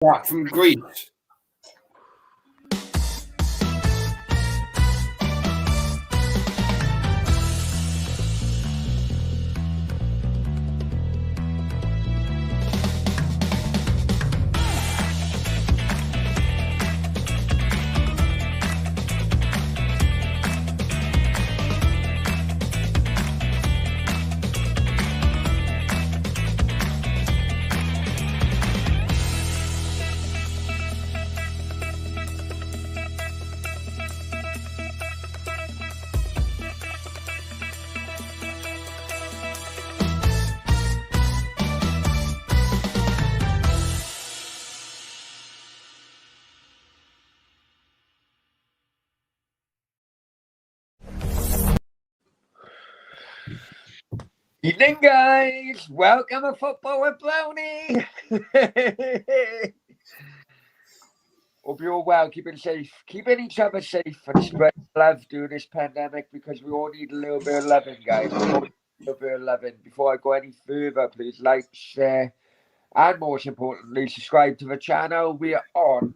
back from Greece. Evening, guys. Welcome to Football with Brownie. Hope you're all well, keeping safe, keeping each other safe, and spread love during this pandemic because we all need a little bit of loving, guys. We all need a little bit of loving. Before I go any further, please like, share, and most importantly, subscribe to the channel. We are on.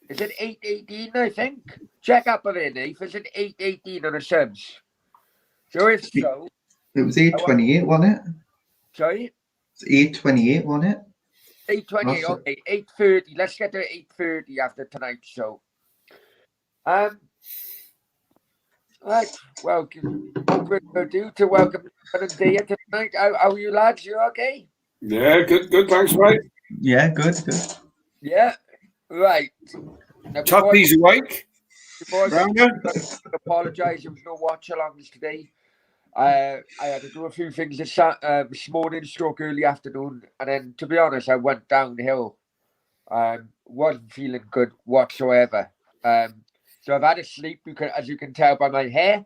Is it 818? I think. Check up on it, Dave. Is it 818 on the subs? So if so, it was 8:28, wasn't it? Sorry. It's 8:28, wasn't it? 8:28, okay, 8:30. Let's get to 8:30 after tonight's show. Right, well, what we're going to do to welcome Day tonight. How are you, lads? You okay? Yeah, good, thanks, mate. Yeah, good. Yeah, right. Now, Tuppy's awake. Before I apologise, there was no watch-alongs today. I had to do a few things this morning, stroke early afternoon, and then, to be honest, I went downhill. Wasn't feeling good whatsoever. So I've had a sleep, as you can tell by my hair,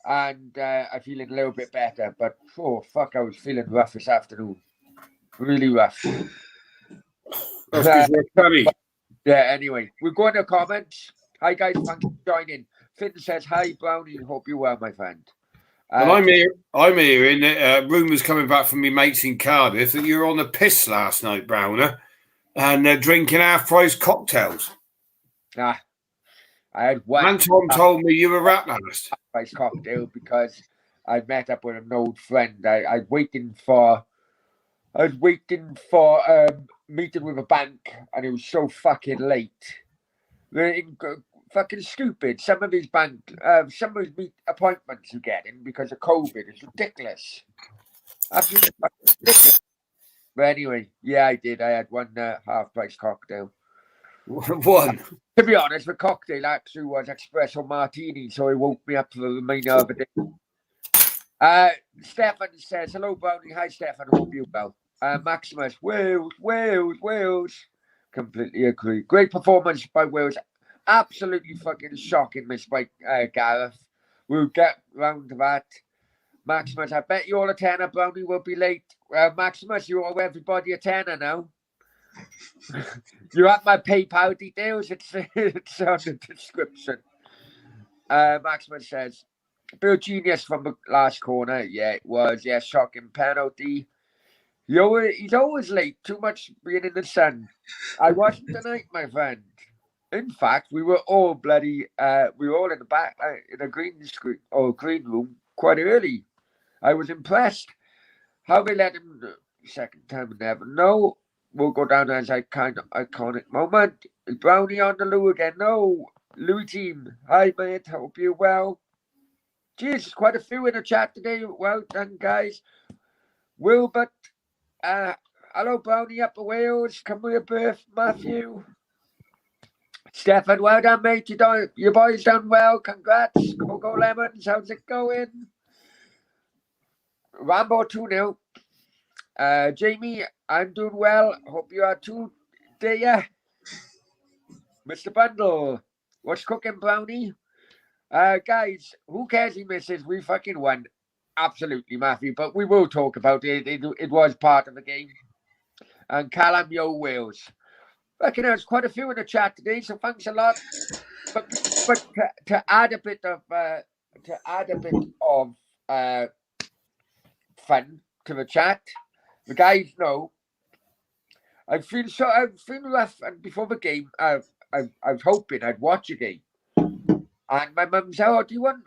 and I'm feeling a little bit better. But oh fuck, I was feeling rough this afternoon, really rough. That's because you're funny. Yeah. Anyway, we're going to comments. Hi guys, thanks for joining. Finn says hi, Brownie. Hope you're well, my friend. And I'm hearing rumours coming back from my mates in Cardiff that you were on the piss last night, Browner, and drinking half-price cocktails. Nah, I had one. And Tom told me you were rat last. Half-price cocktail because I met up with an old friend. I was waiting for meeting with a bank, and it was so fucking late. Fucking stupid. Some of these meet appointments you're getting because of COVID is ridiculous. Absolutely ridiculous. But anyway, yeah, I did. I had one half-price cocktail. One. To be honest, the cocktail actually was espresso martini, so it woke me up for the remainder of the day. Stefan says, hello, Brownie. Hi, Stefan. Hope you're well. Maximus, Wales. Completely agree. Great performance by Wales. Absolutely fucking shocking miss by Gareth. We'll get round to that. Maximus, I bet you all a tenner, Brownie will be late. Maximus, you owe everybody a tenner now. You have my PayPal details. It's on the description. Maximus says, Bill Genius from the last corner. Yeah, it was. Yeah, shocking penalty. He's always late. Too much being in the sun. I wasn't tonight, my friend. In fact, we were all we were all in the back in a green room quite early. I was impressed. How they let him second time never. No, we'll go down as a kind of iconic moment. Is Brownie on the loo again? No, Louis team. Hi mate, hope you're well. Jeez, quite a few in the chat today. Well done, guys. Wilbert, hello Brownie up the Wales. Come with your birth, Matthew. Stefan, well done, mate. Your boys done well. Congrats. Coco Lemons, how's it going? Rambo 2-0. Jamie, I'm doing well. Hope you are too, dear. Mr. Bundle, what's cooking, Brownie? Guys, who cares he misses? We fucking won. Absolutely, Matthew. But we will talk about it. It was part of the game. And Callum, yo, Wales. Reckon there's quite a few in the chat today, so thanks a lot. But to add a bit of fun to the chat, the guys know. I feel rough, and before the game, I was hoping I'd watch a game. And my mum said, "Oh, do you want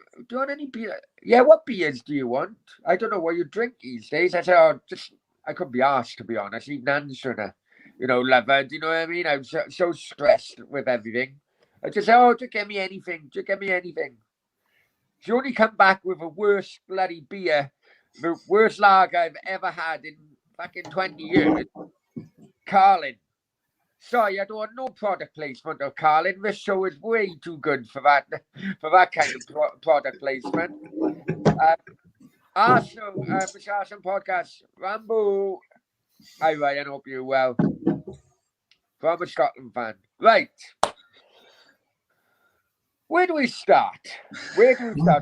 any beer? Yeah, what beers do you want? I don't know what you drink these days." I said, "Oh, just I couldn't be asked, to be honest. Even answering a, lover. Do you know what I mean? I was so stressed with everything. I just said, "Oh, just get me anything. Just get me anything." She only come back with the worst bloody beer, the worst lager I've ever had in fucking 20 years. Carlin. Sorry, I don't want no product placement of Carlin. This show is way too good for that kind of product placement. Arsenal, Mr. Arsenal podcast, Rambo. Hi Ryan, hope you're well. From a Scotland fan. Right. Where do we start? Do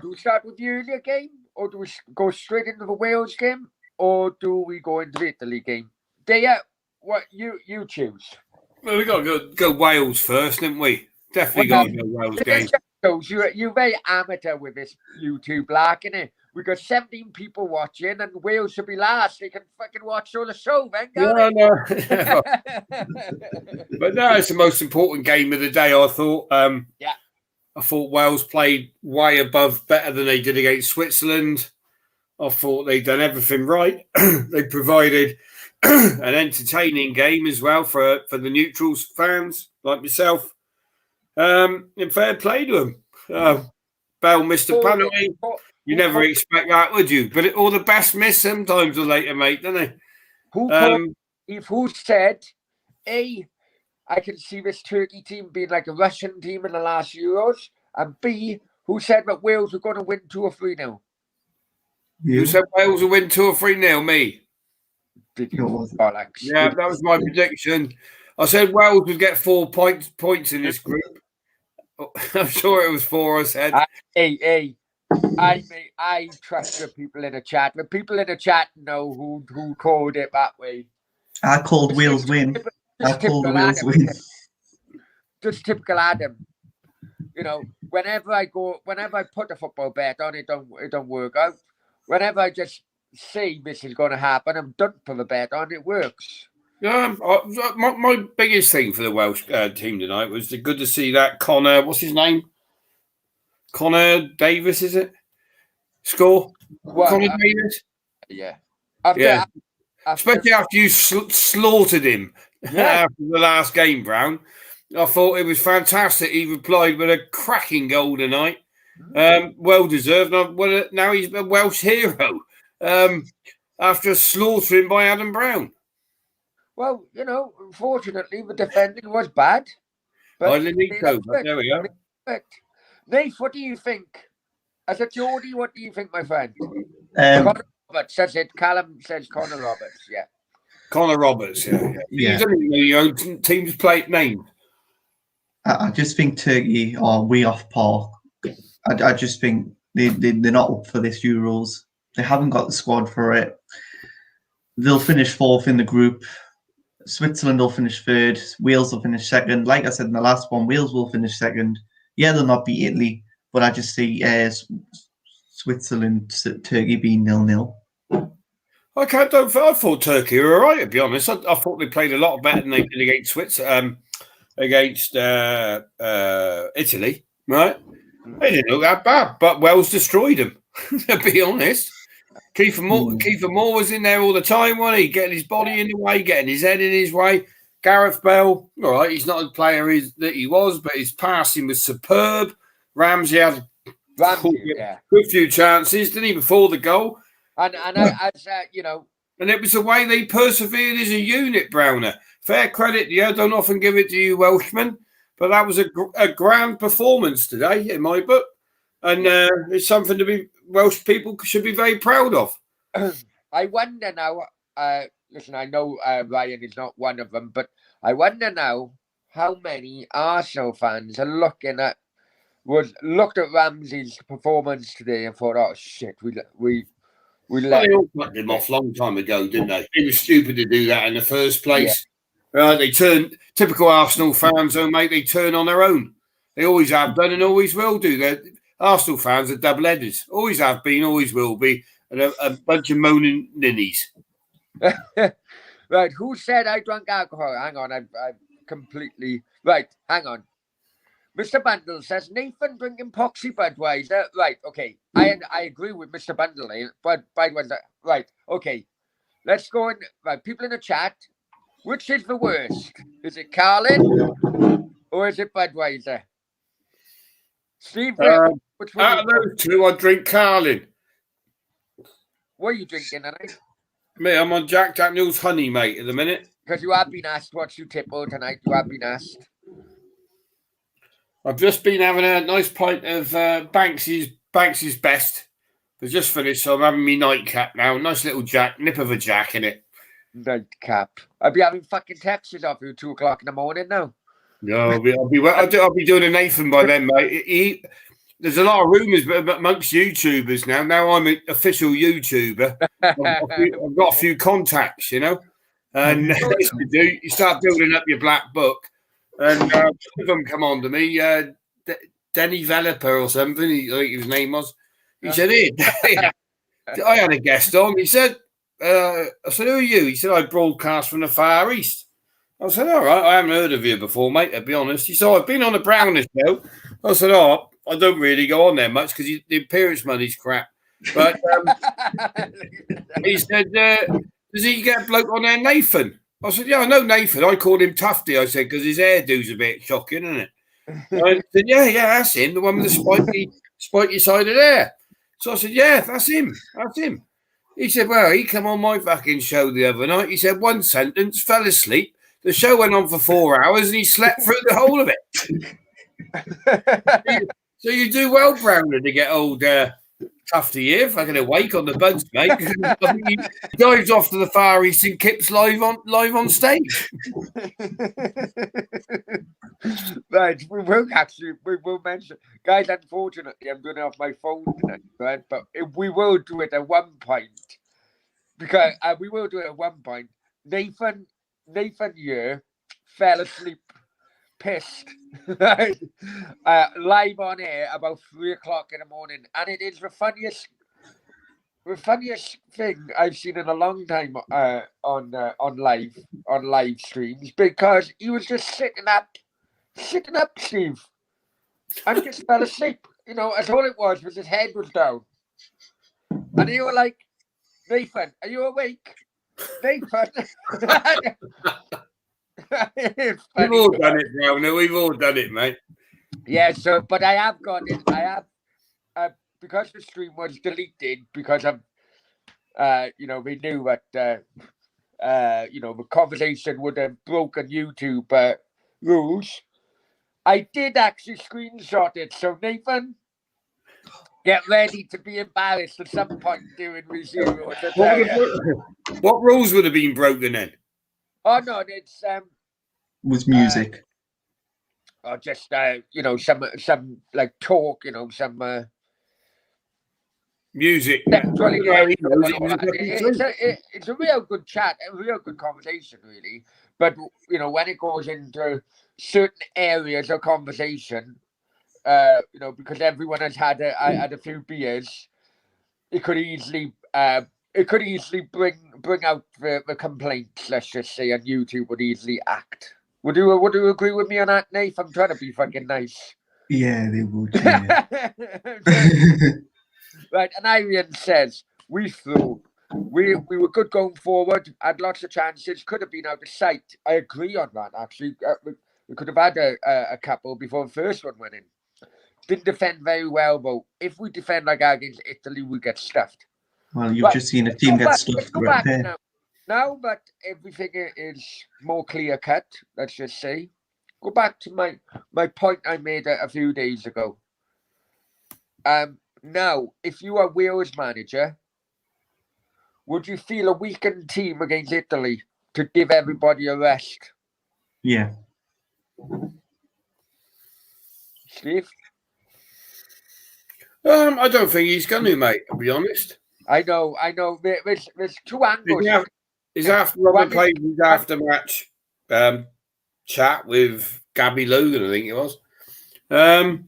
we start with the earlier game? Or do we go straight into the Wales game? Or do we go into the Italy game? Daya, what you choose? Well, we got to go Wales first, didn't we? Definitely got to go Wales game. You're very amateur with this YouTube lark, innit? We got 17 people watching, and Wales should be last. They can fucking watch all the show, then, can't No. But no, it's the most important game of the day, I thought. Yeah. I thought Wales played way above, better than they did against Switzerland. I thought they'd done everything right. They provided an entertaining game as well for the neutrals fans like myself. And fair play to them. Bell missed a penalty. You never expect that, would you? But all the best miss sometimes or later, mate, don't they? Who said, A, I can see this Turkey team being like a Russian team in the last Euros, and B, who said that Wales were going to win 2 or 3-0? You said Wales will win 2 or 3-0, me. Did you? Alex? Yeah, that was my prediction. I said Wales would get 4 points in this group. I'm sure it was 4, I said. Hey. I trust the people in the chat. The people in the chat know who called it that way. I called Wales win. Just typical Adam. Whenever I put a football bet on, it don't work out. Whenever I just say this is going to happen, I'm done for the bet on, it works. Yeah, my biggest thing for the Welsh team tonight was good to see that Connor. What's his name? Connor Davis, is it? Score? Connor Davis? Yeah. Especially after you slaughtered him after the last game, Brown. I thought it was fantastic. He replied with a cracking goal tonight. Well deserved. Now he's a Welsh hero after slaughtering by Adam Brown. Well, unfortunately, the defending was bad. But there we go. Nate, what do you think? As a Geordie, what do you think, my friend? Connor Roberts says it. Callum says Connor Roberts, yeah. Connor Roberts, yeah. You don't even know your own team's plate name. I just think Turkey are way off par. I just think they're not up for this Euros. They haven't got the squad for it. They'll finish 4th in the group. Switzerland will finish 3rd. Wales will finish 2nd. Like I said in the last one, Wales will finish 2nd. Yeah, they'll not beat Italy, but I just see Switzerland, Turkey being 0-0. I thought Turkey were all right, to be honest. I thought they played a lot better than they did against Switzerland, against Italy, right? They didn't look that bad, but Wales destroyed them, to be honest. Kiefer Moore was in there all the time, wasn't he? Getting his body in the way, getting his head in his way. Gareth Bale, all right, he's not the player that he was, but his passing was superb. Ramsey had a good few chances, didn't he, before the goal? And it was the way they persevered as a unit, Browner. Fair credit, I don't often give it to you Welshmen, but that was a grand performance today in my book. And it's something Welsh people should be very proud of. I wonder now, listen, I know Ryan is not one of them, but I wonder now how many Arsenal fans are looked at Ramsey's performance today and thought, oh shit, we let they all cut him off a long time ago, didn't they? It was stupid to do that in the first place. Yeah. They turned, typical Arsenal fans, mate, they turn on their own. They always have done and always will do. Arsenal fans are double-headers. Always have been, always will be. And a bunch of moaning ninnies. Right, who said I drank alcohol? Hang on, I completely... Right, hang on. Mr. Bundle says, Nathan drinking Poxy Budweiser. Right, okay. I agree with Mr. Bundle, but Budweiser... Right, okay. Let's go in... Right, people in the chat, which is the worst? Is it Carlin or is it Budweiser? Steve, which one? Out of those two, I drink Carlin. What are you drinking tonight? Me, I'm on Jack Daniel's honey, mate, at the minute. Because you have been asked what you tipple tonight. You have been asked. I've just been having a nice pint of Banksy's Best. They've just finished, so I'm having me nightcap now. Nice little nip of a Jack in it. Nightcap. I'll be having fucking texts off you 2 o'clock in the morning now. No, I'll be doing a Nathan by then, mate. There's a lot of rumours amongst YouTubers now. Now I'm an official YouTuber. I've got a few contacts, you know. And you start building up your black book. And one of them come on to me, Denny Veloper or something, I think his name was. He said, hey, I had a guest on. He said, I said, who are you? He said, I broadcast from the Far East. I said, all right, I haven't heard of you before, mate, to be honest. He said, I've been on a Brownie show. I said, oh, I don't really go on there much because the appearance money's crap. But he said, does he get a bloke on there, Nathan? I said, yeah, I know Nathan. I called him Tufty, I said, because his hairdo's a bit shocking, isn't it? I said, yeah, that's him, the one with the spiky side of hair. So I said, yeah, that's him. He said, well, he come on my fucking show the other night. He said one sentence, fell asleep. The show went on for 4 hours and he slept through the whole of it. So you do well, Brownie, to get old Tufty here, fucking awake on the buds, mate. He dives off to the Far East and Kip's live on stage. Right, we will mention, guys. Unfortunately, I'm doing it off my phone tonight, right? But we will do it at one point because we will do it at one point. Nathan here fell asleep, pissed, right? Live on air about 3 o'clock in the morning, and it is the funniest thing I've seen in a long time on live streams, because he was just sitting up, Steve, and just fell asleep. You know, that's all it was his head was down, and you were like, Nathan, are you awake? Nathan. We've all done it, Brownie. We've all done it, mate. Yeah, so, but I have got it. I have, because the stream was deleted because of, we knew that, the conversation would have broken YouTube rules. I did actually screenshot it. So, Nathan, get ready to be embarrassed at some point during review. What rules would have been broken then? Oh no, it's was music. Or just some like talk, some music. It's a real good chat, a real good conversation, really. But when it goes into certain areas of conversation, because everyone has had a few beers, it could easily bring out the complaints. Let's just say, and YouTube would easily act. Would you agree with me on that, Nate? I'm trying to be fucking nice. Yeah, they would. Yeah. Right, and Arian says we flew. We were good going forward. Had lots of chances. Could have been out of sight. I agree on that. Actually, we could have had a couple before the first one went in. Didn't defend very well, though. If we defend like that against Italy, we get stuffed. Well, you've just seen a team get stuffed right there. Now that everything is more clear cut, let's just say, go back to my point I made a few days ago. Now, if you are Wales manager, would you feel a weakened team against Italy to give everybody a rest? Yeah. Steve? I don't think he's going to, mate, to be honest. I know. There's two angles. His after-match chat with Gabby Logan, I think it was.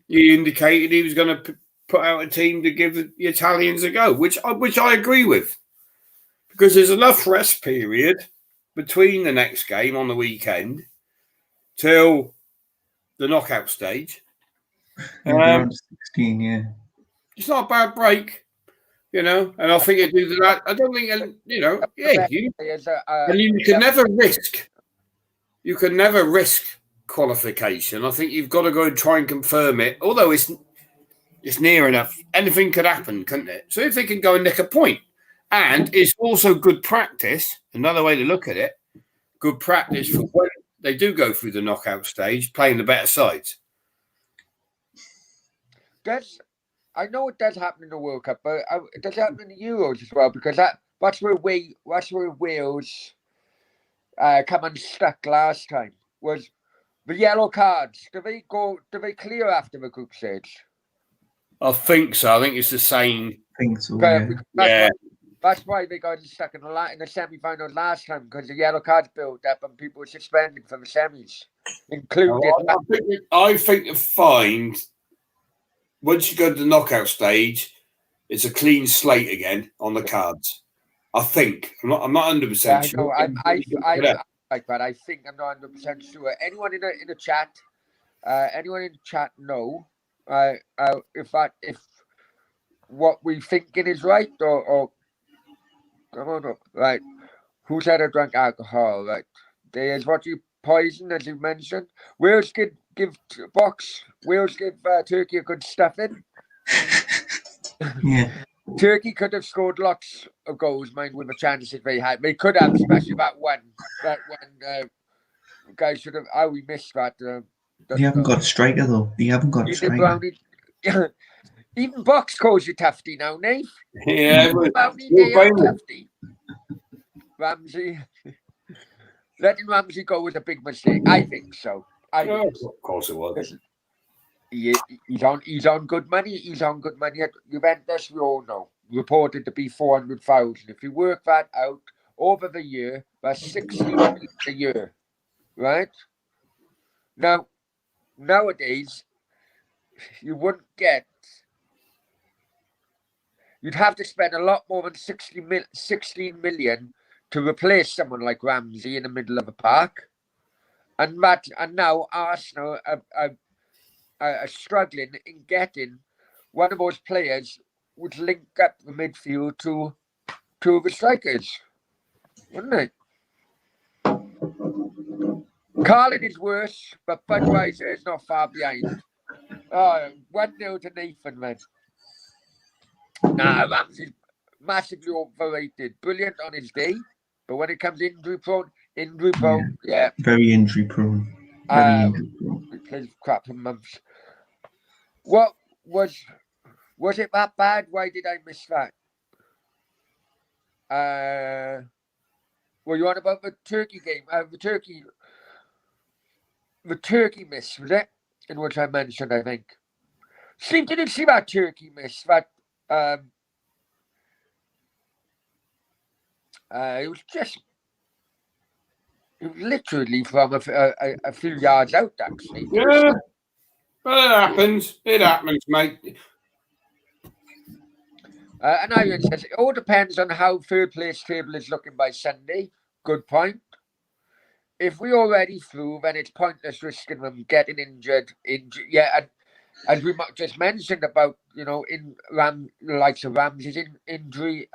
He indicated he was going to put out a team to give the Italians a go, which I agree with. because there's enough rest period between the next game on the weekend till the knockout stage. Yeah, they're on 16, yeah. It's not a bad break, and I think they do that. I don't think, and you can never risk. You can never risk qualification. I think you've got to go and try and confirm it. Although it's near enough, anything could happen, couldn't it? So if they can go and nick a point, and it's also good practice. Another way to look at it, good practice for when they do go through the knockout stage, playing the better sides. I know it does happen in the World Cup, but it does happen in the Euros as well, because that's where Wales come unstuck last time, was the yellow cards. Do they clear after the group stage? I think so. I think it's the same. I think so, yeah. That's why they got stuck in the semi-finals last time, because the yellow cards built up and people were suspended from the semis, including. I think the fine, once you go to the knockout stage, it's a clean slate again on the cards. I think. I'm not 100% sure. I like that. I think I'm not 100% sure. Anyone in the chat? Anyone in the chat know if what we thinking is right or come on up, right? Who said I drank alcohol? Right, there's what you poison, as you mentioned. Wales give Turkey a good stuffing. Yeah. Turkey could have scored lots of goals, mind, with the chances they had. They could have, especially that one. Guys should have. Oh, we missed that. You haven't got a striker, though. You haven't got a striker. Brownie, even Box calls you Tufty now, Nate. Yeah, Brownie, Tufty. Ramsey. Letting Ramsey go was a big mistake. I think so. Of course it was. He's on good money. He's on good money at Juventus. We all know, reported to be 400,000. If you work that out over the year, that's 60 million a year, right? Now, nowadays, you wouldn't get. You'd have to spend a lot more than 16 million to replace someone like Ramsey in the middle of a park, and now Arsenal are struggling in getting one of those players would link up the midfield to two of the strikers, wouldn't it? Carlin is worse, but Budweiser is not far behind. 1-0 to Nathan, man. Nah, Ramsey's massively overrated. Brilliant on his day, but when it comes injury prone, yeah. Very injury prone. He plays crap for months. What was it that bad? Why did I miss that? Were you on about the Turkey game? The Turkey miss, was it? In which I mentioned, I think. Steve, did you see that Turkey miss? That it was literally from a few yards out, actually. Yeah, but it happens. It happens, mate. And Ivan says, it all depends on how third place table is looking by Sunday. Good point. If we already through, then it's pointless risking them getting injured. Yeah, and as we just mentioned about, in likes of Ramsey's injury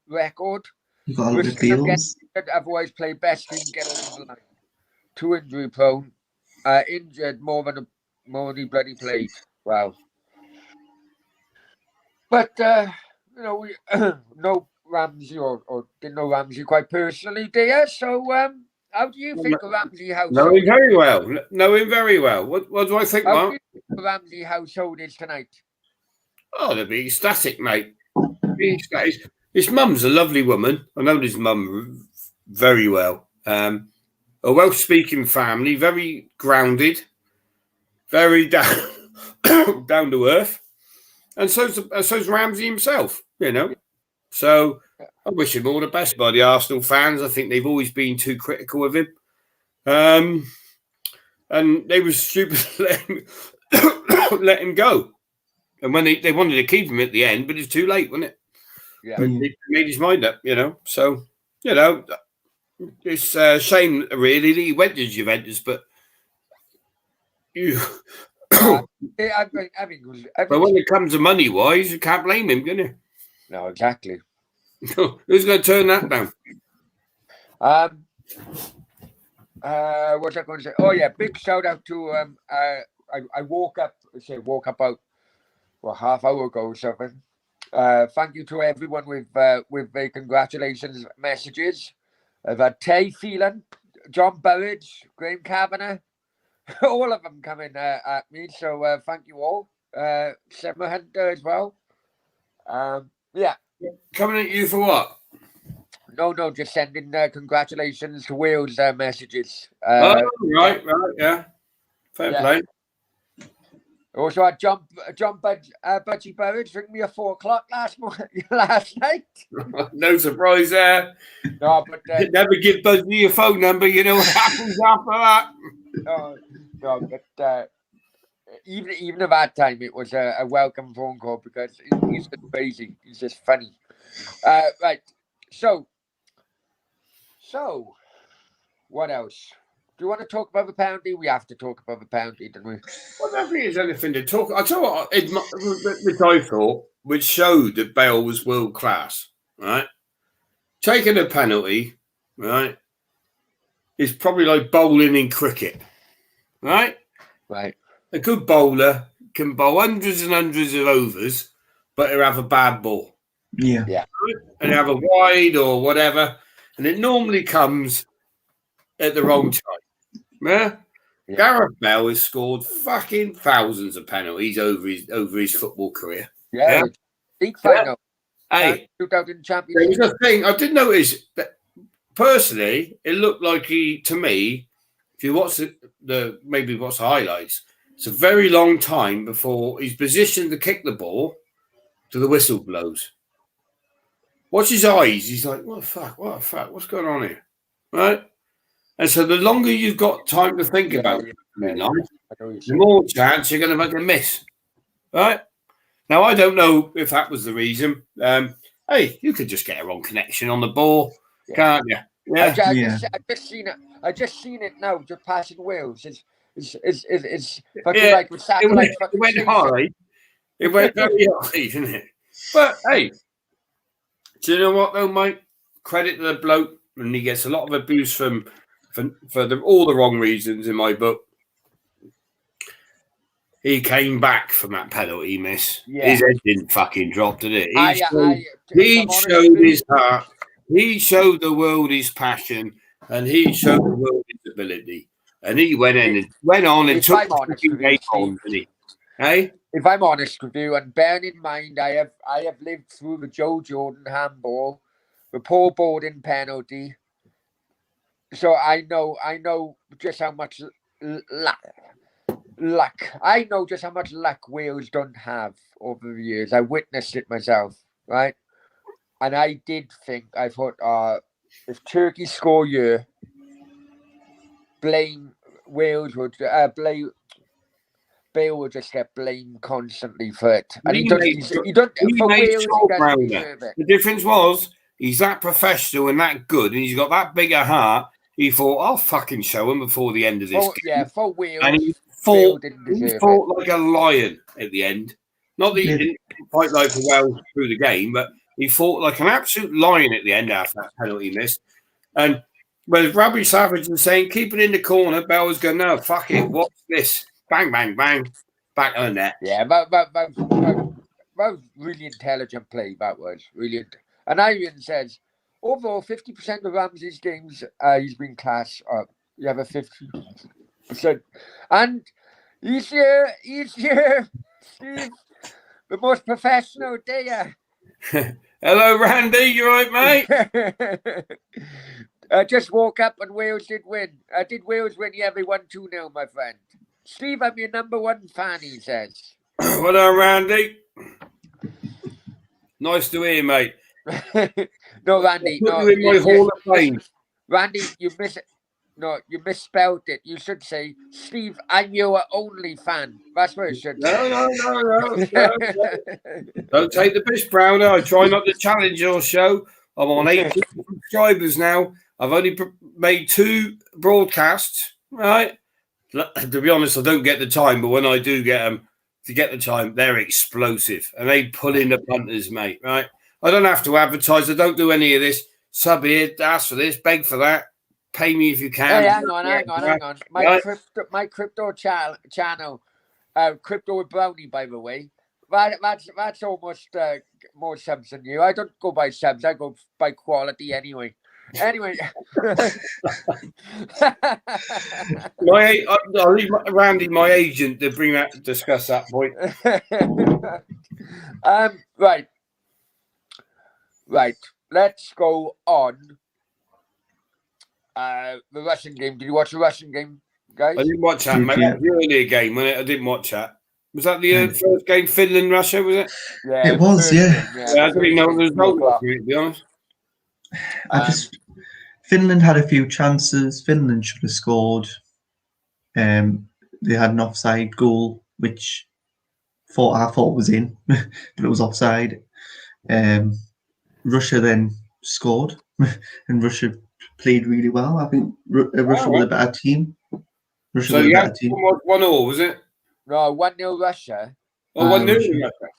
record. You've got a lot of deals. Otherwise, play best team, get over the line. Too injury prone. Injured more than he bloody played. Wow. But, we know Ramsey or didn't know Ramsey quite personally, dear. So, how do you think of Ramsey household? Know him very well. What do I think, Mark? How do you think the Ramsey household is tonight? Oh, they'll be ecstatic, mate. His mum's a lovely woman. I know his mum very well. A Welsh-speaking family, very grounded, very down to earth, and so's Ramsey himself. So I wish him all the best. By the Arsenal fans, I think they've always been too critical of him, and they were stupid to let him go. And when they wanted to keep him at the end, but it's too late, wasn't it? Yeah, he made his mind up, So you know, it's a shame really that he went to Juventus, but you. I mean, But when it comes to money wise, you can't blame him, can you? no, exactly. Who's going to turn that down? What's I going to say? Oh yeah, big shout out to I woke up about half hour ago or something. Thank you to everyone with the congratulations messages. I've had Tay Phelan, John Burridge, Graham Kavanagh, all of them coming at me. So thank you all. Summer Hunter as well. Yeah. Coming at you for what? No, just sending congratulations to Wales messages. Right, yeah. Fair play. Also had John Budgie Burridge ring me at 4 o'clock last night. No surprise there. No, but never give Budgie your phone number. You know what happens after that. No, but even at that time, it was a welcome phone call because he's just crazy. He's just funny. Right. So, what else? Do you want to talk about the penalty? We have to talk about the penalty, don't we? Well, I don't think there's anything to talk. I tell you what, which I thought, which showed that Bale was world class, right? Taking a penalty, right, is probably like bowling in cricket, right? Right. A good bowler can bowl hundreds and hundreds of overs, but he'll have a bad ball. Yeah. And have a wide or whatever, and it normally comes at the wrong time. Yeah? Gareth Bale has scored fucking thousands of penalties over his football career. Yeah. Big final. Hey, 2000 Championship. there was a thing I did notice that personally, it looked like to me, if you watch maybe watch the highlights, it's a very long time before he's positioned to kick the ball to the whistle blows. Watch his eyes. He's like, what the fuck? What's going on here? Right? And so the longer you've got time to think about it, the more chance you're going to make a miss. Right? Now, I don't know if that was the reason. Hey, you could just get a wrong connection on the ball, can't you? Yeah. I just seen it now, just passing Wales. It's fucking like with satellite. It went high. It went very high, didn't it? But hey, do you know what though, Mike? Credit to the bloke, and he gets a lot of abuse for all the wrong reasons in my book. He came back from that penalty miss. Yeah. His head didn't fucking drop, did it? He showed his heart. He showed the world his passion, and he showed the world his ability. And he went on and took the game on, didn't he? Hey? If I'm honest with you, and bearing in mind I have lived through the Joe Jordan handball, the Paul Borden penalty, so I know just how much luck. I know just how much luck Wales don't have over the years. I witnessed it myself, right? And I thought, if Turkey score here, Wales would Bale will just get blamed constantly for it. And he don't The difference was he's that professional and that good, and he's got that big a heart. He thought, I'll fucking show him before the end of this game. Yeah, for Wales. And he fought like a lion at the end. Not that he didn't fight like a well through the game, but he fought like an absolute lion at the end after that penalty miss. And when Robbie Savage was saying, keep it in the corner, Bell was going, no, fuck it, what's this? Bang, bang, bang, back on net. Yeah, that was really intelligent play, that was. Really. And Ivan says, overall, 50% of Ramsey's games, he's been class up. You have a 50%. And he's here, Steve, the most professional day. Hello, Randy. You right, mate? I just woke up and Wales did win. Did Wales win? Yeah, they won 2-0, my friend. Steve, I'm your number one fan, he says. Well done, Randy. Nice to hear, mate. No, Randy. No, in my Hall of Fame. Randy, you misspelled it. You should say, Steve, I'm your only fan. That's what it should say. No. Don't take the piss, Brownie. I try not to challenge your show. I'm on 18 subscribers now. I've only made 2 broadcasts, right? To be honest, I don't get the time, but when I do get them, to get the time, they're explosive. And they pull in the punters, mate, right? I don't have to advertise. I don't do any of this. Sub here, ask for this, beg for that. Pay me if you can. Hey, hang on. My crypto channel, Crypto with Brownie, by the way. That's almost more subs than you. I don't go by subs. I go by quality anyway. Anyway, I'll leave Randy, my agent, to discuss that point. Right. Let's go on. The Russian game. Did you watch the Russian game, guys? I didn't watch that, mate. That was the earlier game, wasn't it? I didn't watch that. Was that the first game, Finland, Russia, was it? Yeah, it was, yeah. I didn't know there was no to be honest. Finland had a few chances. Finland should have scored. They had an offside goal, which I thought was in, but it was offside. Russia then scored, and Russia played really well. I think Russia was a better team. So you had 1-1, was it? No, 1-0 Russia. Oh, 1-0 Russia.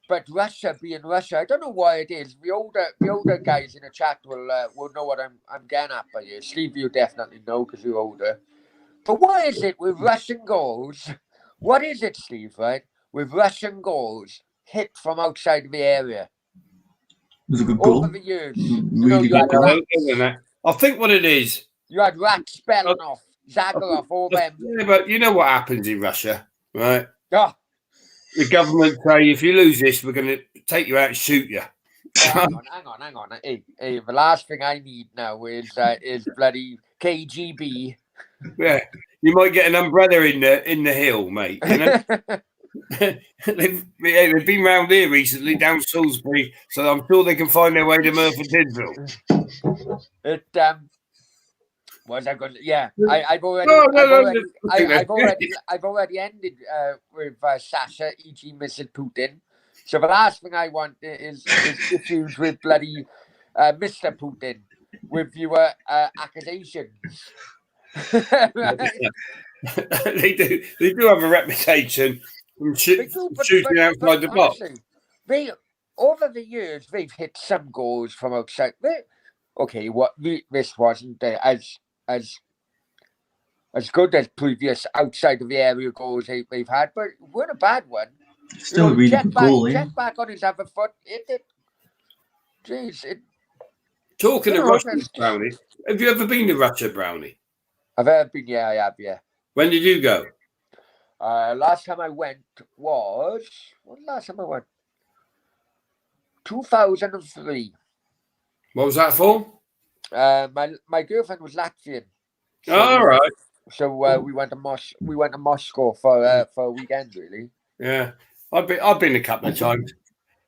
But Russia being Russia, I don't know why it is. The older guys in the chat will know what I'm getting at by you. Steve, you definitely know because you're older. But why is it with Russian goals? What is it, Steve? Right, with Russian goals hit from outside of the area. It was a good goal. Over the years, really good goal. I think what it is. You had Rats, Belanov, Zagarov, all them. Yeah, but you know what happens in Russia, right? Oh. The government say, if you lose this, we're going to take you out and shoot you. Hang on. Hey, the last thing I need now is bloody KGB. Yeah, you might get an umbrella in the hill, mate. You know? they've been round here recently, down Salisbury, so I'm sure they can find their way to Murphy-Tinsville. Was I going? Yeah, I've already ended with Sasha, e.g. Mrs. Putin. So the last thing I want is issues with bloody Mr. Putin with your accusations. They do have a reputation from shooting outside the box. Over the years, they've hit some goals from outside. This wasn't as good as previous outside of the area goals they've had, but it weren't a bad one. Still a really good goal, check back on his other foot. Talking of Russia, Brownie, have you ever been to Russia, Brownie? I've ever been, yeah, I have, yeah. When did you go? Last time I went was... When last time I went? 2003. What was that for? My girlfriend was Latvian. So, all right. So we went to Moscow for a weekend, really. Yeah, I've been a couple of times,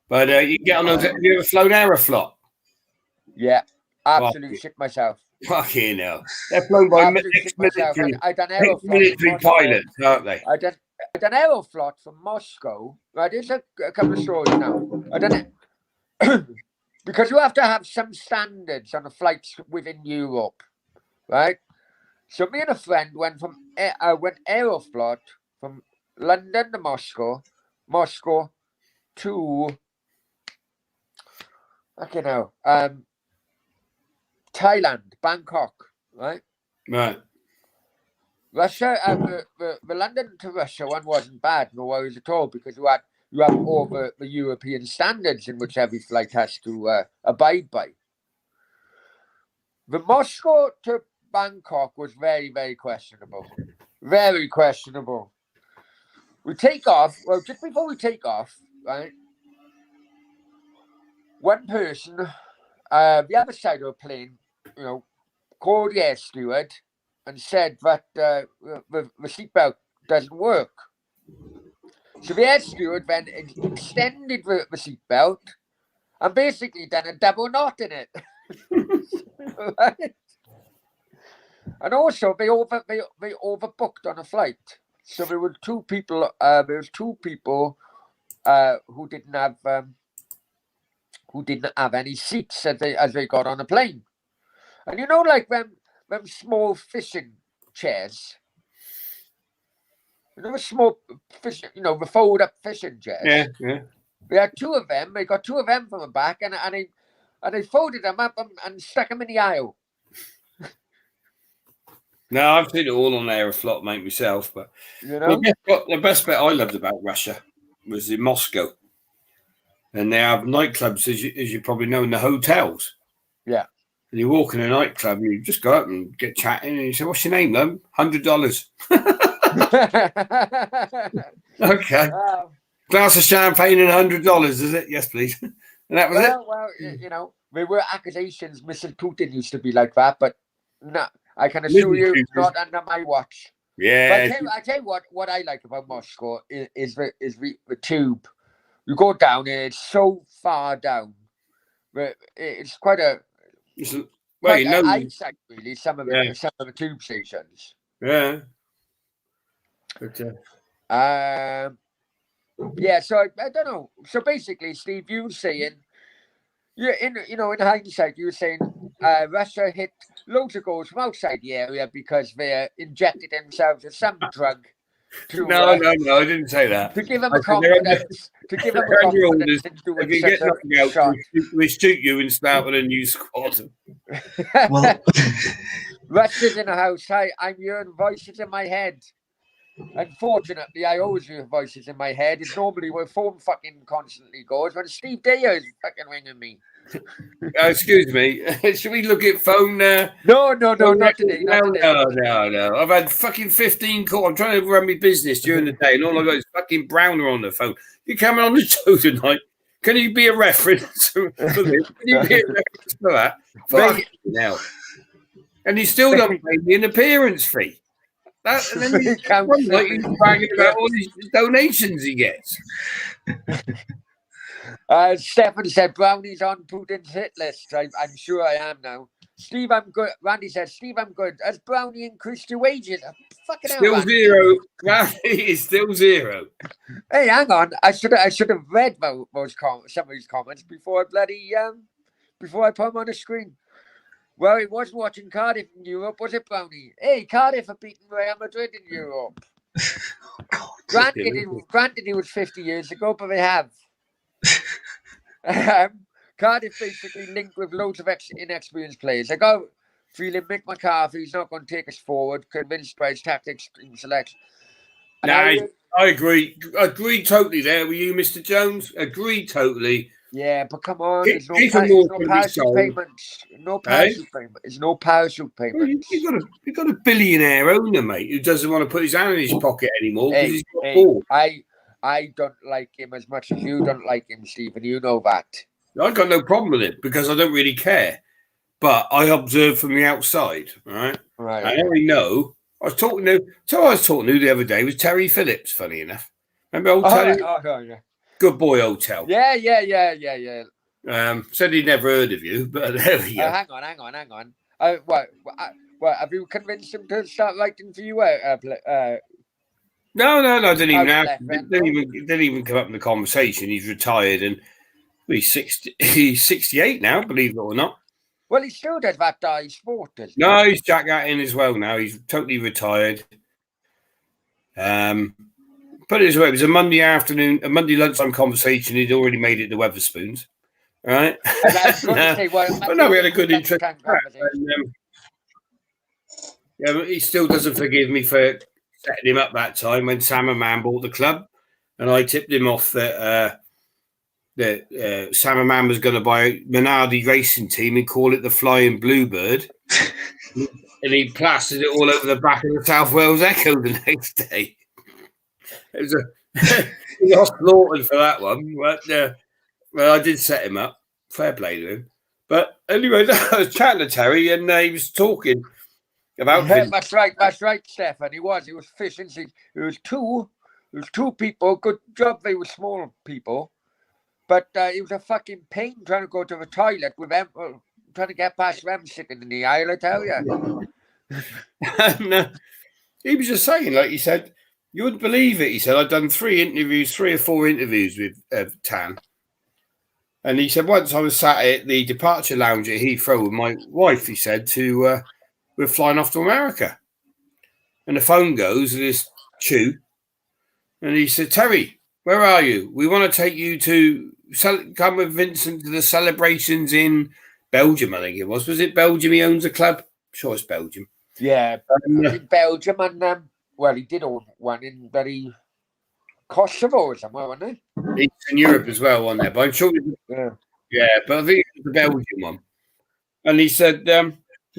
but you get on those. Have you ever flown Aeroflot? Yeah, absolutely shit myself. Fucking hell, they're flown by ex-military pilots, aren't they? I done Aeroflot from Moscow. Right, there's a couple of stories now. I done it because you have to have some standards on the flights within Europe, right? So me and a friend went Aeroflot from London to Moscow to Thailand, Bangkok, right? Right. Russia, the London to Russia one wasn't bad, no worries at all, because you have all the European standards in which every flight has to abide by. The Moscow to Bangkok was very, very questionable. Very questionable. We take off. Well, just before we take off, right? One person, the other side of the plane, called the air steward and said that the seatbelt doesn't work. So the air steward then extended the seatbelt and basically done a double knot in it. Right? And also, they overbooked on a flight. So there were two people. Who didn't have who didn't have any seats as they got on the plane. And you know, like them small fishing chairs. You know, small fishing, the fold up fishing chairs. Yeah. We had two of them. They got two of them from the back, and they folded them up and stuck them in the aisle. No, I've seen it all on Aeroflot, mate, myself. But the best bit I loved about Russia was in Moscow, and they have nightclubs, as you probably know, in the hotels. Yeah. And you walk in a nightclub, and you just go up and get chatting, and you say, "What's your name, then?" $100. Okay. Glass of champagne and $100, is it? Yes, please. And that was it. Well, there were accusations Mr. Putin used to be like that, but no, I can assure you, not under my watch. Yeah. But I tell you what I like about Moscow is the tube. You go down and it's so far down. But it's quite a eyesight, really, some of the tube stations. Yeah. But, so I don't know. So basically, Steve, you were saying, in hindsight, you were saying Russia hit loads of goals from outside the area because they injected themselves with some drug. No, I didn't say that. To give them a confidence. To give them a confidence in doing if you get nothing else, we shoot you and start with a new squad. Well, Russia's in the house. I'm hearing voices in my head. Unfortunately, I always hear voices in my head. It's normally where phone fucking constantly goes when Steve Dyer is fucking ringing me. Excuse me. Should we look at phone now? No, not today. No. I've had fucking 15 calls. I'm trying to run my business during the day, and all I got is fucking Browner on the phone. You're coming on the show tonight. Can you be a reference for this? Can you be a reference for that? Fuck now. And you still don't pay me an appearance fee. And then he's bragging about all these donations he gets. Stefan said Brownie's on Putin's hit list. I'm sure I am now. Steve, I'm good. Randy said, Steve, I'm good. Has Brownie increased your wages? Fucking still hell, zero. Brownie is still zero. Hey, hang on. I should have read some of these comments before I put them on the screen. Well, he wasn't watching Cardiff in Europe, was it, Brownie? Hey, Cardiff have beaten Real Madrid in Europe. Granted, it was 50 years ago, but they have. Cardiff basically linked with loads of inexperienced players. I got feeling Mick McCarthy's not going to take us forward, convinced by his tactics in selection. I agree. Agree totally there with you, Mr. Jones. Agree totally. Yeah, but come on, there's no parachute payments. No parachute payments. There's no parachute payments. Well, you've got a billionaire owner, mate, who doesn't want to put his hand in his pocket anymore because he's got bored. I don't like him as much as you don't like him, Stephen. You know that. I've got no problem with it because I don't really care. But I observe from the outside, right? Right. I only know. I was talking to the other day was Terry Phillips, funny enough. Remember old Terry? Yeah. Good boy, Hotel. Yeah. Said he'd never heard of you, but there we go. Hang on. What, have you convinced him to start writing for you? No, didn't even come up in the conversation. He's retired and he's 68 now, believe it or not. Well, he still does that dive sport, doesn't he? No, he's Jack Attin as well now. He's totally retired. Put it this way, it was a Monday lunchtime conversation. He'd already made it to Weatherspoons. All right? But no, we had a good interest. But he still doesn't forgive me for setting him up that time when Sam and Man bought the club. And I tipped him off that Sam and Man was going to buy a Minardi racing team and call it the Flying Bluebird. And he plastered it all over the back of the South Wales Echo the next day. It was he lost Lawton for that one, but I did set him up. Fair play to him. But anyway, I was chatting to Terry, and he was talking about. Yeah, that's right, Stefan. He was fishing. It was two people. Good job, they were small people, but it was a fucking pain trying to go to the toilet with them, trying to get past them sitting in the aisle. I tell you. And he was just saying, like he said. You wouldn't believe it, he said. I'd done 3 or 4 interviews with Tan. And he said, once I was sat at the departure lounge at Heathrow with my wife, he said, we're flying off to America. And the phone goes, and it's Chew. And he said, Terry, where are you? We want to take you to come with Vincent to the celebrations in Belgium, I think it was. Was it Belgium he owns a club? I'm sure it's Belgium. Yeah, in Belgium, and well, he did own one in Kosovo or somewhere, wasn't he? Eastern Europe as well on there, but I'm sure. Yeah, but I think it was the Belgian one. And he said,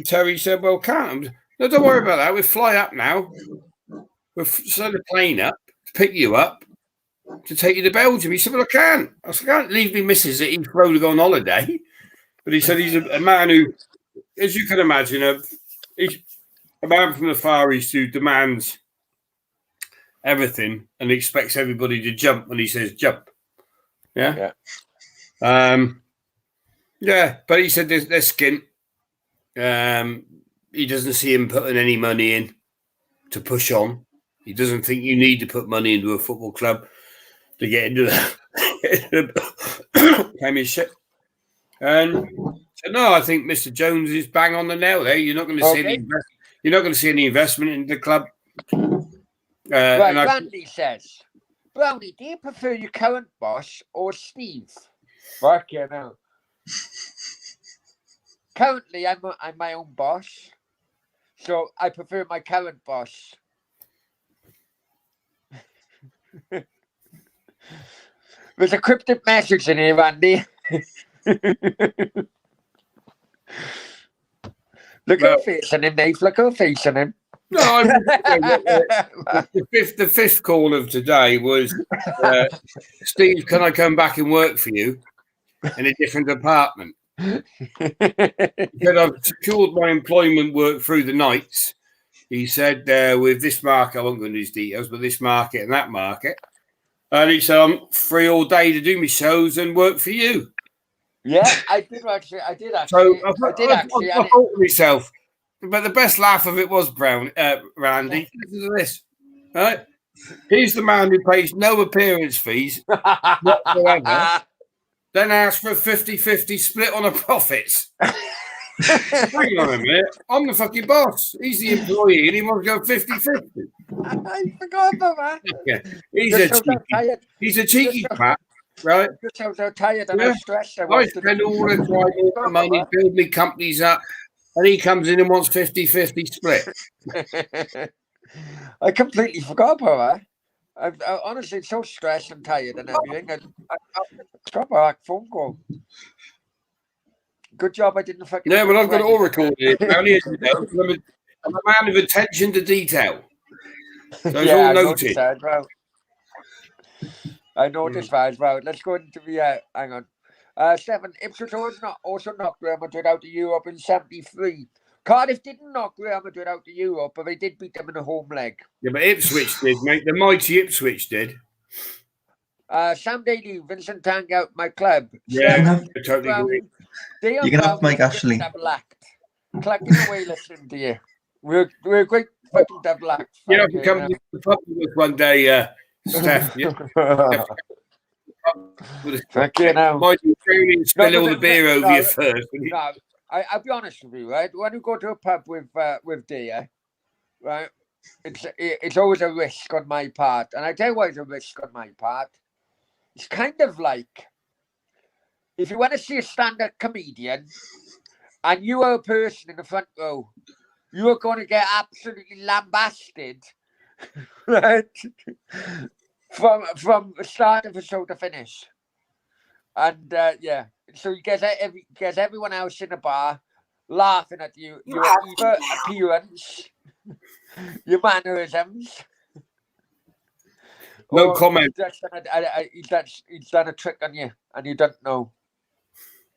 Terry said, well, can't. No, don't worry about that. We'll fly up now. We'll send a plane up to pick you up to take you to Belgium. He said, well, I can't. I said, I can't leave me missus at Heathrow to go on holiday. But he said he's a man who, as you can imagine, he's a man from the Far East who demands everything and expects everybody to jump when he says jump. Yeah. Yeah, but he said they're skint. He doesn't see him putting any money in to push on. He doesn't think you need to put money into a football club to get into the Premiership. And so, no, I think Mr. Jones is bang on the nail there. You're not going to see any. You're not going to see any investment in the club. Right, Randy says, Brownie, do you prefer your current boss or Steve? Fuck you now. Currently, I'm my own boss, so I prefer my current boss. There's a cryptic message in here, Randy. Look at her facing him, Dave. Look at her facing him. No, the fifth call of today was, Steve, can I come back and work for you in a different department? He said, I've secured my employment work through the nights. He said, with this market, I won't go into his details, but this market and that market. And he said, I'm free all day to do my shows and work for you. Yeah, I did actually. So I thought to myself, but the best laugh of it was Randy. Listen to this, right? He's the man who pays no appearance fees whatsoever, then asks for a 50-50 split on the profits. Hang on a minute. I'm the fucking boss. He's the employee and he wants to go 50-50. I forgot about that. Yeah. He's a cheeky crap, right? Just how tired and how stressed I I was. spend all the time, all the money, build me companies up, and he comes in and wants 50-50 split. I completely forgot about that. I'm honestly so stressed and tired and everything. I forgot about that phone call. Good job I didn't fucking... No, but I've got it all recorded. I'm a man of attention to detail. So it's all noted. I noticed that as well. Let's go into the... hang on. 7. Ipswich also knocked Real Madrid out of Europe in 73. Cardiff didn't knock Real Madrid out of Europe, but they did beat them in the home leg. Yeah, but Ipswich did, mate. The mighty Ipswich did. Sam Daly, Vincent Tang out my club. Yeah, I totally agree. You're going to have Mike Ashley. Clacking away listening to you. We're a great fucking double act. You know, if you come to the pub with us one day, Steph. Thank you now. Might you spill all the beer over you first. No, I'll be honest with you, right? When you go to a pub with Dia, right, it's always a risk on my part. And I tell you why it's a risk on my part. It's kind of like if you want to see a stand-up comedian and you are a person in the front row, you are going to get absolutely lambasted, right? From the start of the show to finish. And yeah, so you get everyone else in the bar laughing at you, your either appearance, your mannerisms. No comment. He's done a trick on you and you don't know.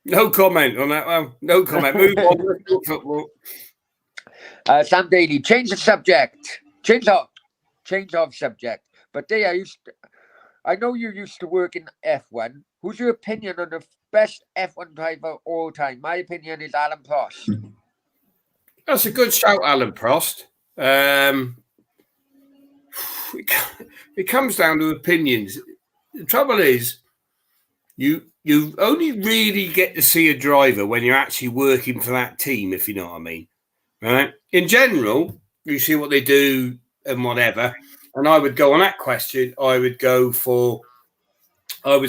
No comment on that one. No comment. Move on. Let's talk football. Sam Daly, change the subject. Change of subject. But I know you used to work in F1. Who's your opinion on the best F1 driver of all time? My opinion is Alan Prost. That's a good shout, Alan Prost. It comes down to opinions. The trouble is, you only really get to see a driver when you're actually working for that team, if you know what I mean. Right? In general, you see what they do and whatever. And I would go on that question. I would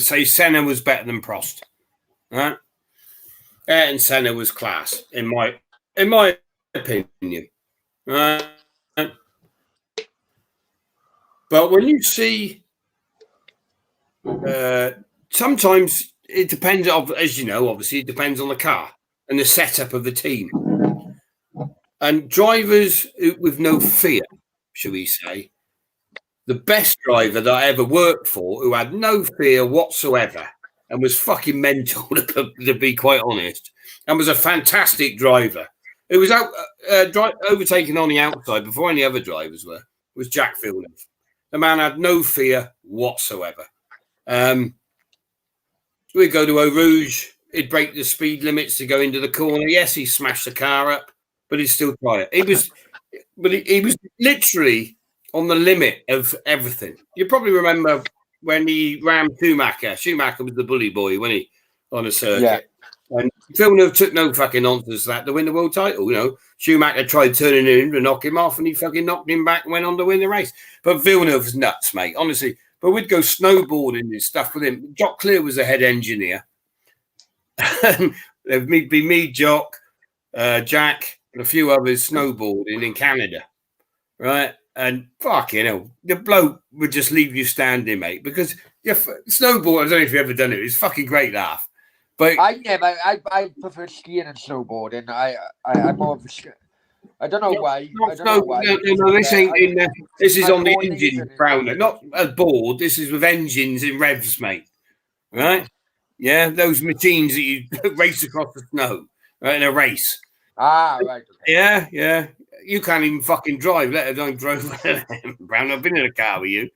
say Senna was better than Prost. Right? And Senna was class in my opinion. Right? But when you see, sometimes it depends. As you know, obviously, it depends on the car and the setup of the team. And drivers with no fear, shall we say, the best driver that I ever worked for, who had no fear whatsoever and was fucking mental, to be quite honest, and was a fantastic driver. It was overtaken on the outside before any other drivers were. Was Jack Villeneuve. The man had no fear whatsoever. We'd go to Eau Rouge. He'd break the speed limits to go into the corner. Yes, he smashed the car up, but he'd still try it. He was literally on the limit of everything. You probably remember when he rammed Schumacher. Schumacher was the bully boy, wasn't he, on a circuit? Yeah. And Villeneuve took no fucking nonsense to that to win the world title. You know, Schumacher tried turning him to knock him off, and he fucking knocked him back and went on to win the race. But Villeneuve was nuts, mate, honestly. But we'd go snowboarding and stuff with him. Jock Clear was the head engineer. There'd be me, Jock, Jack, and a few others snowboarding in Canada, right? And fucking hell, the bloke would just leave you standing, mate, because snowboard, I don't know if you've ever done it, it's fucking great laugh. But I prefer skiing and snowboarding. I'm more of a I don't know why. No, this ain't in there. This is on the engine, Brownie, not a board. This is with engines in revs, mate. Right? Yeah, those machines that you race across the snow in a race. Ah, right. Okay. Yeah. You can't even fucking drive, let alone drive. Brown, I've been in a car with you.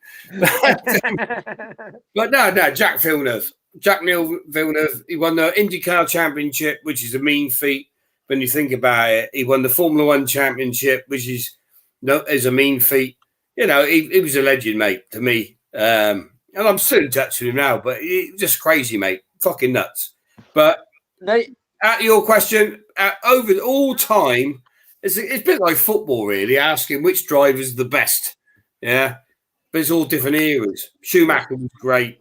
But no, Jack Villeneuve. Jack Villeneuve, he won the IndyCar Championship, which is a mean feat when you think about it. He won the Formula One Championship, which is a mean feat. You know, he was a legend, mate, to me. And I'm still in touch with him now, but he's just crazy, mate. Fucking nuts. But at your question, over all time, it's a bit like football, really, asking which driver's the best. Yeah. But it's all different eras. Schumacher was great.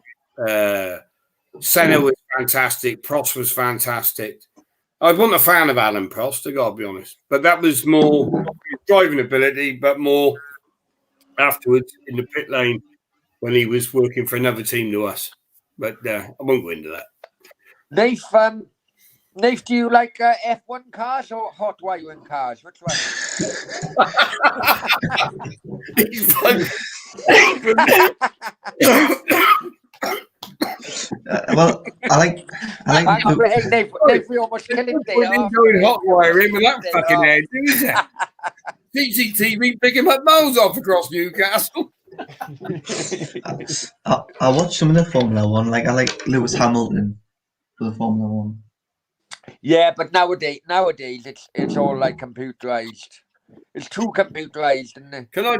Senna was fantastic. Prost was fantastic. I wasn't a fan of Alan Prost, I got to be honest. But that was more driving ability, but more afterwards in the pit lane when he was working for another team to us. But I won't go into that. Nath, do you like F1 cars or hot wiring cars? Which one? Well, I like. Nath, we almost killed him there. Going hot wiring with that fucking head, is it? CCTV pick him up miles off across Newcastle. I watch some of the Formula One. Like I like Lewis Hamilton for the Formula One. Yeah, but nowadays it's all like computerized. It's too computerized, isn't it? Can I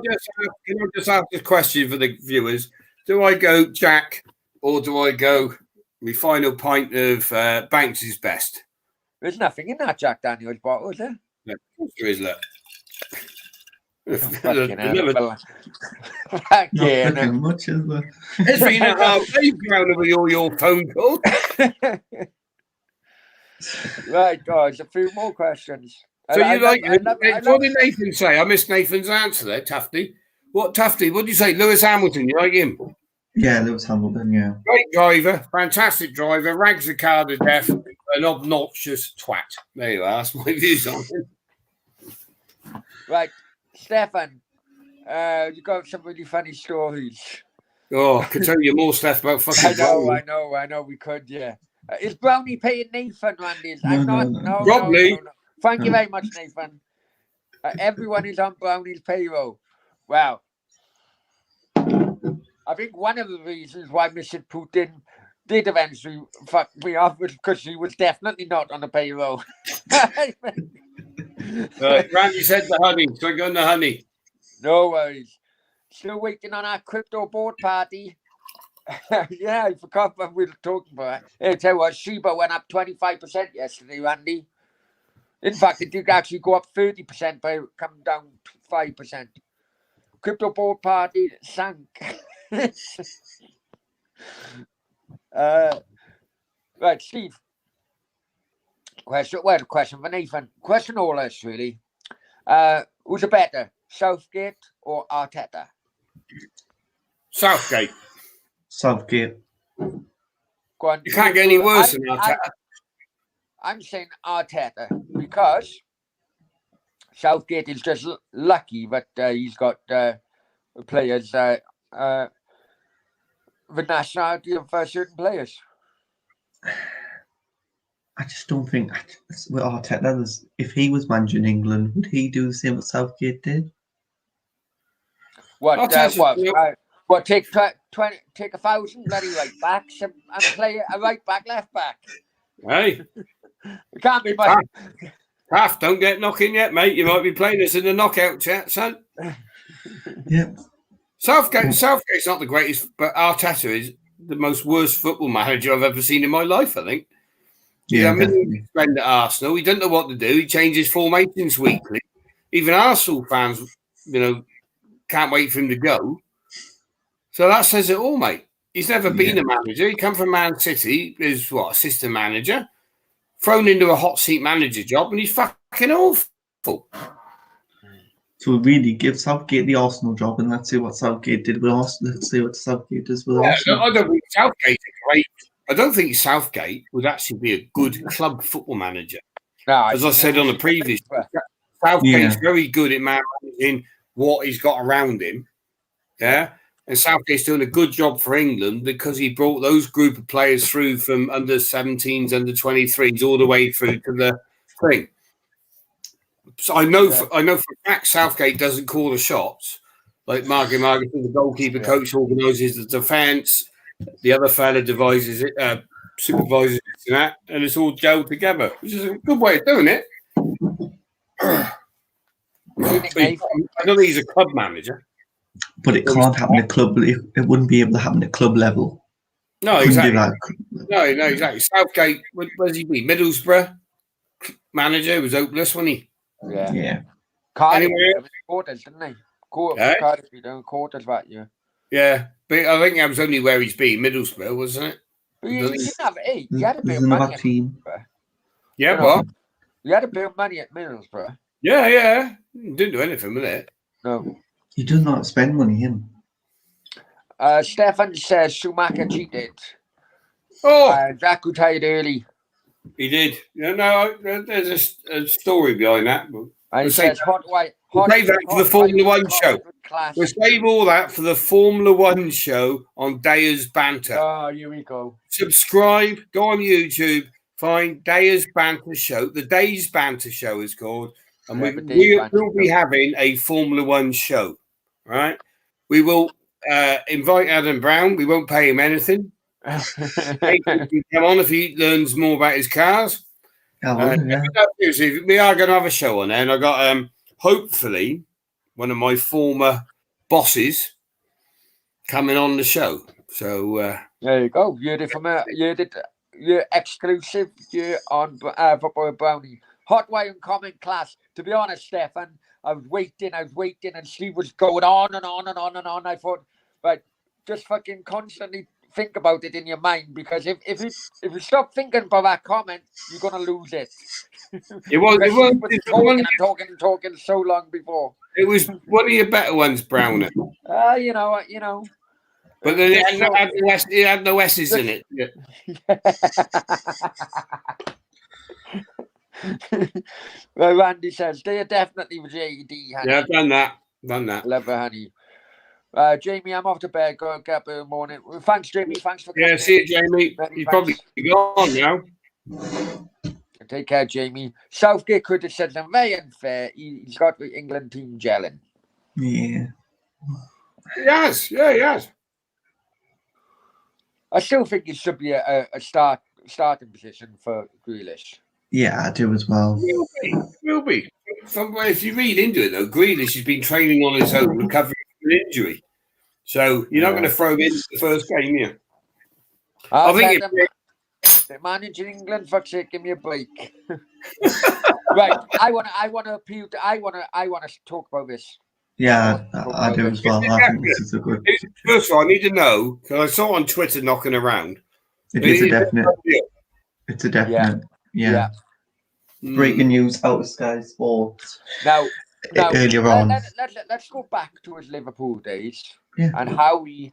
just ask a question for the viewers? Do I go Jack or do I go my final pint of Banks is best? There's nothing in that Jack Daniels bottle, is there? No, there is, look. Not much, is there? It's been a half day ground with all your phone calls. Right, guys, a few more questions. So what did Nathan say? I missed Nathan's answer there, Tufty. What did you say? Lewis Hamilton, you like him? Yeah, Lewis Hamilton, yeah. Great driver, fantastic driver, rags the car to death, an obnoxious twat. There you are, that's my views on it. Right, Stefan, you got some really funny stories. Oh, I could tell you more stuff about fucking I know, we could, yeah. Is Brownie paying Nathan, Randy? No. Probably. No. Thank you very much, Nathan. Everyone is on Brownie's payroll. Well, I think one of the reasons why Mr. Putin did eventually fuck me off was because she was definitely not on the payroll. Randy said the honey, so I got the honey. No worries. Still waiting on our crypto board party. Yeah, I forgot what we were talking about. Hey, tell you what, Sheba went up 25% yesterday, Randy. In fact, it did actually go up 30%, but come down 5%. Crypto board party sank. Right, Steve. Question for Nathan. Question all us, really. Who's a better, Southgate or Arteta? Southgate. Southgate. Go on. You can't get any worse than Arteta. I'm saying Arteta because Southgate is just lucky that he's got players, the nationality of certain players. I just don't think with Arteta, if he was managing England, would he do the same what Southgate did? What? Take 1,000 bloody right backs and play a right back, left back. Hey, It can't be much. Half, don't get knocking yet, mate. You might be playing us in the knockout chat, son. Yeah. Southgate's not the greatest, but Arteta is the most worst football manager I've ever seen in my life, I think. Yeah, He's a friend at Arsenal. He doesn't know what to do. He changes formations weekly. Even Arsenal fans, can't wait for him to go. So that says it all, mate. He's never been a manager. He come from Man City, is assistant manager, thrown into a hot seat manager job, and he's fucking awful. So really give Southgate the Arsenal job, and let's see what Southgate did with Arsenal. Let's see what Southgate does with Arsenal. I don't think Southgate's great. I don't think Southgate would actually be a good club football manager. No, as I said on the previous, Southgate's very good at managing what he's got around him. Yeah. And Southgate's doing a good job for England because he brought those group of players through from under 17s, under 23s, all the way through to the thing. So I know for a fact Southgate doesn't call the shots. Like Margaret, the goalkeeper coach organises the defence. The other fella devises it, supervises it and that, and it's all gelled together, which is a good way of doing it. I don't think he's a club manager. But it can't happen at club. It wouldn't be able to happen at club level. No, exactly. No, exactly. Southgate, where's he be? Middlesbrough manager was hopeless, wasn't he? Yeah. Cardiff, anyway, quarters, didn't he? Cardiff, quarters that year. Yeah, but I think that was only where he's been, Middlesbrough, wasn't it? But you didn't have eight. You had a bit of money at Middlesbrough. Yeah, what? You had a bit of money at Middlesbrough. Yeah. Didn't do anything with it. No. He does not spend money, him. Stefan says Schumacher cheated. Oh! Jack retired early. He did. There's a story behind that. And he says we'll save that for the Formula One show. We'll save all that for the Formula One show on Daya's Banter. Oh, here we go. Subscribe, go on YouTube, find Daya's Banter Show. The Days Banter Show is called. And we'll be having a Formula One show. Right? We will invite Adam Brown. We won't pay him anything. He can come on if he learns more about his cars. We are going to have a show on there, and I got hopefully one of my former bosses coming on the show. So there you go. You're exclusive. You're on for Brownie. Hot Wire and comment class. To be honest, Stefan, I was waiting, and she was going on and on and on and on. I thought, but just fucking constantly think about it in your mind, because if you stop thinking about that comment, you're gonna lose it. It was talking so long before. It was one of your better ones, Brownie. You know. But then it had no S's in it. Yeah. Well, Randy says they are definitely with JD. Honey. Yeah, I've done that. Love her, honey. Jamie, I'm off to bed. Go get up in the morning. Thanks, Jamie. Thanks for coming. Yeah, see you, Jamie. He's probably gone now. Take care, Jamie. Southgate could have said something very unfair. He's got the England team gelling. Yeah. He has. Yeah, he has. I still think it should be a starting position for Grealish. Yeah, I do as well. Will be. If you read into it, though, Grealish has been training on his own, recovering from an injury. So you're not going to throw him in the first game, are you? I think think the manager in England, fuck's sake, give me a break. Right, I want to appeal. I want to talk about this. Yeah, I do as well. I think this is a good. First of all, I need to know because I saw on Twitter knocking around. It is a definite. It's a definite. Yeah. Breaking news out of Sky Sports. Now earlier on. Let's go back to his Liverpool days and how he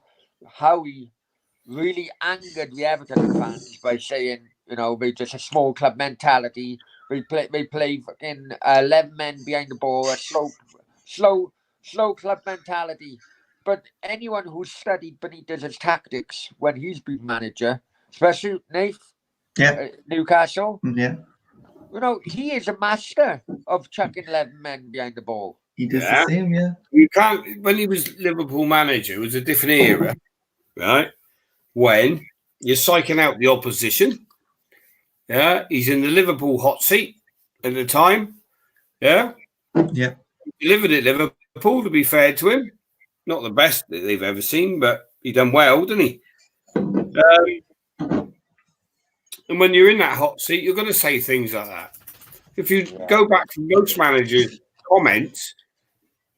really angered the Everton fans by saying, we're just a small club mentality. We play fucking 11 men behind the ball, a slow club mentality. But anyone who's studied Benitez's tactics when he's been manager, especially Newcastle, he is a master of chucking 11 men behind the ball. He does the same, You can't. When he was Liverpool manager, it was a different era, right? When you're psyching out the opposition. Yeah, he's in the Liverpool hot seat at the time. Yeah. He delivered it Liverpool, to be fair to him. Not the best that they've ever seen, but he done well, didn't he? And when you're in that hot seat, you're going to say things like that. If you go back to most managers' comments,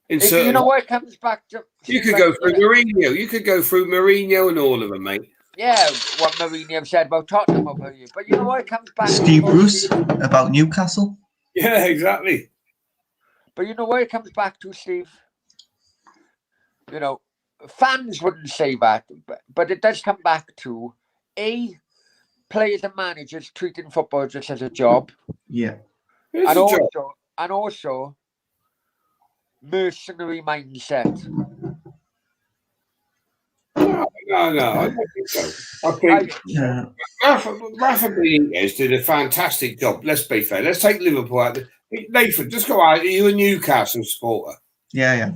you know what it comes back to? You could go through Mourinho. You could go through Mourinho and all of them, mate. Yeah, what Mourinho said about Tottenham over you. But you know what it comes back Steve Bruce about Newcastle. Yeah, exactly. But you know what it comes back to, Steve? Fans wouldn't say that, but it does come back to players and managers treating football just as a job. Yeah. And also mercenary mindset. No, I don't think so. I think Rafa Benitez did a fantastic job. Let's be fair. Let's take Liverpool out. Nathan, just go out. Are you a Newcastle supporter? Yeah.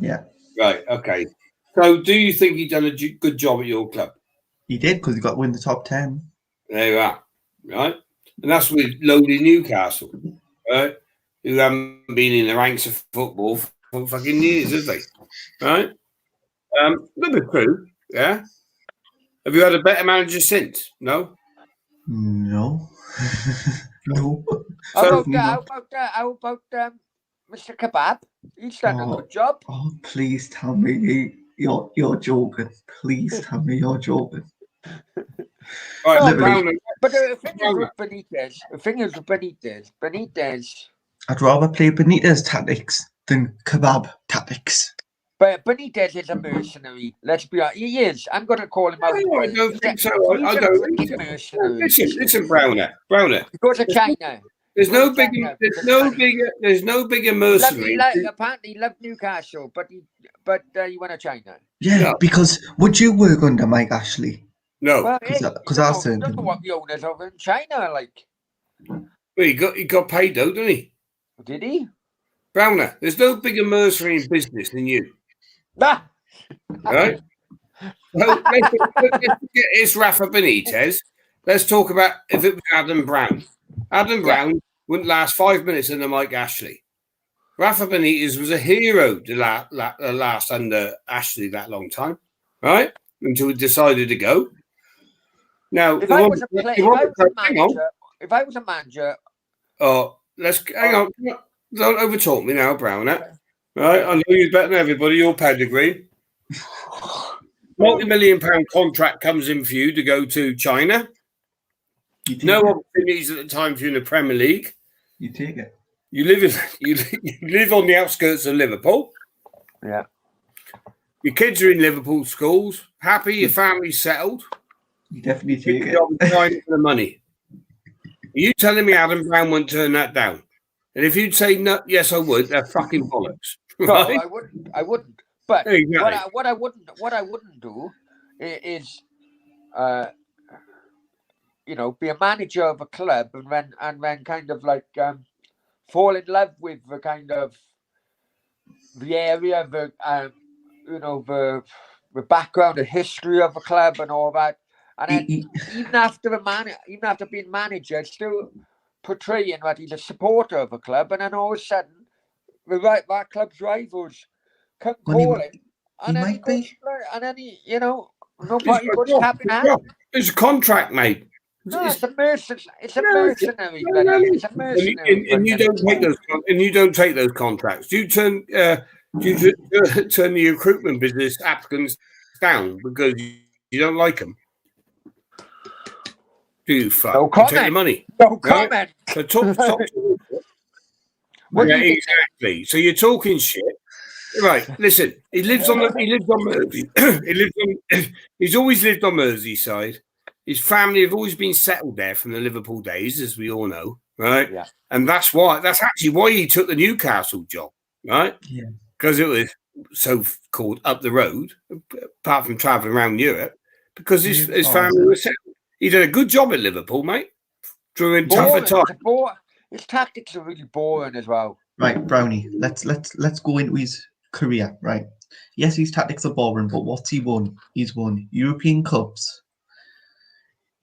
Right, okay. So do you think he done a good job at your club? He did, because he got to win the top 10. There you are. Right? And that's with lowly Newcastle, right? Who haven't been in the ranks of football for fucking years, have they? Right? Number two, yeah? Have you had a better manager since? No? No. No. How about Mr. Kebab? He's done a good job. Oh, please tell me you're joking. Please tell me you're joking. Right, but the thing is with Benitez. I'd rather play Benitez tactics than Kebab tactics. But Benitez is a mercenary. Let's be honest. He is. I'm going to call him out. I don't think so. I don't. Listen, Browner. He goes to China. There's no bigger mercenary. Apparently, he loved Newcastle, but he went to China. Yeah, because would you work under Mike Ashley? No, because I said. I don't know what the owners over in China are like. Well, he got paid though, didn't he? Did he? Browner, there's no bigger mercenary in business than you. Nah. Right? Well, it's Rafa Benitez. Let's talk about if it was Adam Brown. Adam Brown wouldn't last 5 minutes under Mike Ashley. Rafa Benitez was a hero to last under Ashley that long time, right? Until he decided to go. Now, if I was a manager, let's hang on. Don't overtalk me now, Browner. Right? I know you better than everybody. Your pedigree. Multi-million-pound contract comes in for you to go to China. No opportunities at the time for you in the Premier League. You take it. You live on the outskirts of Liverpool. Yeah. Your kids are in Liverpool schools. Happy, your family's settled. You definitely take it. Time for the money. Are you telling me Adam Brown won't turn that down? And if you'd say no, yes, I would. They're fucking bollocks. Right? No, I wouldn't. But exactly. what I wouldn't do is, be a manager of a club and then kind of like fall in love with the kind of the area, the background, the history of a club, and all that. And then even after being manager, still portraying that he's a supporter of a club, and then all of a sudden, that club's rivals come calling, and then he might goes, be. and then nobody puts cap in hand. It's a contract, mate. No, it's a mercenary. It's a No, mercenary, no, buddy. no, no. It's a mercenary. And you don't take those. And you don't take those contracts. You turn turn the recruitment business applicants down because you don't like them. Do you fuck? No You take the comment. money. No Right? comment. So talk What do yeah, you think? exactly. So you're talking shit. Right, listen. He lives on Mersey. He's always lived on Merseyside. His family have always been settled there from the Liverpool days, as we all know, right? Yeah. And that's actually why he took the Newcastle job, right? Yeah. Because it was so-called up the road, apart from traveling around Europe, because his family was settled. He did a good job at Liverpool, mate. During tougher times. His tactics are really boring as well. Right, Brownie. Let's go into his career. Right. Yes, his tactics are boring, but what's he won? He's won European Cups.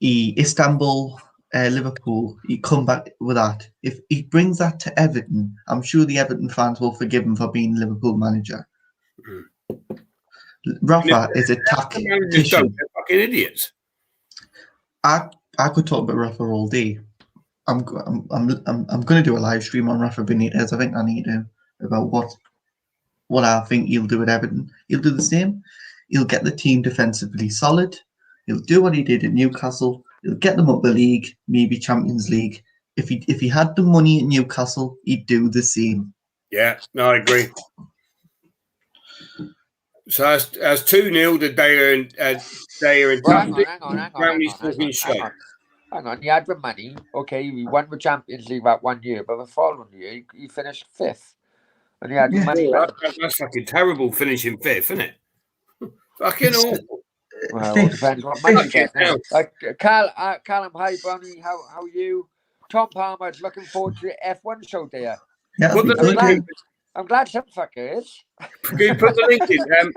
Istanbul, Liverpool. He come back with that. If he brings that to Everton, I'm sure the Everton fans will forgive him for being Liverpool manager. Rafa is a tactician. They're fucking idiots. I could talk about Rafa all day. I'm going to do a live stream on Rafa Benitez. I think I need to about what I think he'll do at Everton. He'll do the same. He'll get the team defensively solid. He'll do what he did at Newcastle. He'll get them up the league, maybe Champions League. If he had the money at Newcastle, he'd do the same. Yeah, no, I agree. So that's 2-0 to Dyer and Hang on, he had the money. Okay, he won the Champions League that 1 year, but the following year he finished 5th. And he had the money. That's fucking terrible finishing 5th, isn't it? Fucking awful. Well, it depends what money you get now. Callum, hi, Brownie. How are you? Tom Palmer's looking forward to the F1 show there. Yeah, I'm glad some fucker is. Can you put the link in?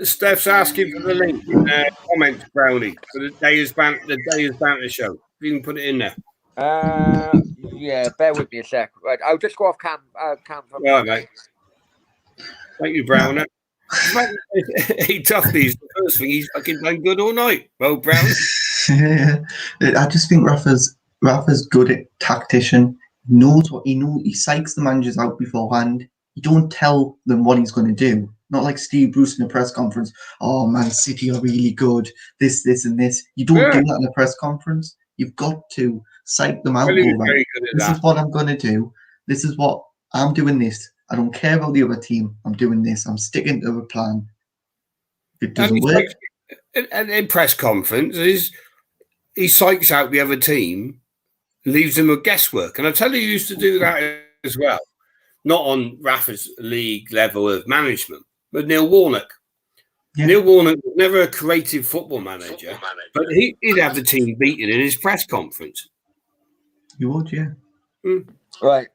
Steph's asking for the link in comments, Brownie, for the Day's Banter show. If you can put it in there. Yeah, bear with me a sec. Right, I'll just go off cam. Right, mate. Thank you, Brownie. He tough these. The first thing he's fucking done good all night. Well, Brownie. Yeah. I just think Rafa's good at tactician. Knows what he knows. He psychs the managers out beforehand. You don't tell them what he's going to do. Not like Steve Bruce in a press conference. Oh, Man City are really good. This, and this. You don't do that in a press conference. You've got to psych them out. Right. This is what I'm going to do. This is what I'm doing. This. I don't care about the other team. I'm doing this. I'm sticking to the plan. If it doesn't work. And in press conferences, he psychs out the other team, leaves them with guesswork. And I tell you, he used to do that as well. Not on Rafa's league level of management, but Neil Warnock. Yeah. Neil Warnock was never a creative football manager, but he'd have the team beaten in his press conference. You would, yeah. Right.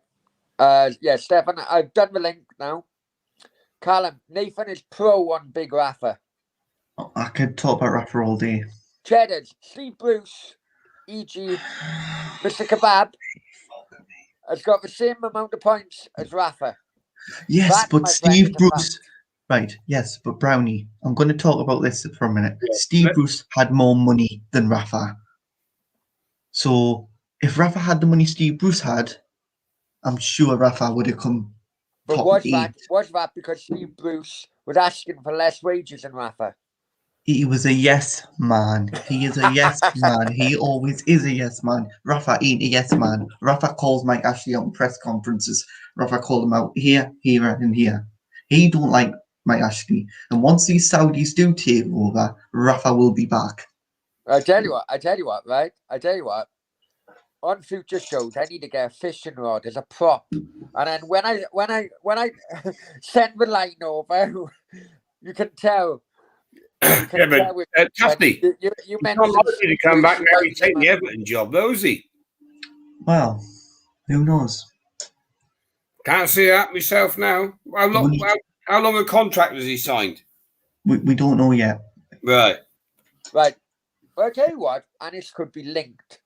Yeah, Stefan, I've done the link now. Callum, Nathan is pro on Big Rafa. I could talk about Rafa all day. Cheddars, Steve Bruce, e.g. Mr. Kebab, has got the same amount of points as Rafa. Yes, that, but Steve Bruce... Right, yes, but Brownie, I'm going to talk about this for a minute. Yeah. Steve Bruce had more money than Rafa. So, if Rafa had the money Steve Bruce had, I'm sure Rafa would have come but was that because Steve Bruce was asking for less wages than Rafa? He was a yes man. He is a yes man. He always is a yes man. Rafa ain't a yes man. Rafa calls Mike Ashley out in press conferences. Rafa called him out here, here, and here. He don't like Mike Ashley. And once these Saudis do take over, Rafa will be back. I tell you what, right? On future shows, I need to get a fishing rod as a prop. And then when I send the line over, you can tell. Tuffy, you mentioned likely to come back now. He's taking the Everton job, though, is he? Well, who knows? Can't see that myself now. How long a contract has he signed? We don't know yet. Right. Well, I'll tell you what, and this could be linked.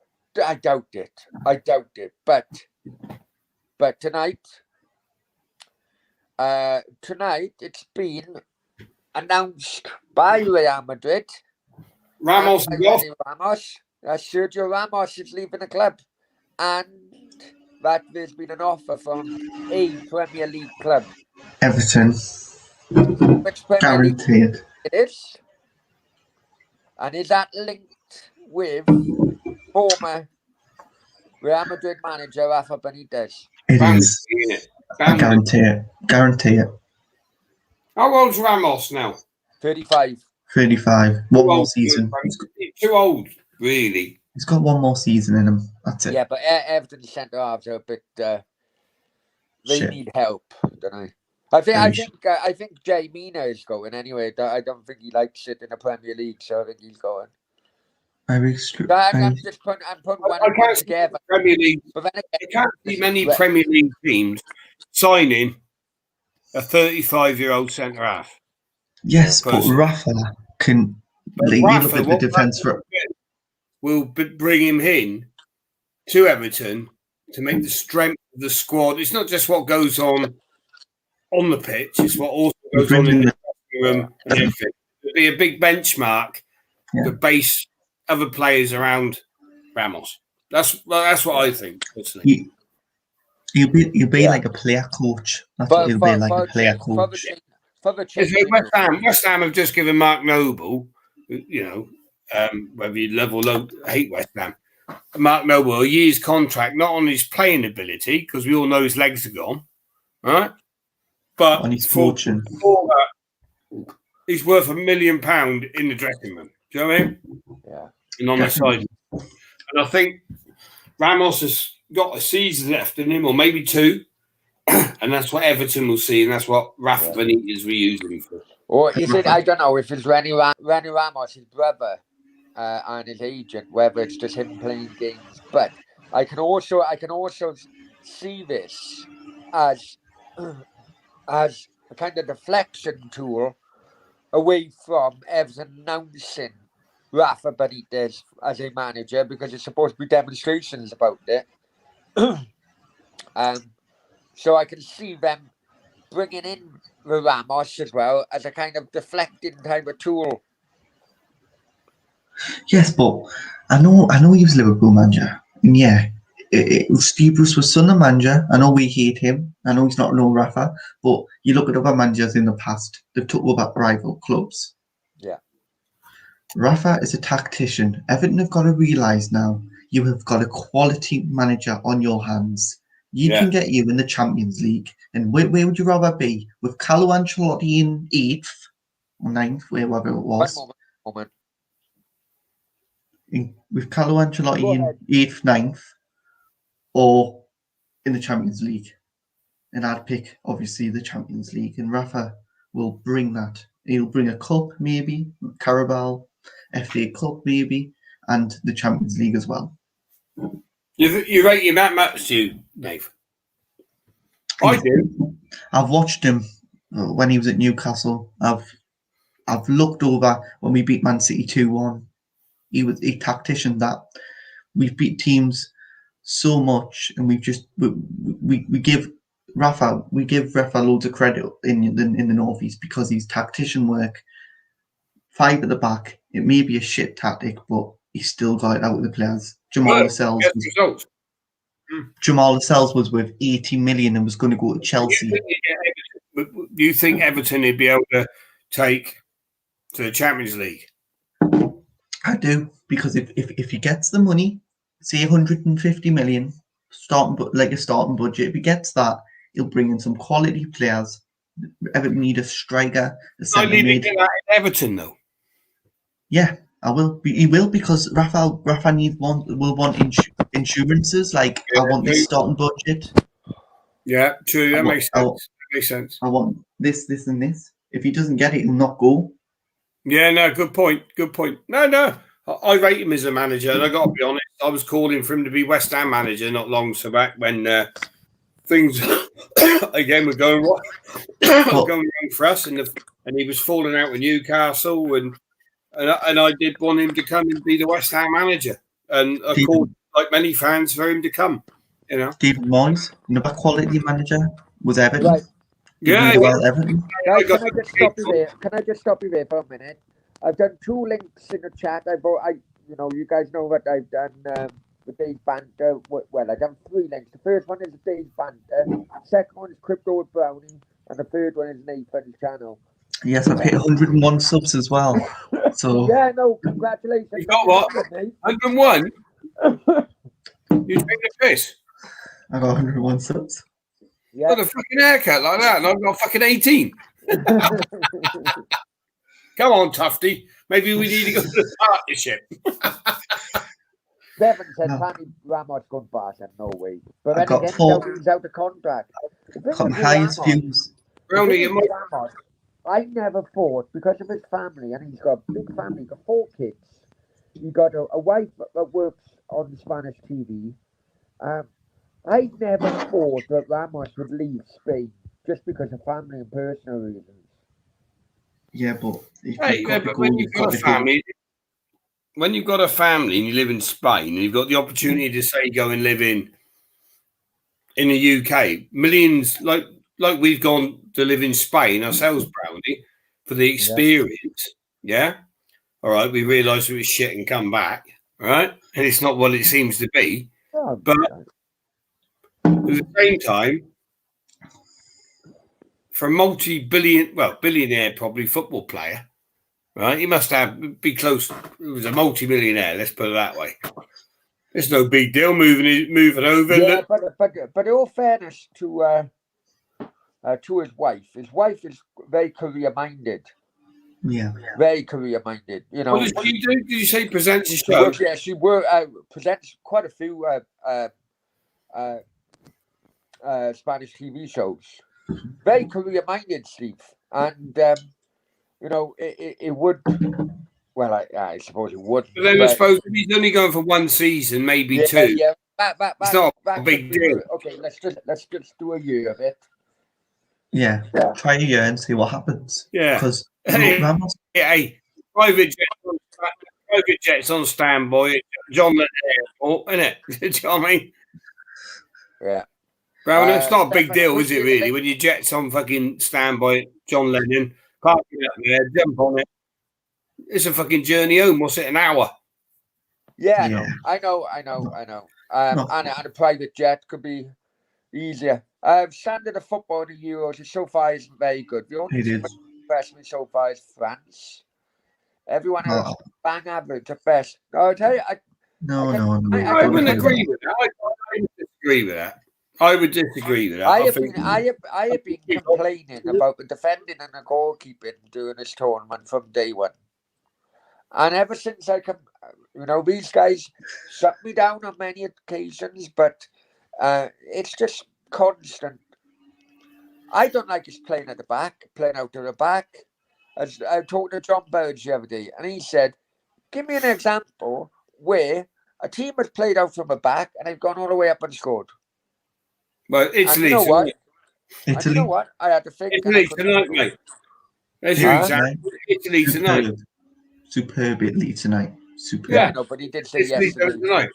I doubt it. But tonight it's been announced by Real Madrid. Ramos and is by off. Ramos. Sergio Ramos is leaving the club. And that there's been an offer from a Premier League club. Everton, Which Premier League guaranteed. it is? And is that linked with former Real Madrid manager Rafa Benitez? It Bound is. to be, innit? I Bound to. guarantee it. Guarantee it. How old's Ramos now? 35. 35. Too One more old, season. Too old, really. He's got one more season in him. That's it. Yeah, but Everton's centre halves are a bit. They Shit. need help, don't they? I think Jay Mina is going anyway. I don't think he likes it in the Premier League, so I think he's going. Very So I'm putting one and one together. Premier League. But then I can't see many Premier League teams signing a 35-year-old centre half. Yes, but Rafa can. You look at the defence for. We'll bring him in to Everton to make the strength of the squad. It's not just what goes on the pitch; it's what also goes on in the dressing room and everything. It'll be a big benchmark to base other players around Ramos. That's what I think. Personally. He'll be like a player coach. That's what he'll be, like a player coach. West Ham have just given Mark Noble, whether you love or hate West Ham, Mark Noble a year's contract, not on his playing ability, because we all know his legs are gone, right? But on his fortune. For that, he's worth £1 million in the dressing room. Do you know what I mean? Yeah. And on the side. And I think Ramos has got a season left in him, or maybe two. And that's what Everton will see, and that's what Rafa Benitez will use him for. Or is it? I don't know if it's Reni Ramos, his brother, and his agent, whether it's just him playing games. But I can also see this as a kind of deflection tool away from Everton announcing Rafa Benitez as a manager, because it's supposed to be demonstrations about it. So I can see them bringing in the Ramos as well as a kind of deflecting type of tool. Yes, but I know he was Liverpool manager. And yeah, Steve Bruce was Sunderland manager. I know we hate him. I know he's not no Rafa, but you look at other managers in the past, they've took over rival clubs. Yeah. Rafa is a tactician. Everton have got to realise now you have got a quality manager on your hands. You can get you in the Champions League. And where would you rather be? With Carlo Ancelotti in 8th or 9th, wherever it was. One moment. With Carlo Ancelotti in 8th, 9th, or in the Champions League. And I'd pick, obviously, the Champions League. And Rafa will bring that. He'll bring a cup, maybe, Carabao, FA Cup, maybe, and the Champions League as well. You rate him that much, do you, Dave? I do. I've watched him when he was at Newcastle. I've looked over when we beat Man City 2-1. He was a tactician that we've beat teams so much, and we give Rafa loads of credit in the Northeast because he's tactician work. 5 at the back. It may be a shit tactic, but he's still got it out with the players. Jamal Lascelles was worth 80 million and was going to go to Chelsea. Do you think Everton would be able to take to the Champions League? I do, because if he gets the money, say 150 million, a starting budget, if he gets that, he'll bring in some quality players. Everton need a striker, a centre mid. Everton though. Yeah, I will. He will, because Rafa will want insurances. Like, I want this starting budget. Yeah, true. That makes sense. I want this, and this. If he doesn't get it, he'll not go. Yeah, no, good point. No. I rate him as a manager, and I got to be honest, I was calling for him to be West Ham manager not long so back when things again were going wrong for us, and he was falling out with Newcastle, and I did want him to come and be the West Ham manager, and I called, like many fans, for him to come. David Moyes, another quality manager, was Everton. Right. Yeah, really well, Everton. Guys, got can I just stop you there? Can I just stop you there for a minute? I've done 2 links in the chat. You guys know what I've done with Dave's banter. Well, I've done 3 links. The first one is Dave's banter. Second one is Crypto with Brownie, and the third one is Nathan's channel. Yes, I've hit 101 subs as well. So Yeah, no, congratulations. You got what? 101? You take the piss. I got 101 subs. Yeah. Got a fucking haircut like that, and I've got fucking 18. Come on, Tufty. Maybe we need to go to the partnership. Devon said No. Tony Ramos going to Barca. No way. But I then got again, four. he's out of contract. The thing Got is the with highest Ramos- views. Brownie, you might. Ramos, I never thought, because of his family, and he's got a big family, he's got 4 kids. He got a wife that works on Spanish TV. I never thought that Ramos would leave Spain just because of family and personal reasons. Yeah, but if Hey, you've yeah, got the but goal, when you've you've got got a the goal. family, when you've got a family and you live in Spain and you've got the opportunity to say go and live in the UK, millions like we've gone to live in Spain ourselves, Brownie, for the experience. Yeah. All right. We realised it was shit and come back. All right. And it's not what it seems to be. Oh, But at the same time, for a billionaire probably football player, right? He must be close. He was a multi-millionaire. Let's put it that way. It's no big deal moving over. yeah, but in all fairness to his wife is very career-minded. Yeah. Very career-minded. You know. What does she do? Did you say presents a She show? works, she presents quite a few Spanish TV shows. Very career-minded, Steve, and it would. Well, I suppose it would. But then I suppose if he's only going for 1 season, maybe 2. Yeah. It's not a big deal. Okay, let's just do a year of it. Yeah. Try a year and see what happens. Yeah. Because Hey, Ramos, hey, private jets on standby at John Lennon Airport, isn't it? Do you know what I mean? Yeah. Brown, it's not a big Stefan, deal, is it, quickly, really? When your jet's on fucking standby at John Lennon, parking up there, jump on it. It's a fucking journey home. What's it, an hour? Yeah, I know. And a private jet could be easier. Standard of football in the Euros so far isn't very good. The only team that's impressed me so far is France. Everyone else bang average at best. I'll tell you, I wouldn't agree with that. I would disagree with that. I would disagree with that. I have been complaining about the defending and the goalkeeping during this tournament from day one. And ever since I come, these guys shut me down on many occasions, but it's just constant. I don't like us playing out of the back. As I talked to John Burge the other day, and he said, give me an example where a team has played out from the back and they've gone all the way up and scored. Well, Italy. You know what? Italy. And you know what? I had to think. Italy tonight, mate. There's your example. Italy tonight. Superb Italy tonight. Superb. Yeah, no, but he did say Italy yesterday. Tonight.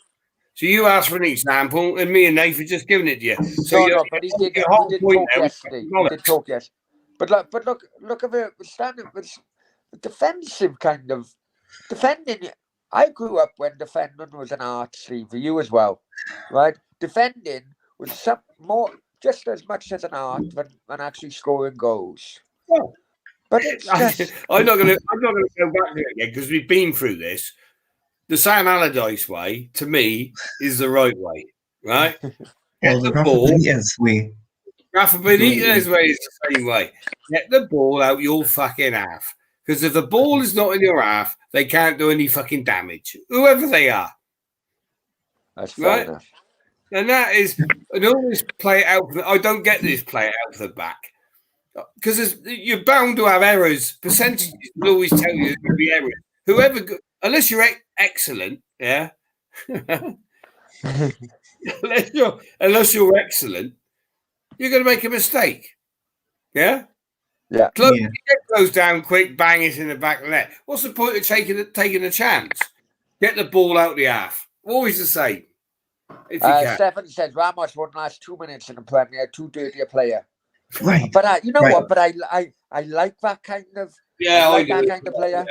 So you asked for an example, and me and Nathan just giving it to you. So but he did talk yesterday. He did talk yesterday. But look at the standard, the defensive kind of defending. I grew up when defending was an art, Steve, for you as well, right? Defending was just as much as an art than actually scoring goals. Yeah. But it's just... I'm not gonna go back there again because we've been through this. The Sam Allardyce way, to me, is the right way, right? Well, the Rafa Benitez way. Rafa Benitez way is the same way. Get the ball out your fucking half. Because if the ball is not in your half, they can't do any fucking damage, whoever they are. That's fair enough. And that is, and always play it out. I don't get this play it out for the back. Because you're bound to have errors. Percentages will always tell you there's going to be errors. Unless you're excellent, yeah. unless you're excellent, you're going to make a mistake. Yeah? Yeah. You get those down quick, bang it in the back of the net. What's the point of taking a chance? Get the ball out the half. Always the same. If you can. Stefan says Ramos wouldn't last 2 minutes in the Premier, too dirty a player. Right. But you know Right. what? But I like that kind of Yeah, I like do. that kind of player.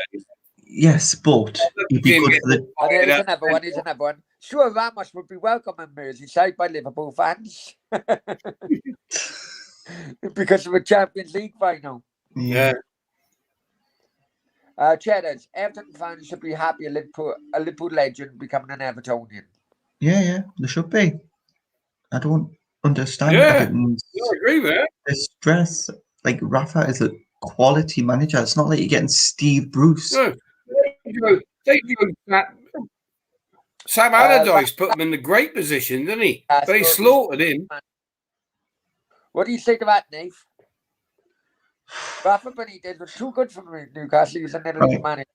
Yes, but he'd be Him good get for the. all And fired here's up. another one. Here's another one. Sure, Ramos would be welcome in Merseyside by Liverpool fans because of a Champions League final. Yeah. Cheddars, Everton fans should be happy a Liverpool legend becoming an Evertonian. Yeah, there should be. I don't understand Yeah. Everton's I agree with that. distress. Like Rafa is a quality manager. It's not like you're getting Steve Bruce. No. Sam Allardyce put him in a great position, didn't he? But he slaughtered him. What do you think of that, Nate? Rafa Benitez was too good for Newcastle. He was an elite manager.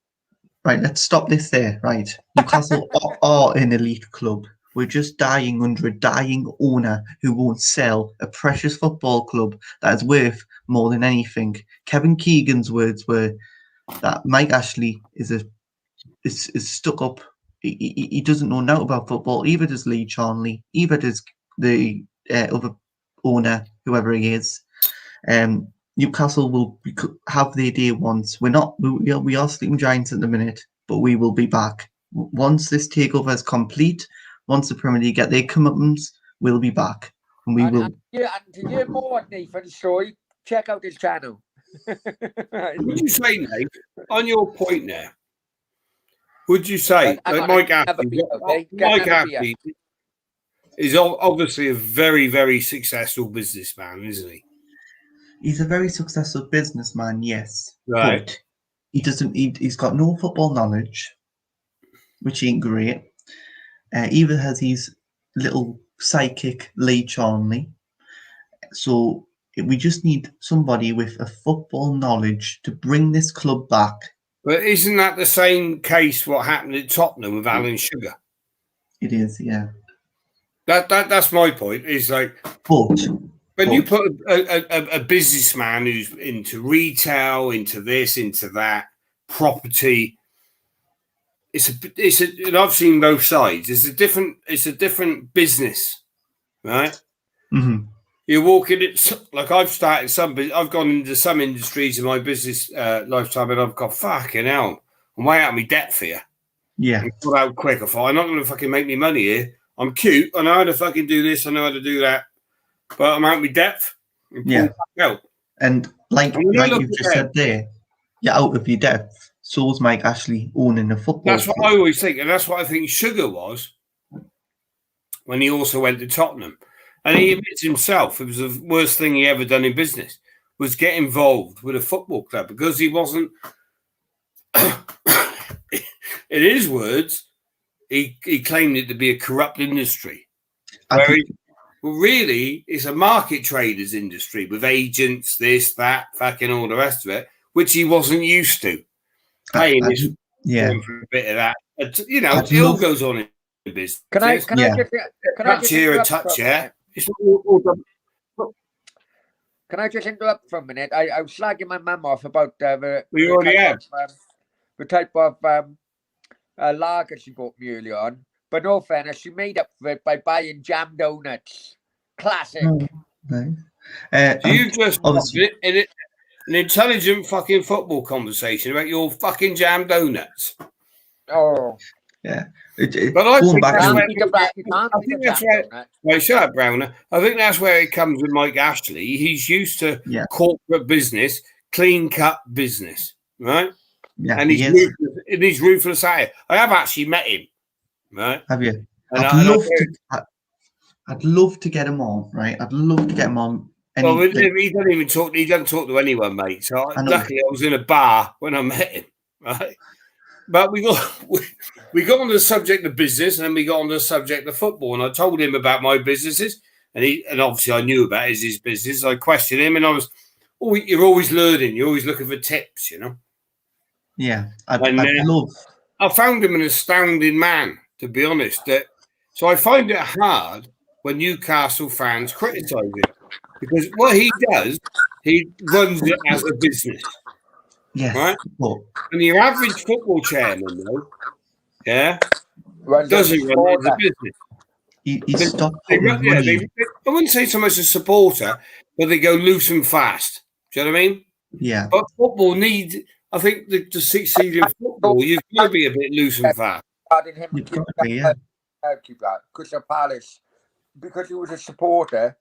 Right, let's stop this there. Right, Newcastle are an elite club. We're just dying under a dying owner who won't sell a precious football club that is worth more than anything. Kevin Keegan's words were that Mike Ashley is stuck up. He doesn't know now about football. Either does Lee Charnley. Either does the other owner, whoever he is. Newcastle will have their day once. We are sleeping giants at the minute, but we will be back once this takeover is complete. Once the Premier League get their comeuppance, we'll be back, and we will. And to hear more on Nathan's story, check out his channel. Would you say, Nate, on your point there? Would you say that Mike Ashley is obviously a very, very successful businessman, isn't he? He's a very successful businessman, yes. Right. But he doesn't. He's got no football knowledge, which ain't great. Either has his little psychic Lee Charnley. So we just need somebody with a football knowledge to bring this club back. But isn't that the same case what happened at Tottenham with Alan Sugar? It is, yeah. That's my point. Is like, when you put a businessman who's into retail, into this, into that, property. And I've seen both sides. It's a different business, right? Mm-hmm. You're walking it like I've started I've gone into some industries in my business lifetime, and I've got fucking hell. I'm way out of my depth here. Yeah, I'm got out quick. I thought I'm not going to fucking make me money here. I'm cute. I know how to fucking do this. I know how to do that. But I'm out of my depth. Yeah, and like you've just said there, you're out of your depth. So's Mike Ashley owning a football. That's what I always think, and that's what I think Sugar was when he also went to Tottenham. And he admits himself it was the worst thing he ever done in business was get involved with a football club because he wasn't. In his words, he claimed it to be a corrupt industry. Really, it's a market traders industry with agents, this, that, fucking all the rest of it, which he wasn't used to. Paying for a bit of that. You know, it all goes on in business. Can I just here a touch here? Can I just interrupt for a minute? I was slagging my mum off about the type of lager she bought me earlier on. But no fairness, she made up for it by buying jam donuts. Classic. Nice. So you just an intelligent fucking football conversation about your fucking jam donuts. Oh. Yeah. But I think that's where shut up, Browner. I think that's where it comes with Mike Ashley. He's used to corporate business, clean cut business, right? Yeah. And he's ruthless at it. I have actually met him, right? Have you? And I'd love to get him on, right? I'd love to get him on. Well, he doesn't even talk. He doesn't talk to anyone, mate. So luckily, I was in a bar when I met him, right? But we got on the subject of business, and then we got on the subject of football. And I told him about my businesses, and obviously I knew about his business. I questioned him, and I was, you're always learning. You're always looking for tips, you know. Yeah, I found him an astounding man, to be honest. So I find it hard when Newcastle fans criticise him because what he does, he runs it as a business. Yes. Right? And your average football chairman, though, doesn't run it as a business. He stopped. I wouldn't say so much a supporter. but they go loose and fast. Do you know what I mean? Yeah. But football needs, I think, to succeed in football, you've got to be a bit loose and fast. You've got to be, yeah. Crystal Palace, because he was a supporter,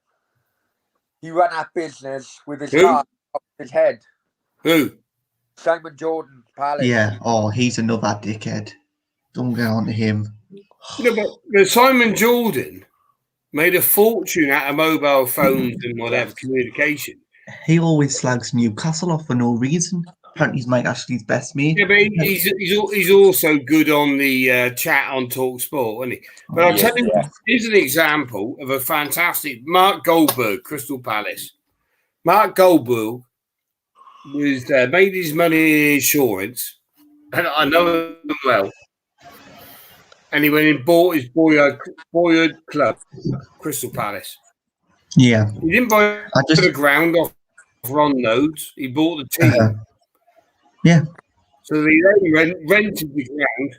he ran that business with his Who? heart off his head. Who? Simon Jordan, Palace. Yeah. Oh, he's another dickhead. Don't get on to him. No, but Simon Jordan made a fortune out of mobile phones and whatever communication. He always slags Newcastle off for no reason. Apparently, he's Mike Ashley's best mate. Yeah, but he's also good on the chat on Talk Sport, isn't he? But I'll tell you, here's an example of a fantastic Mark Goldberg, Crystal Palace. Mark Goldberg was made his money in insurance, and I know him well. And he went and bought his boyhood club, Crystal Palace. Yeah. He didn't buy the ground off Ron Nodes. He bought the team. Yeah. So he then rented the ground.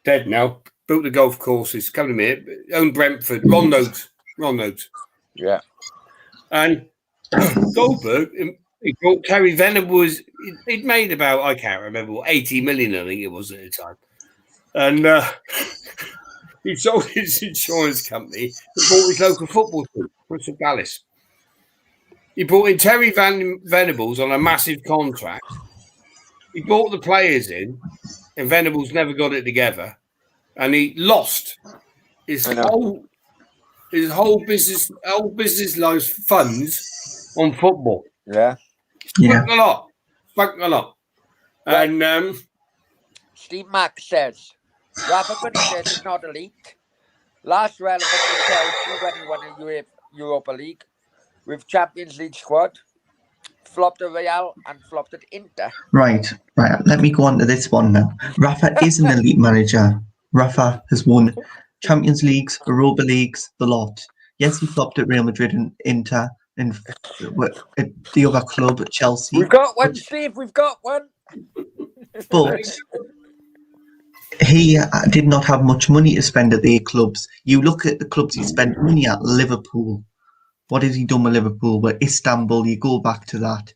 Dead now. Built the golf courses. Come to me. Owned Brentford. Ron Nodes. Yeah. And Goldberg, he brought Terry Venables. He'd made about, I can't remember, 80 million, I think it was at the time. And he sold his insurance company and bought his local football team, Crystal Palace. He brought in Terry Venables on a massive contract. He brought the players in, and Venables never got it together. And he lost his whole business life funds on football. Yeah. Fuck a lot. And Steve Mack says, Rafa Benitez is not elite. Last relevant was Chelsea when he won a Europa League with Champions League squad. Flopped at Real and flopped at Inter. Right. Let me go on to this one now. Rafa is an elite manager. Rafa has won Champions Leagues, Europa Leagues, the lot. Yes, he flopped at Real Madrid and Inter and at the other club at Chelsea. We've got one, Steve. We've got one. But he did not have much money to spend at the clubs. You look at the clubs he spent money at. Liverpool. What has he done with Liverpool? With Istanbul, you go back to that.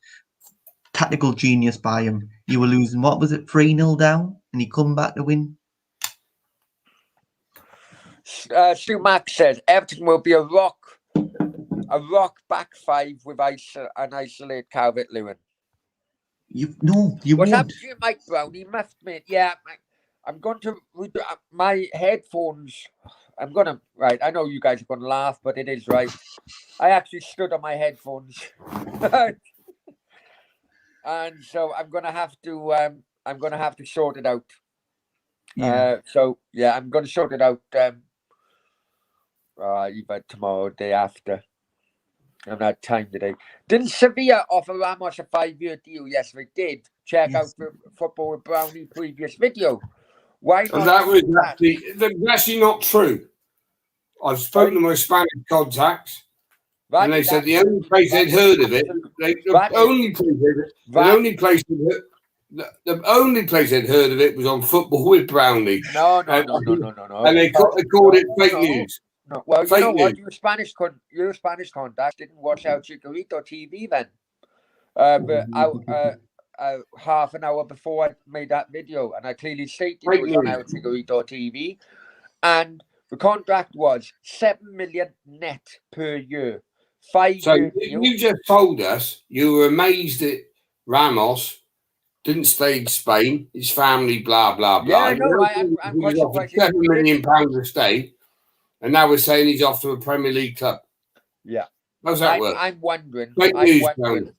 Tactical genius by him. You were losing, what was it, 3-0 down? And he come back to win. Stu Mack says Everton will be a rock back five with an isolate Calvert-Lewin. You What's won't. happened to you, Mike Brownie? Mate, yeah, I'm going to my headphones. I'm gonna I know you guys are gonna laugh, but it is right. I actually stood on my headphones, and so I'm gonna have to sort it out. Yeah. I'm gonna sort it out. Either tomorrow, day after. I haven't had time today. Didn't Sevilla offer Ramos a 5-year deal? Yes, they did. Check out the Football with Brownie previous video. Why not? That was actually not true. I've spoken to my Spanish contacts, and they said the only place they'd heard of it, the only place they'd heard of it was on Football with Brownie. No. And they called it fake news. No. Well, fake you know news. what? Your Spanish contacts didn't watch out Chikorito TV then. But half an hour before I made that video, and I clearly stated it was on El Chikorito TV, and the contract was 7 million net per year. 5 years. So you just told us you were amazed that Ramos didn't stay in Spain. His family, blah blah blah. Yeah, no, I'm offered £7 million a stay, and now we're saying he's off to a Premier League club. Yeah. How's that work? I'm wondering. Fake news. Because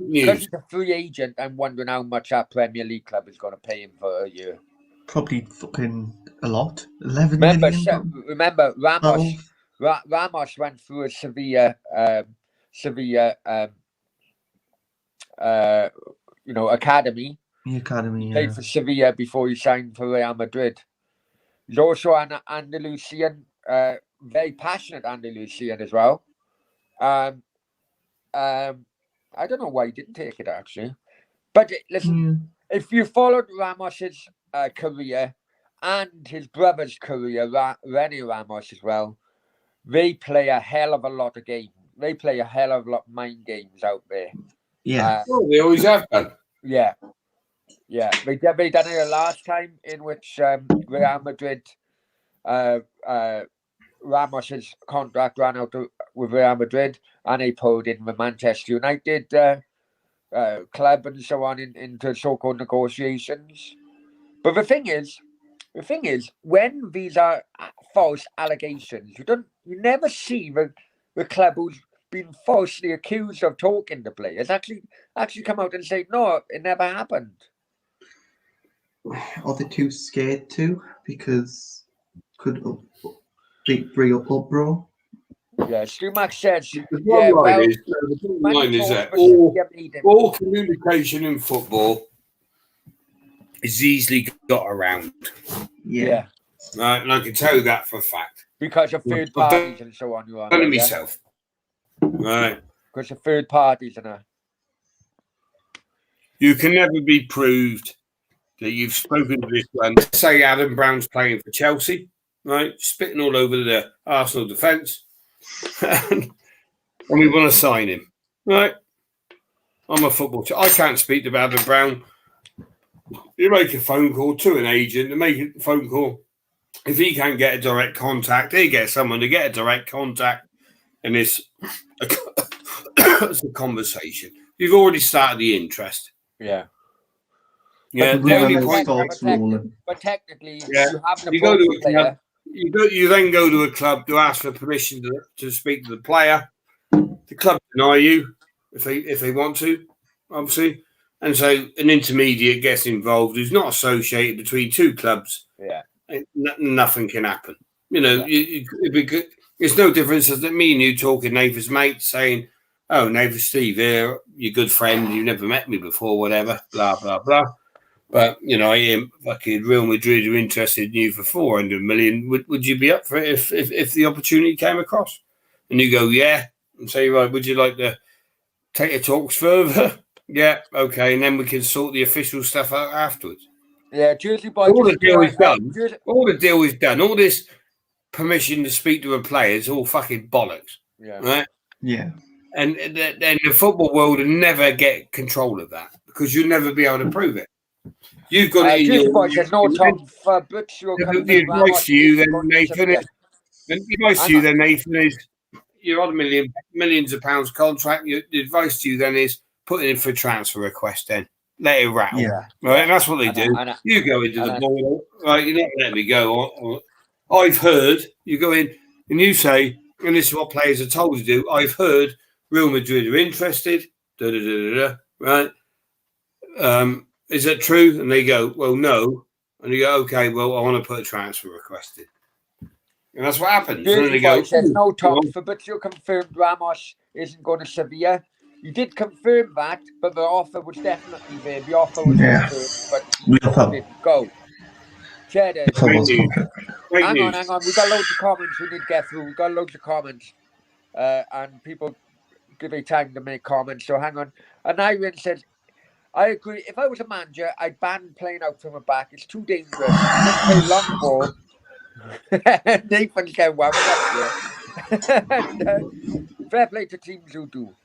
he's a free agent, I'm wondering how much our Premier League club is going to pay him for a year. Probably fucking a lot. 11 million. Remember, Ramos went through a Sevilla academy. The academy, He played for Sevilla before he signed for Real Madrid. He's also an Andalusian, very passionate Andalusian as well. I don't know why he didn't take it, actually. But listen, if you followed Ramos's career and his brother's career, Rene Ramos as well, they play a hell of a lot of games. they play a hell of a lot of mind games out there. Yeah. Well, they always have done. Yeah. They done it last time in which Real Madrid, Ramos's contract ran out with Real Madrid, and they pulled in the Manchester United club and so on into so-called negotiations. But the thing is, when these are false allegations, you never see the club who's been falsely accused of talking to players actually come out and say no, it never happened. Are they too scared to? Because could bring up uproar. Yeah, Stumac says. The bottom line is that all communication in football is easily got around. Yeah. Right, and I can tell you that for a fact. Because of third parties and so on. I've done it myself. Right. Because of third parties and that. You can never be proved that you've spoken to this one. Say Adam Brown's playing for Chelsea, right? Spitting all over the Arsenal defence. And we want to sign him, right? I'm a football I can't speak to Adam Brown. You make a phone call to an agent and make a phone call. If he can't get a direct contact, he gets someone to get a direct contact, and it's a conversation. You've already started the interest. Yeah. Yeah. The only point, but technically, yeah. you have an You go to a player. club. You then go to a club to ask for permission to speak to the player. The club deny you if they want to, obviously. And so an intermediate gets involved who's not associated between two clubs. Yeah. Nothing can happen. You know, it's no difference as me and you talking neighbours, mate, saying, oh, neighbour Steve here, your good friend, you never met me before, whatever, blah, blah, blah. But, you know, I am fucking Real Madrid are interested in you for 400 million. Would you be up for it if the opportunity came across? And you go, yeah. And say, right, would you like to take your talks further? Yeah, okay. And then we can sort the official stuff out afterwards. Yeah, Jersey boy. All the deal is done. All the deal is done. All this permission to speak to a player is all fucking bollocks. Yeah. Right? Yeah. And then the football world will never get control of that because you'll never be able to prove it. You've got it in Jersey your... boy says no time for butch. The advice to you then, Nathan, is you're on millions of pounds contract. The advice to you then is put it in for a transfer request then. Let it rattle. Yeah. Right, and that's what they do. You go into the ball, right? You're not letting me go. I've heard, you go in and you say, and this is what players are told to do, I've heard Real Madrid are interested, right? Is that true? And they go, well, no. And you go, okay, well, I want to put a transfer request in. And that's what happens. And they go, says no talk for, but you confirmed Ramos isn't going to Sevilla. You did confirm that, but the offer was definitely there. The offer was confirmed, but didn't go. Cheddar. Hang on. We've got loads of comments we need to get through. We've got loads of comments. And people give me time to make comments. So hang on. And Irene says, I agree. If I was a manager, I'd ban playing out from the back. It's too dangerous. Just play long ball. Nathan's going well. Fair play to teams who do.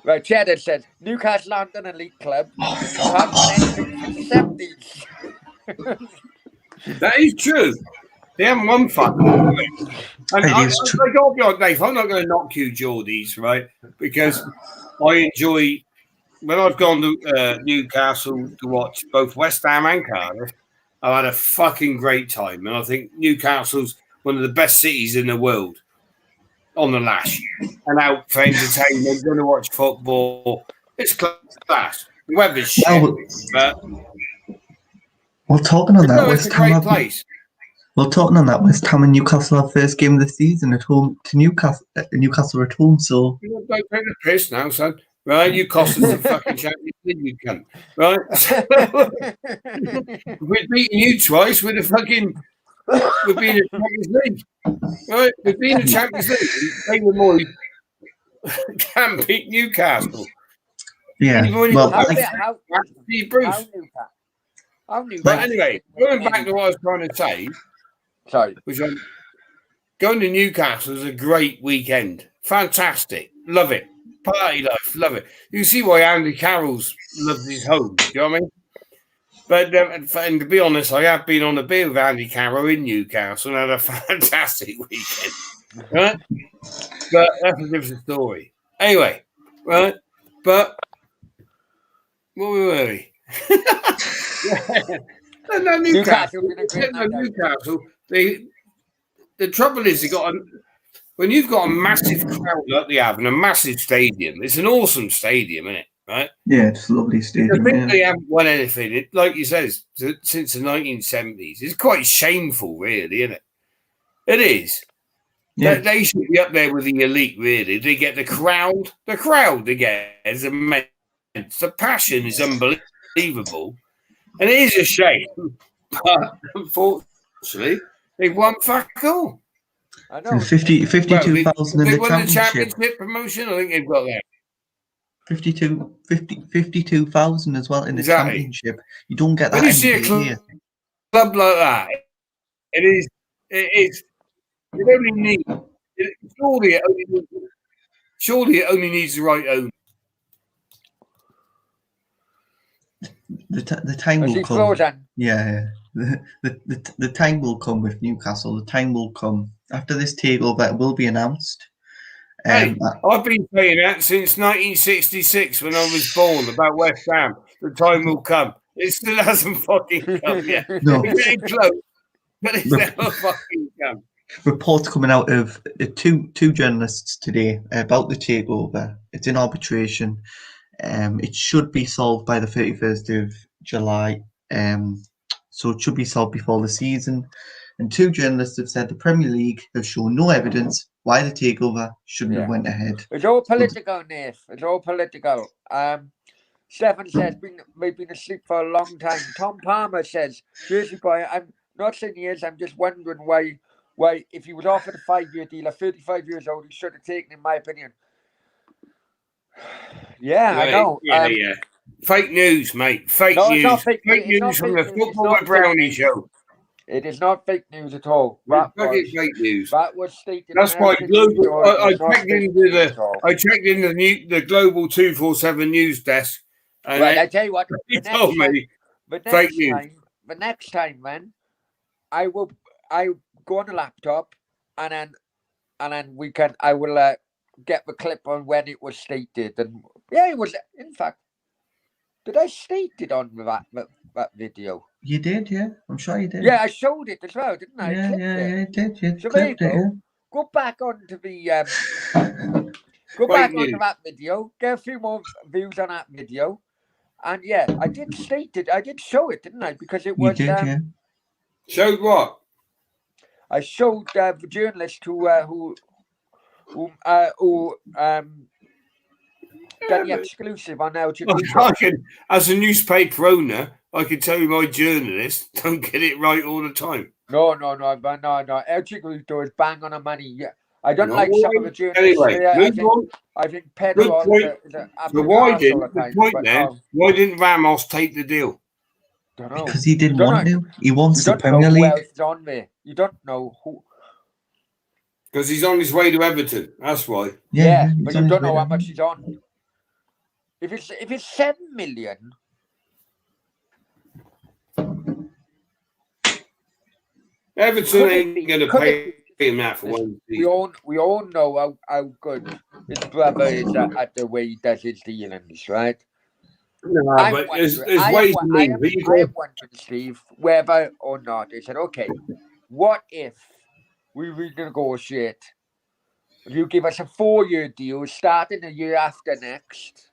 Right, Cheddar says, Newcastle aren't an elite club. That is true. They haven't won fucking. And I'll be honest, Dave, I'm not going to knock you, Geordies, right? Because I enjoy, when I've gone to Newcastle to watch both West Ham and Cardiff, I've had a fucking great time. And I think Newcastle's one of the best cities in the world on the lash. And out for entertainment, going to watch football. It's class. The weather's shit. But we're talking on that. It's a great place. We're talking on that. West Ham and Newcastle our first game of the season at home to Newcastle. Newcastle at home, so don't take the piss now, son. Right, you cost us the fucking Champions League, you cunt. Right, we've beaten you twice with the fucking. We've been in the Champions League. Right, we've been in the Champions League. David Moyes can't beat Newcastle. Yeah. But anyway, going back to what I was trying to say, sorry, which going to Newcastle is a great weekend fantastic. Love it. Party life, love it. You see why Andy Carroll's loves his home. Do you know what I mean? But and to be honest, I have been on a beer with Andy Carroll in Newcastle and had a fantastic weekend. Right? But that's a different story. Anyway, right? But what were we? No, Newcastle. Newcastle. The trouble is, when you've got a massive crowd like they have in a massive stadium, it's an awesome stadium, isn't it? Right? Yeah, it's a lovely stadium. I think they haven't won anything, like you said, since the 1970s. It's quite shameful, really, isn't it? It is. Yeah. They should be up there with the elite, really. They get the crowd. The crowd they get is immense. The passion is unbelievable. And it is a shame. But unfortunately, they've won fuck all. I know. 52,000 in the won the championship promotion. I think they've got that. 52,000 as well in the championship. You don't get that. When you see a club like that, it is. You only need. Surely it only needs the right owner. The time will come. Yeah. The time will come with Newcastle. The time will come after this takeover. It will be announced. Hey, I've been saying that since 1966 when I was born about West Ham. The time will come. It still hasn't fucking come yet. No. It's getting close, but it's never fucking come. Reports coming out of two journalists today about the takeover. It's in arbitration. It should be solved by the 31st of July. So it should be solved before the season. And two journalists have said the Premier League have shown no evidence why the takeover shouldn't have went ahead. It's all political, Nate. It's all political. Stefan says we've been asleep for a long time. Tom Palmer says, seriously, boy, I'm not saying he is. I'm just wondering why if he was offered a 5-year deal at 35 years old, he should have taken, in my opinion. Yeah, I know. Yeah. Fake news, mate. Fake news. Fake news from the Football with Brownie show. It is not fake news at all. It's fake news. That was stated. That's why global. I checked into the Global 247 news desk. And I tell you what. He told me fake news. The next time, man, I will go on the laptop and then I will get the clip on when it was stated. And yeah, it was. In fact, did I state it on that video? You did, yeah. I'm sure you did. Yeah, I showed it as well, didn't I? Yeah, you did. You so clipped it. Yeah. Go back onto the onto that video. Get a few more views on that video, and yeah, I did state it. I did show it, didn't I? Because it was. You did, yeah. Showed what? I showed the journalist who got the exclusive on now. As a newspaper owner, I can tell you my journalists don't get it right all the time. No. El Chiquito is bang on the money. Yeah, I don't like some of the journalists. Anyway, I think Pedro. Why didn't Ramos take the deal? Don't know. Because he didn't want to. He wants the Premier League. Who else is on there? You don't know who. Because he's on his way to Everton. That's why. Yeah, but you don't know how much he's on. If it's 7 million. Everton ain't going to pay him that for one season. We all know how good his brother is at the way he does his dealings, right? No, but there's ways to mean. I am wondering, Steve, whether or not they said, okay, what if we renegotiate? You give us a 4-year deal starting the year after next.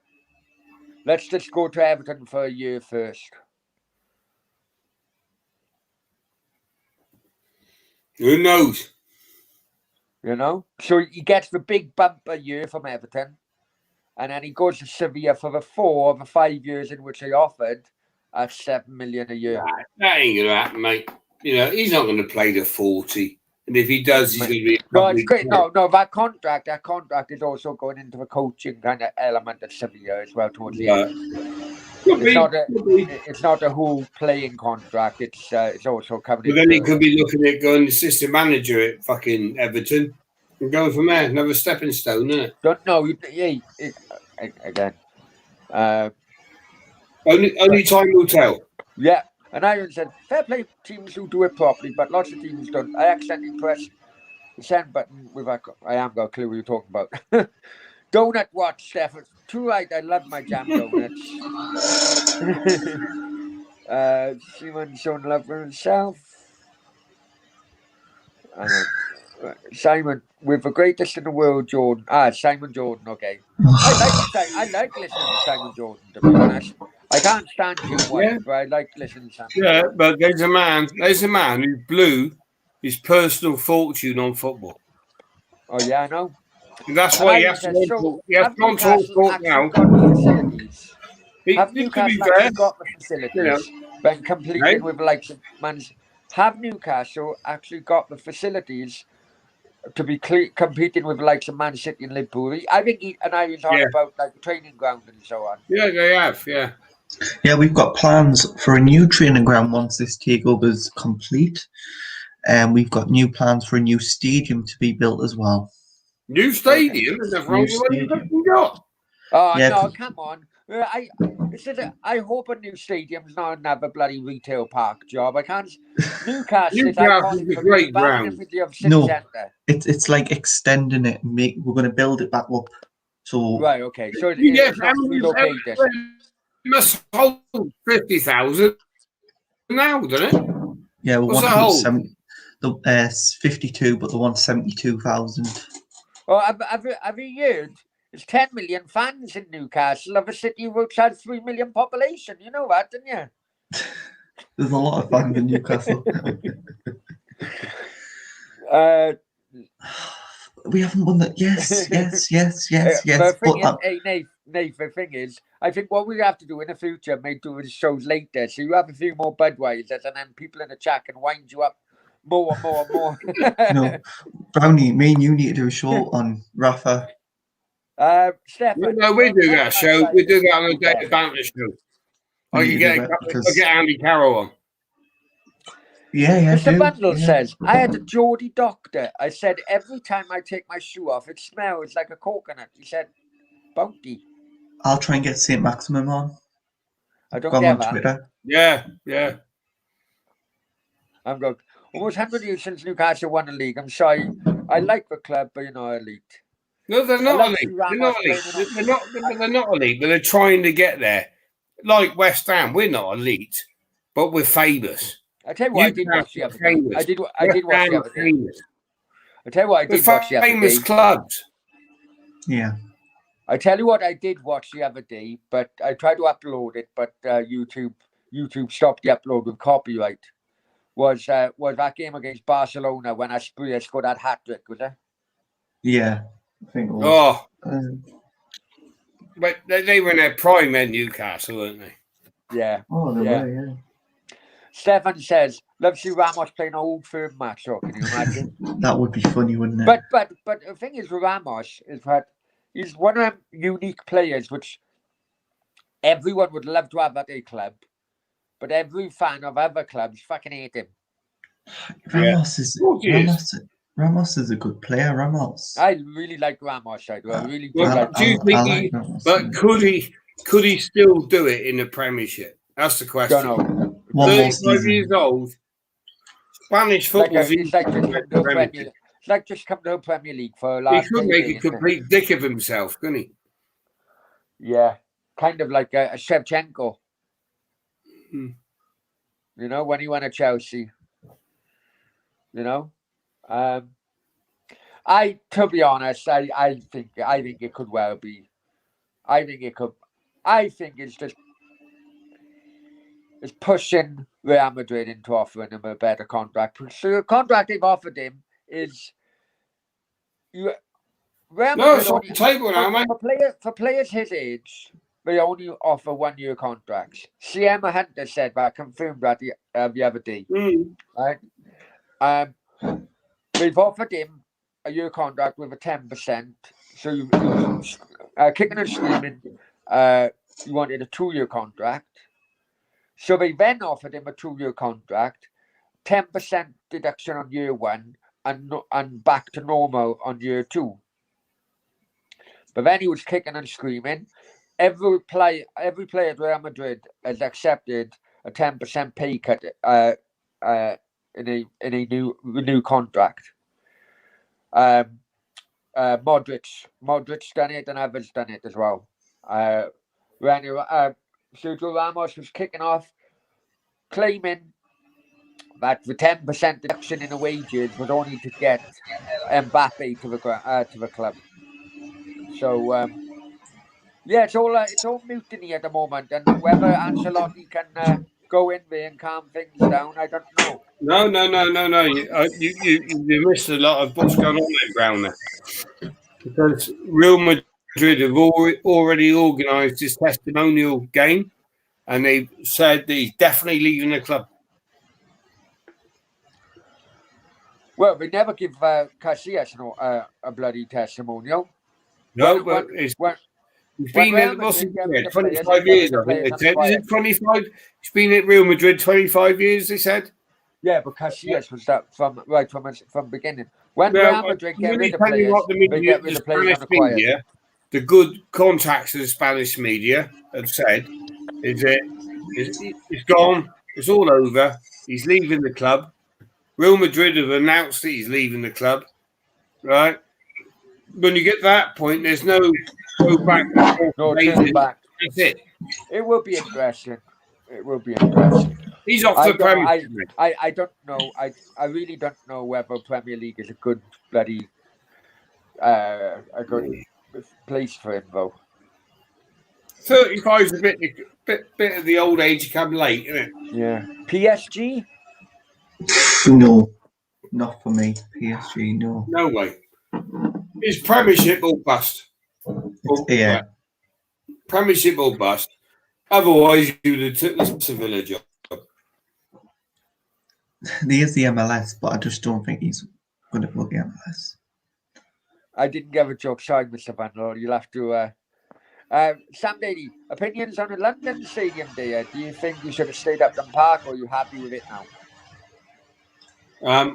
Let's just go to Everton for a year first. Who knows? You know? So he gets the big bump a year from Everton. And then he goes to Sevilla for the 4 of the 5 years in which they offered at 7 million a year. That ain't going to happen, mate. You know, he's not going to play to 40. And if he does, he's going to be... No, it's great. No, that contract is also going into the coaching kind of element at Sevilla as well towards the end. It's not a whole playing contract. It's also covering. But then he could be looking at going assistant manager at fucking Everton. And go from there. Another stepping stone, isn't it? Don't know. Again. Only time will tell. Yeah. And Iron said, fair play teams who do it properly, but lots of teams don't. I accidentally pressed the send button with I am got a clue what you're talking about. Donut watch, Stefan. Too right, I love my jam donuts. Simon showing love for himself. Simon, with the greatest in the world, Jordan. Simon Jordan, okay. I like listening to Simon Jordan, to be honest. I can't stand Jim White, but I like listening to Simon Jordan. But there's a man who blew his personal fortune on football. Oh yeah, I know. And that's why he has to talk now. Have Newcastle actually got the facilities when completing with like man's? Have Newcastle actually got the facilities to be competing with the likes of Man City and Liverpool? I think I was on about like the training ground and so on. Yeah, they have. Yeah. Yeah, we've got plans for a new training ground once this takeover is complete, and we've got new plans for a new stadium to be built as well. New stadium? New stadium. Oh yeah, no! Come on. I hope a new stadium's not another bloody retail park job. I can't. Newcastle is iconic a great ground. No, it's like extending it. We're going to build it back up. So right, okay. So it's not relocated. It must hold 50,000 now, doesn't it? Yeah, we want the 52, but they want 72,000. Oh, have you heard? There's 10 million fans in Newcastle of a city which has 3 million population. You know that, don't you? There's a lot of fans in Newcastle. We haven't won that. Yes. The thing is, I think what we have to do in the future may do the shows later. So you have a few more Budweisers and then people in the chat can wind you up more. No, Brownie, me and you need to do a show on Rafa. Stefan, we do that show. We do that on a Data Banter show. I can get Andy Carroll on. Yeah. Mr. Bundle says, I had a Geordie doctor. I said, every time I take my shoe off, it smells like a coconut. He said, bounty. I'll try and get St. Maximum on. I don't get on Twitter. Yeah. I'm going, almost 100 years since Newcastle won the league. I'm sorry. I like the club, but you're not elite. No, they're not elite. They're not elite, but they're trying to get there. Like West Ham, we're not elite, but we're famous. I tell you what, I did watch the other day. I did watch the other day. I tell you what, I did watch the other day. Famous clubs. Yeah. I tell you what, I did watch the other day, but I tried to upload it, but YouTube stopped the upload with copyright. Was that game against Barcelona when Asprilla scored that hat trick? Was it? Yeah, I think it was. But they were in their prime in Newcastle, weren't they? Yeah. Oh, they were, yeah. Stefan says, love to see Ramos playing an Old Firm match. So can you imagine? That would be funny, wouldn't it? But the thing is with Ramos is that he's one of them unique players which everyone would love to have at a club, but every fan of other clubs fucking hate him. Ramos is a good player. Ramos. I really like Ramos. I do. I really do. But could he still do it in the Premiership? That's the question. Don't know. 35 years old. Spanish football. It's like just come to the Premier League for a last. He could make a complete dick of himself, couldn't he? Yeah, kind of like a Shevchenko. You know, when he went to Chelsea. You know, to be honest, I think it could well be. I think it's just pushing Real Madrid into offering him a better contract. So the contract they've offered him is Real Madrid for players his age. They only offer 1 year contracts. Siema Hunter said that, confirmed that the other day. Right? They've offered him a year contract with a 10%. So you kicking and screaming, you wanted a 2 year contract. So they then offered him a 2 year contract, 10% deduction on year one, and back to normal on year 2. But then he was kicking and screaming. Every player at Real Madrid has accepted a 10% pay cut in a new contract. Modric's done it, and others done it as well. Sergio Ramos was kicking off, claiming that the 10% deduction in the wages was only to get Mbappe to the club. So yeah, it's all mutiny at the moment, and whether Ancelotti can go in there and calm things down, I don't know. No. You missed a lot of what's going on there, Brownie. Because Real Madrid have already organised his testimonial game, and they've said that he's definitely leaving the club. Well, they never give Casillas a bloody testimonial. No, but he's been at 25 years, I think they said. Is it 25? He's been at Real Madrid 25 years, they said. Yeah, but Casillas was that from beginning. When Real Madrid get rid of players, they get rid of players on the quiet. The good contacts of the Spanish media have said is that it's gone, it's all over, he's leaving the club. Real Madrid have announced that he's leaving the club, right? When you get to that point, there's no go back. No turning back. That's it. It will be interesting. He's off the Premier League. I don't know. I really don't know whether Premier League is a good bloody a good place for him though. 35 is a bit of the old age come late, isn't it? Yeah. PSG? No, not for me. PSG, no. No way. Is Premiership or bust? Yeah. Premiership or bust. Otherwise, you would have took the Sevilla job. There's the MLS, but I just don't think he's going to put the MLS. I didn't give a joke. Sorry, Mr. Van Loo. You'll have to... Sam Daly, opinions on the London Stadium Day. Do you think you should have stayed up in Park, or are you happy with it now?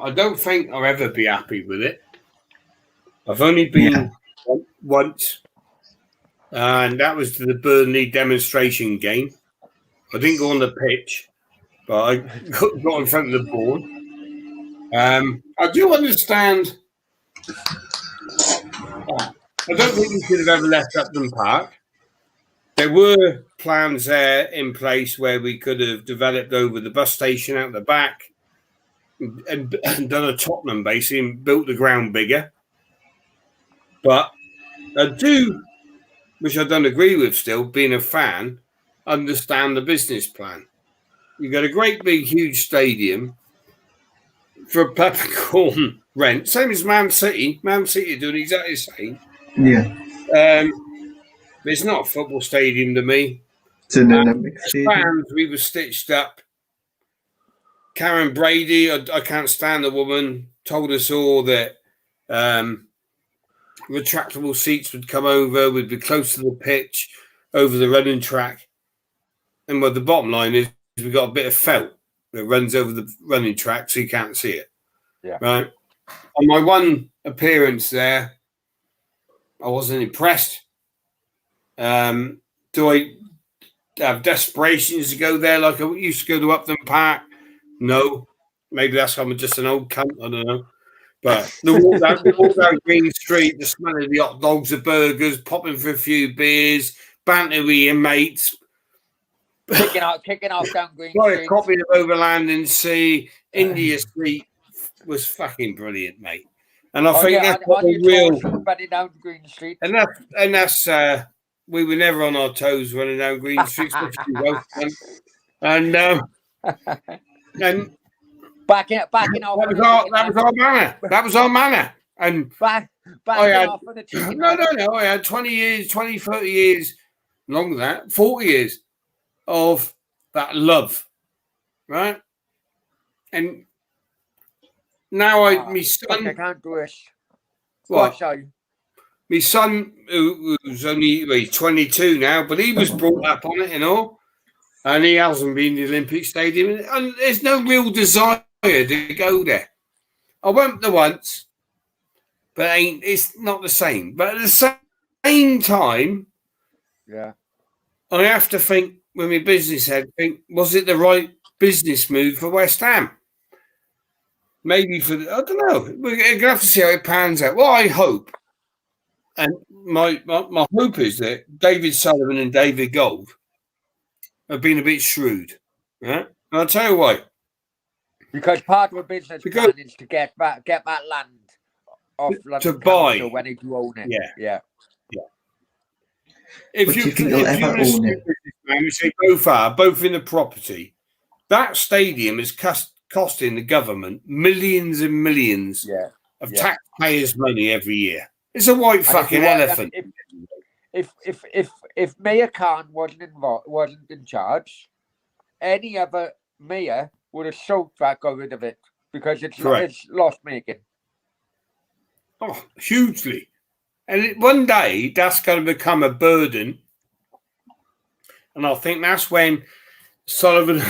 I don't think I'll ever be happy with it. I've only been once, and that was to the Burnley demonstration game. I didn't go on the pitch, but I got in front of the board. I do understand. I don't think we should have ever left Upton Park. There were plans there in place where we could have developed over the bus station out the back and done a Tottenham basically and built the ground bigger. But I do, which I don't agree with still, being a fan, understand the business plan. You've got a great big huge stadium for a peppercorn rent, same as Man City. Man City are doing exactly the same. Yeah. It's not a football stadium to me. It's an Olympic stadium. Fans, we were stitched up. Karen Brady, I can't stand the woman, told us all that retractable seats would come over, would be close to the pitch, over the running track. And the bottom line is we've got a bit of felt that runs over the running track so you can't see it. Yeah. Right. On my one appearance there, I wasn't impressed. Do I have desperations to go there like I used to go to Upton Park? No. Maybe that's I'm just an old cunt. I don't know. But the walk down Green Street, the smell of the hot dogs, the burgers, popping for a few beers, banter with your mates. Kicking off down Green A Street. copy of Overland and Sea, India Street was fucking brilliant, mate. And I think that's what the real running down Green Street. And that's we were never on our toes running down Green Street, and backing off. That was our manner. That was our manner. And backing off on the chicken. No. I had 20 years, 20, 30 years, longer than that, 40 years of that love, right? And now my son. I can't do it. What? My son, who's only 22 now, but he was brought up on it and all, and he hasn't been to the Olympic Stadium, and there's no real desire to go there. I went there once, but it's not the same. But at the same time, Yeah. I have to think with my business head, was it the right business move for West Ham? Maybe I don't know. We're going to have to see how it pans out. Well, I hope. And my hope is that David Sullivan and David Gold have been a bit shrewd. Yeah? And I'll tell you why. Because part of a business plan is to get that land off London Council when they do own it. Yeah. But do you think they'll ever own it? Which they both are, both in the property, that stadium is costing the government millions and millions of taxpayers' money every year. It's a white fucking elephant. If Mayor Khan wasn't in charge, any other mayor would have sold that, got rid of it, because it's loss making. Oh, hugely. And one day that's going to become a burden. And I think that's when Sullivan,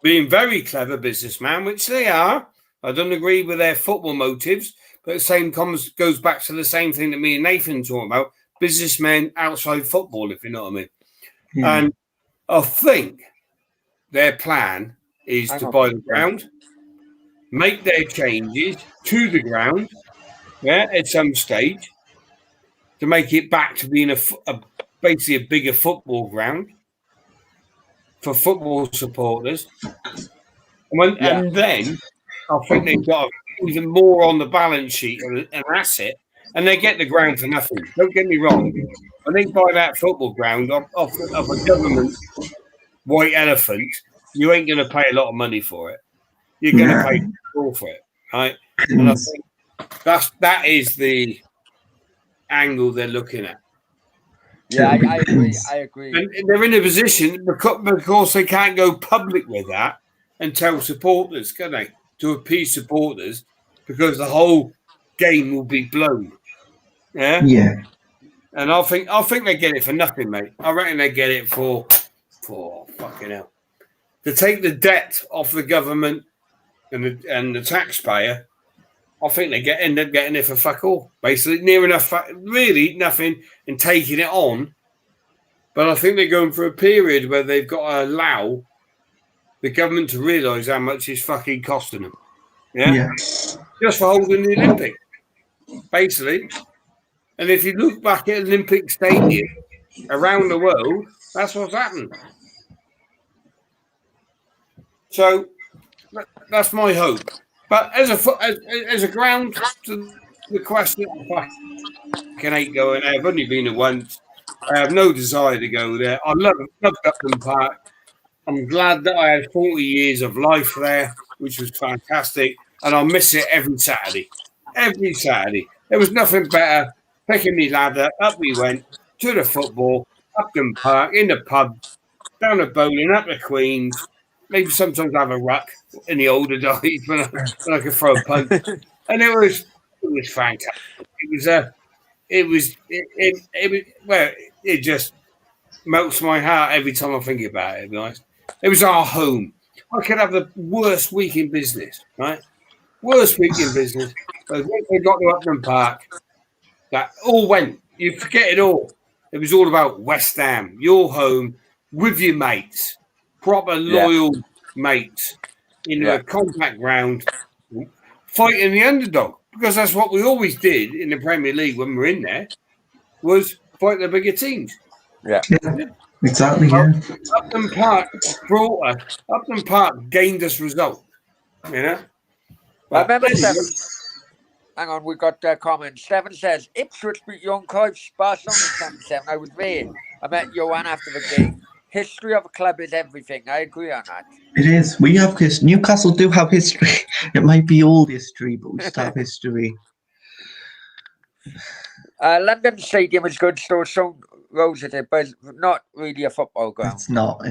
being very clever businessman, which they are, I don't agree with their football motives, but the same goes back to the same thing that me and Nathan talking about, businessmen outside football, if you know what I mean. Yeah. And I think their plan is to buy the ground, make their changes to the ground, at some stage, to make it back to being basically a bigger football ground for football supporters. And then I think they've got even more on the balance sheet and an asset, and they get the ground for nothing. Don't get me wrong. When they buy that football ground off a government white elephant, you ain't going to pay a lot of money for it. You're going to pay more for it, right? And I think that is the angle they're looking at. Yeah, I agree. And they're in a position because they can't go public with that and tell supporters, can they? To appease supporters, because the whole game will be blown. Yeah. Yeah. And I think they get it for nothing, mate. I reckon they get it for fucking hell. To take the debt off the government and the taxpayer, I think they end up getting it for fuck all. Basically, near enough, really nothing, and taking it on. But I think they're going through a period where they've got to allow the government to realise how much it's fucking costing them. Yeah? Just for holding the Olympics, basically. And if you look back at Olympic Stadium around the world, that's what's happened. So that's my hope. But as a ground to the question, I fucking hate going there. I've only been there once. I have no desire to go there. I loved Upton Park. I'm glad that I had 40 years of life there, which was fantastic. And I'll miss it every Saturday. Every Saturday. There was nothing better. Picking me ladder, up we went, to the football, Upton Park, in the pub, down the bowling, up the Queens. Maybe sometimes have a ruck in the older days when I could throw a punch. And it was fantastic. It just melts my heart every time I think about it, guys. It was our home. I could have the worst week in business, right? Worst week in business. But once they got to Upton Park, that all went. You forget it all. It was all about West Ham, your home, with your mates, proper loyal mates in a compact ground, fighting the underdog. Because that's what we always did in the Premier League when we were in there, was fight the bigger teams. Yeah. Exactly. Upton Park Upton Park gained us result. You know. I remember hang on, we got comments. Stephen says Ipswich beat Johan Cruyff's Barcelona in 77. I was there. I met Johan after the game. History of a club is everything. I agree on that. It is. We have history. Newcastle do have history. It might be old history, but we still have history. London Stadium is good, so Rose at it, but not really a football ground. It's not.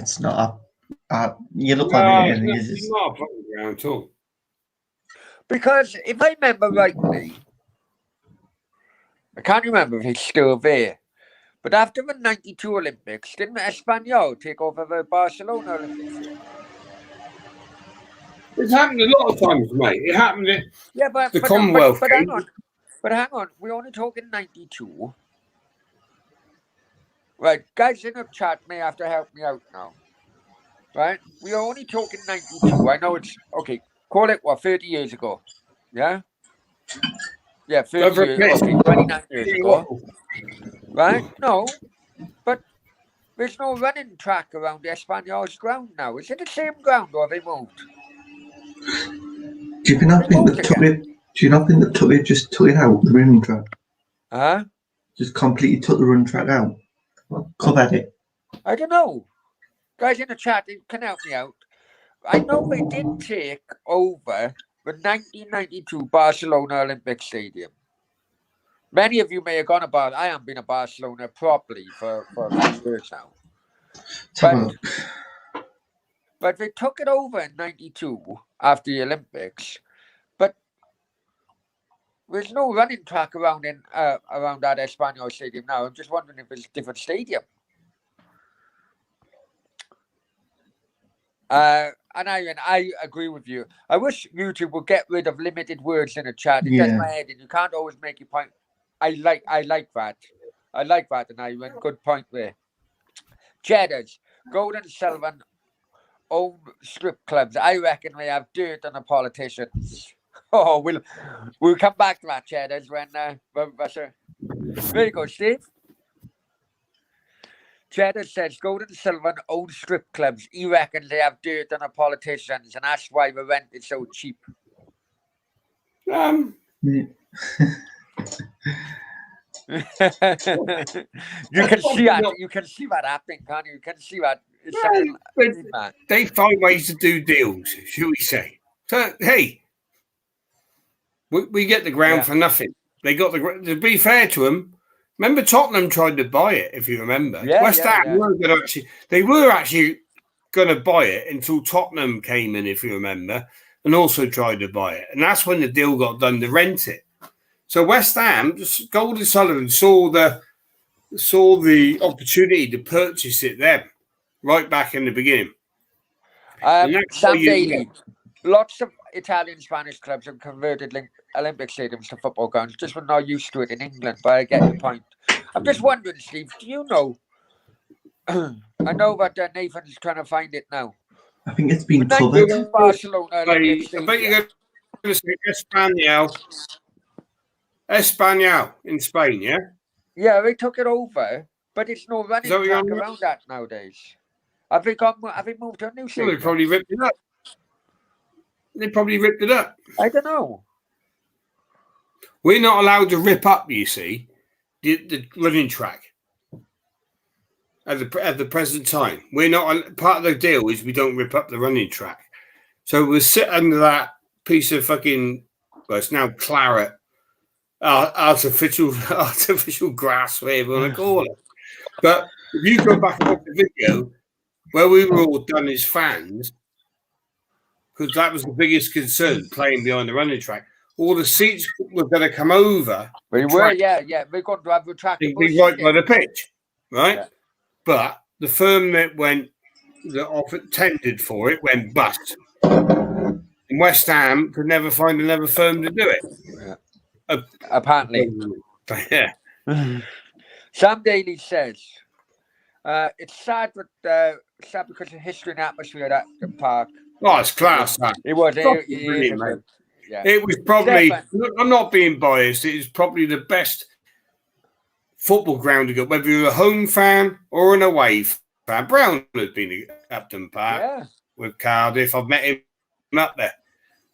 You look at it, and it's not a football ground at all. Because if I remember rightly, I can't remember if he's still there, but after the 92 Olympics, didn't Espanyol take over the Barcelona Olympics? It's happened a lot of times, mate. It happened at the Commonwealth but Games. hang on. We're only talking 92. Right, guys in the chat may have to help me out now. Right, we are only talking 92. I know it's okay. Call it what, 30 years ago? Yeah, yeah, 30 years. Okay, 29 years ago. Right? No, but there's no running track around Espanyol's ground now. Is it the same ground or have they moved? Do you not think that took it? Do you not think that took it just took it out the running track? Huh? Just completely took the run track out. Covered it. I don't know. Guys in the chat can help me out. I know they did take over the 1992 Barcelona Olympic Stadium. Many of you may have gone about. I haven't been to Barcelona properly for a few years now. But they took it over in 92 after the Olympics. But there's no running track around that Espanyol Stadium now. I'm just wondering if it's a different stadium. And I agree with you. I wish YouTube would get rid of limited words in the chat. It does my head, and you can't always make your point. I like that. I like that, and I went good point there. Cheddars, Gold and Sullivan own strip clubs. I reckon they have dirt on the politicians. Oh, we'll come back to that, Cheddars, when there you go, Steve. Cheddar says Golden Sullivan owns strip clubs. He reckons they have dirt on the politicians, and that's why the rent is so cheap. Yeah. You can see that. You can see that happening, can't you? You can see that. They find ways to do deals, shall we say? So hey, we get the ground for nothing. They got to be fair to them. Remember, Tottenham tried to buy it, if you remember. West Ham were going to actually going to buy it until Tottenham came in, if you remember, and also tried to buy it. And that's when the deal got done to rent it. So West Ham, Gold & Sullivan saw the opportunity to purchase it then, right back in the beginning. Sam Daly, lots of Italian Spanish clubs have converted Olympic stadiums to football grounds. Just we're not used to it in England, but I get your point. I'm just wondering, Steve, do you know? I know that Nathan's trying to find it now. I think it's been covered. Barcelona I bet you're going to say Espanyol in Spain, yeah? Yeah, they took it over, but it's no running track around that nowadays. Have they moved to a new stadium? They probably ripped it up. I don't know. We're not allowed to rip up, you see, the running track at the present time. We're not part of the deal is we don't rip up the running track. So we'll sit under that piece of fucking, well, it's now claret, artificial grass, whatever you want to call it. But if you go back and watch the video where we were all done as fans, because that was the biggest concern, playing behind the running track. All the seats were going to come over. We were, yeah. We're going to have a track. Be right by the pitch, right? Yeah. But the firm that tendered for it went bust. And West Ham could never find another firm to do it. Yeah. Apparently. Yeah. Sam Daly says, it's sad because of history and atmosphere at the park. Oh, it's class, man. It was. Brilliant, mate. Yeah. It was probably, I'm not being biased, it was probably the best football ground to go, whether you're a home fan or an away fan. Brown has been at Upton Park with Cardiff. I've met him up there.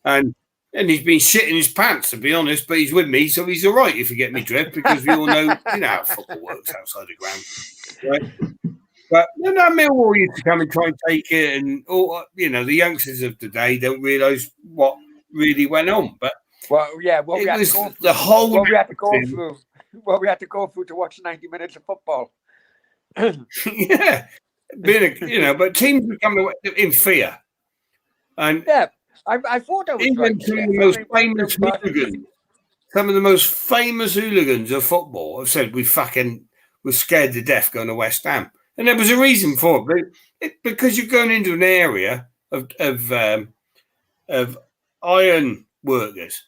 And he's been shitting his pants, to be honest, but he's with me, so he's all right, if you get me drift, because we all know, how football works outside the ground. Right? But Millwall used to come and try and take it, and all the youngsters of today don't realise what really went on. But what we had to go through to watch 90 minutes of football. Yeah, but teams become in fear, and I thought that was even some of the most famous hooligans of football have said we're scared to death going to West Ham. And there was a reason for it, because you're going into an area of of iron workers.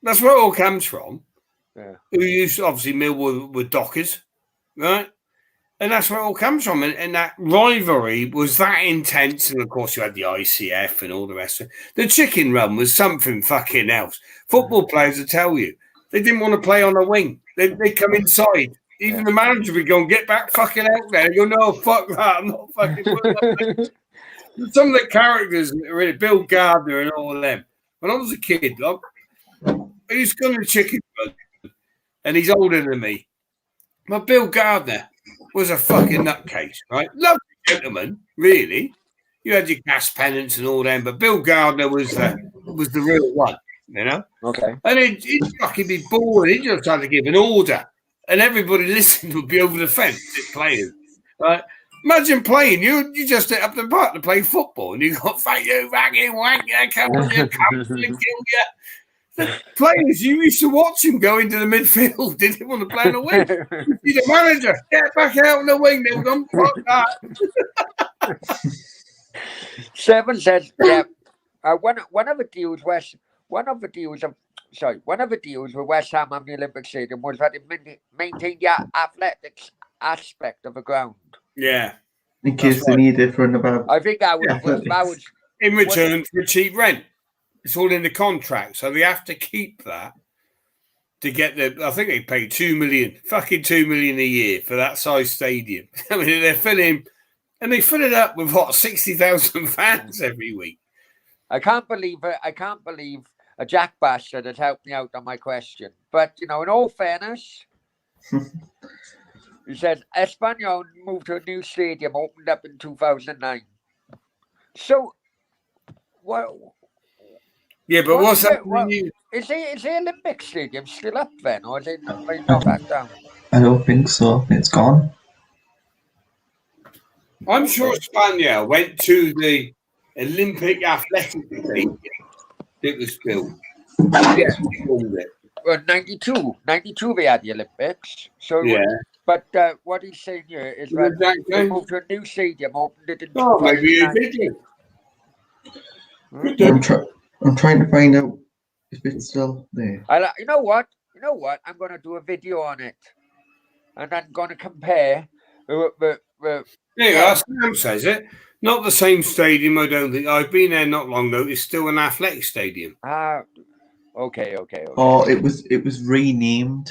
That's where it all comes from. Yeah. Who used to, obviously Millwall were dockers, right? And that's where it all comes from. And that rivalry was that intense. And of course, you had the ICF and all the rest of it. The chicken run was something fucking else. Football players will tell you they didn't want to play on the wing. They'd come inside. Even the manager would go and get back fucking out there. You go, no, fuck that. I'm not fucking putting some of the characters, really, Bill Gardner and all of them. When I was a kid, I used to go to the chicken run, and he's older than me. But Bill Gardner was a fucking nutcase, right? Lovely gentleman, really. You had your gas pennants and all them, but Bill Gardner was the real one, you know? Okay. And he'd fucking be bored. He just had to give an order. And everybody listening would be over the fence playing. Right? Imagine playing. You just hit up the park to play football, and you got fuck you, fucking wanker, come on, you come to kill you. The players, you used to watch him go into the midfield. Didn't want to play on the wing. He's the manager. Get back out on the wing. They don't fuck that. 7 says, yeah. One of the deals with West Ham on the Olympic Stadium was that it maintained the athletics aspect of the ground. Yeah. In case they need it for another. I think that was in return for cheap rent. It's all in the contract, so they have to keep that to get I think they pay $2 million a year for that size stadium. I mean, they're filling, and they fill it up with 60,000 fans every week. I can't believe a Jack Bastard had helped me out on my question. But in all fairness, he said Espanyol moved to a new stadium, opened up in 2009. So, what? Yeah, but what's that? Is the Olympic Stadium still up then, or is it not back down? I don't think so. It's gone. I'm sure Espanyol went to the Olympic Athletic Stadium. It was built. Yeah. Well, 92 they had the Olympics. So yeah. But what he's saying here is that they moved to a new stadium, opened it in 2009. Maybe you did. I'm trying to find out if it's still there. You know what? I'm going to do a video on it, and I'm going to compare the Yeah, Sam says it. Not the same stadium, I don't think. I've been there not long though. It's still an athletic stadium. Okay. Oh, it was renamed.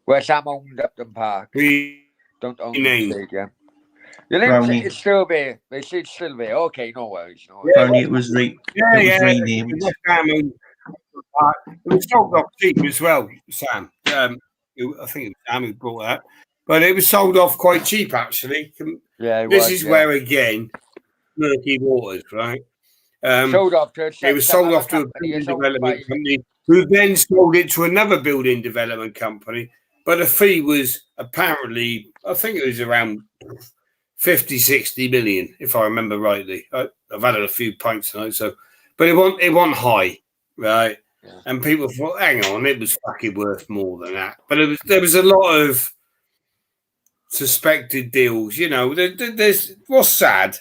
West Ham owned Upton Park. Don't own the stadium. Brownie. It's still there. They say it's still there. Okay, no worries. Brownie, it was renamed. It was sold off cheap as well, Sam. I think it was Sam who brought that. But it was sold off quite cheap, actually. Yeah, this is where, again, murky waters, right? Sold off to it was sold off to a building development company who then sold it to another building development company. But the fee was apparently, I think it was around 50, 60 million, if I remember rightly. I've had a few pints tonight, but it wasn't high, right? Yeah. And people thought, hang on, it was fucking worth more than that. But there was a lot of suspected deals, there's what's sad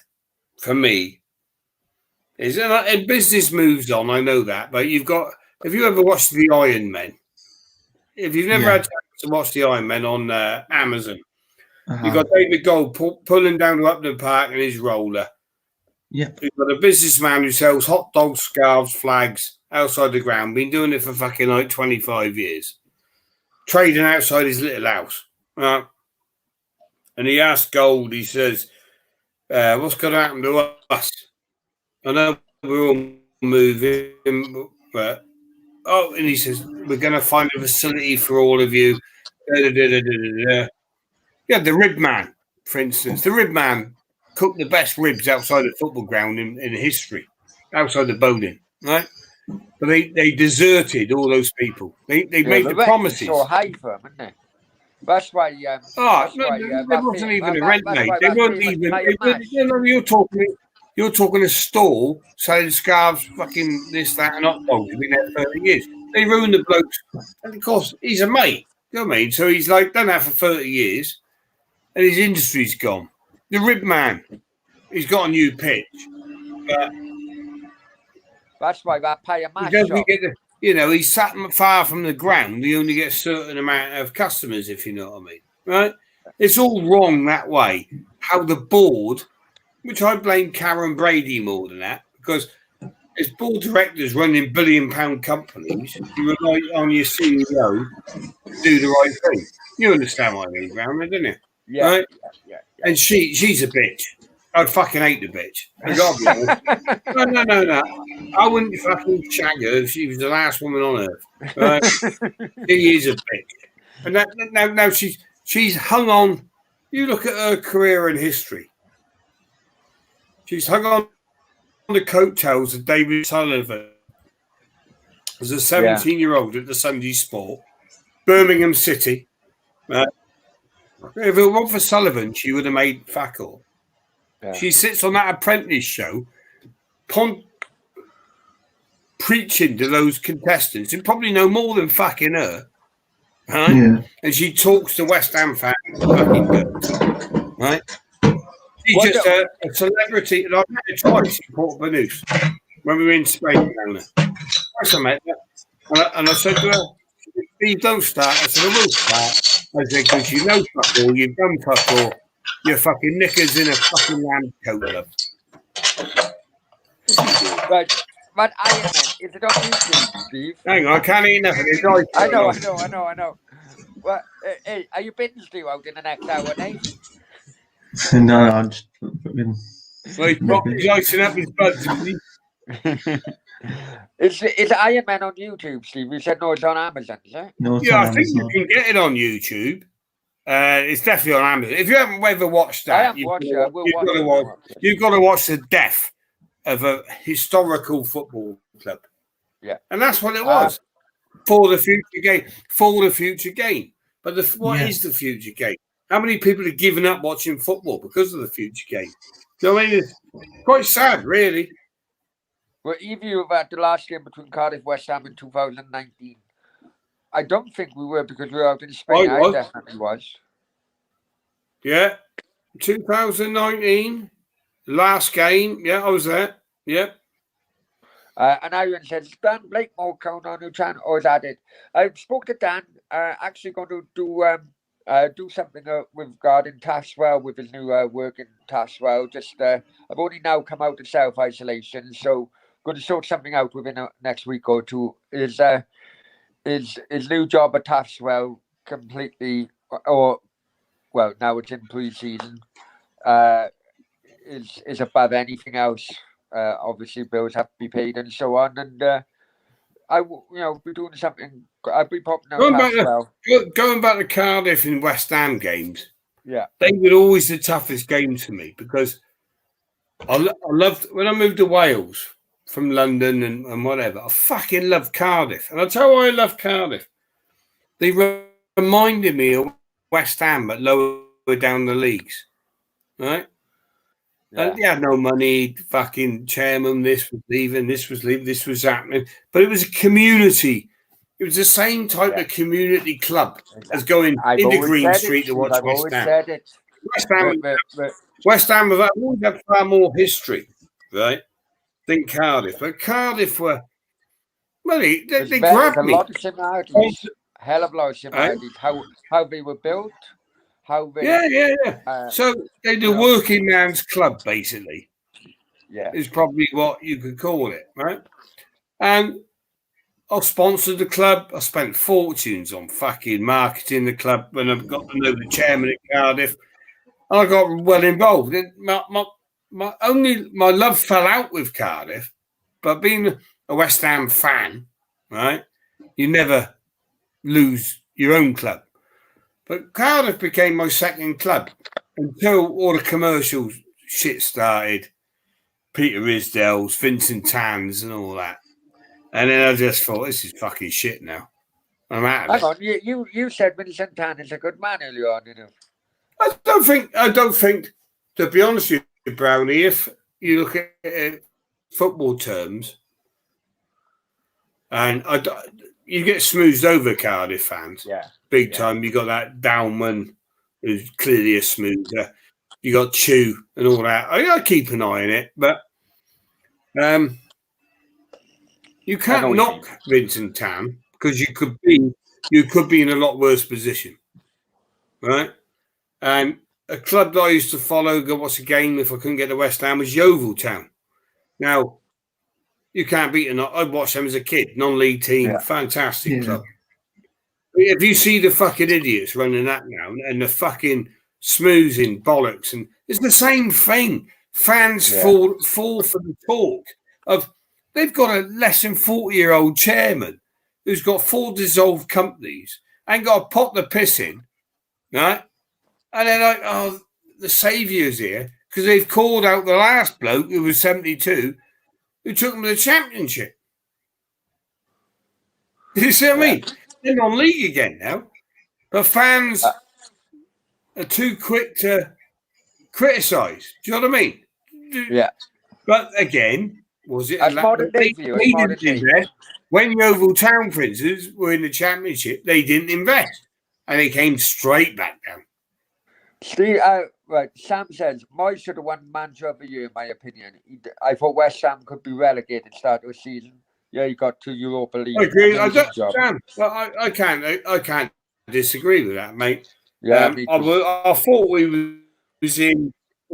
for me is and business moves on, I know that, but have you ever watched the Iron Men? If you've never had a chance to watch the Iron Men on Amazon, you've got David Gold pulling down to Upton Park in his roller. Yeah. You've got a businessman who sells hot dogs, scarves, flags outside the ground, been doing it for fucking 25 years, trading outside his little house, right? And he asked Gold, he says, what's going to happen to us? I know we're all moving, but, and he says, we're going to find a facility for all of you. Yeah, the Rib Man, for instance. The Rib Man cooked the best ribs outside the football ground in history, outside the bowling, right? But they deserted all those people. They made the promises. So high for them, isn't it? That's why. There wasn't even a rent, mate. They weren't even. You're talking a stall selling scarves, fucking this, that, and hot dogs. You've been there 30 years. They ruined the blokes, and of course he's a mate. You know what I mean? So he's like done that for 30 years, and his industry's gone. The Rib Man, he's got a new pitch, but That's why that pay a He match doesn't shop. get the, you know, he's sat far from the ground. He only gets a certain amount of customers, if you know what I mean, right? It's all wrong that way. How the board, which I blame Karen Brady more than that, because as board directors running billion-pound companies, you rely on your CEO to do the right thing. You understand what I mean, Brownie, don't you? Yeah, Right? yeah. And she's a bitch. I'd fucking hate the bitch. I gotta be honest. No. I wouldn't fucking shag her if she was the last woman on earth. Right? She is a bitch. And now she's hung on. You look at her career and history. She's hung on the coattails of David Sullivan as a 17-year-old at the Sunday Sport, Birmingham City. If it weren't for Sullivan, she would have made fuck all. Yeah. She sits on that apprentice show, preaching to those contestants who probably know more than fucking her, right? Yeah. And she talks to West Ham fans fucking good, right? She's just a celebrity. And I met her twice in Port Banús when we were in Spain down there. Twice I met her, and I said to her, "Steve, don't start." I said, "I will start." I said, "Because you know fuck all, you've done fuck all. You're fucking knickers in a fucking lamb coat, love." But Iron Man, is it on YouTube, Steve? Hang on, I can't eat nothing. I know. Well, hey, are you binge due out in the next hour, Nate? No, I'm just. Well, he's icing up his buds. Is Iron Man on YouTube, Steve? You said no, it's on Amazon, is it? No, it's Yeah, on I think you Amazon. can get it on YouTube. It's definitely on Amazon. If you haven't ever watched that, I haven't watched it. I will watch it. You've got to watch the death of a historical football club. Yeah. And that's what it was. For the future game. For the future game. But what is the future game? How many people have given up watching football because of the future game? You know what I mean? It's quite sad, really. Well, if you were at the last game between Cardiff West Ham in 2019, I don't think we were because we were out in Spain. I definitely was. Yeah. 2019, last game. Yeah, I was there. Yeah. And Iron says, Dan Blakemore count on your channel, or is that it? I spoke to Dan. Actually going to do something with regarding Taswell with his new work in Taswell. Just I've only now come out of self-isolation, so going to sort something out within next week or two. His new job at Taswell completely, or well, now it's in pre-season, is above anything else. Obviously, bills have to be paid and so on, and I be doing something. I'll be popping out going back to Cardiff and West Ham games. Yeah, they were always the toughest games for me because I loved when I moved to Wales from London and whatever. I fucking loved Cardiff, and I'll tell you why I love Cardiff. They reminded me of West Ham, but lower down the leagues, right? Yeah. And they had no money, fucking chairman, this was leaving, this was happening. But it was a community. It was the same type of community club as going into Green Street to watch West Ham. West Ham have always had far more history, right, than Cardiff. But Cardiff were, well, they grabbed me. A lot of similarities. Hell of a lot of similarities. How they were built. How they, so they're the working man's club, basically. Yeah, is probably what you could call it, right? And I sponsored the club. I spent fortunes on fucking marketing the club when I got to know the chairman at Cardiff. And I got well involved. My love fell out with Cardiff, but being a West Ham fan, right? You never lose your own club. But Cardiff became my second club until all the commercial shit started. Peter Isdale's, Vincent Tan's and all that. And then I just thought, this is fucking shit now. I'm out of it. Hang on, you said Vincent Tan is a good man earlier on, didn't you? I don't think, to be honest with you, Brownie, if you look at it football terms, and you get smoothed over Cardiff fans. Big time. You got that Downman, who's clearly a smoother. You got Chew and all that. I keep an eye on it, but You can't knock Vincent Tan because you could be in a lot worse position, right? And a club that I used to follow, go watch a game if I couldn't get to West Ham, was Yeovil Town. Now, you can't beat them. I watched them as a kid, non-league team, fantastic club. If you see the fucking idiots running that now and the fucking smoozing bollocks, and it's the same thing. Fans fall for the talk of they've got a less than 40-year-old chairman who's got 4 dissolved companies and got to pot the piss in, right? And they're like, oh, the saviour's here because they've called out the last bloke who was 72 who took them to the championship. You see what I mean? They're non-league again now. But fans are too quick to criticise. Do you know what I mean? Yeah. But again, was it? They didn't invest. When Yeovil Town, for instance, were in the championship, they didn't invest. And they came straight back down. Steve, right, Sam says, Moyes should have won Manager of the Year, in my opinion. I thought West Ham could be relegated start of the season. Yeah, he got to Europa League. I agree. I can't disagree with that, mate. Yeah, I thought we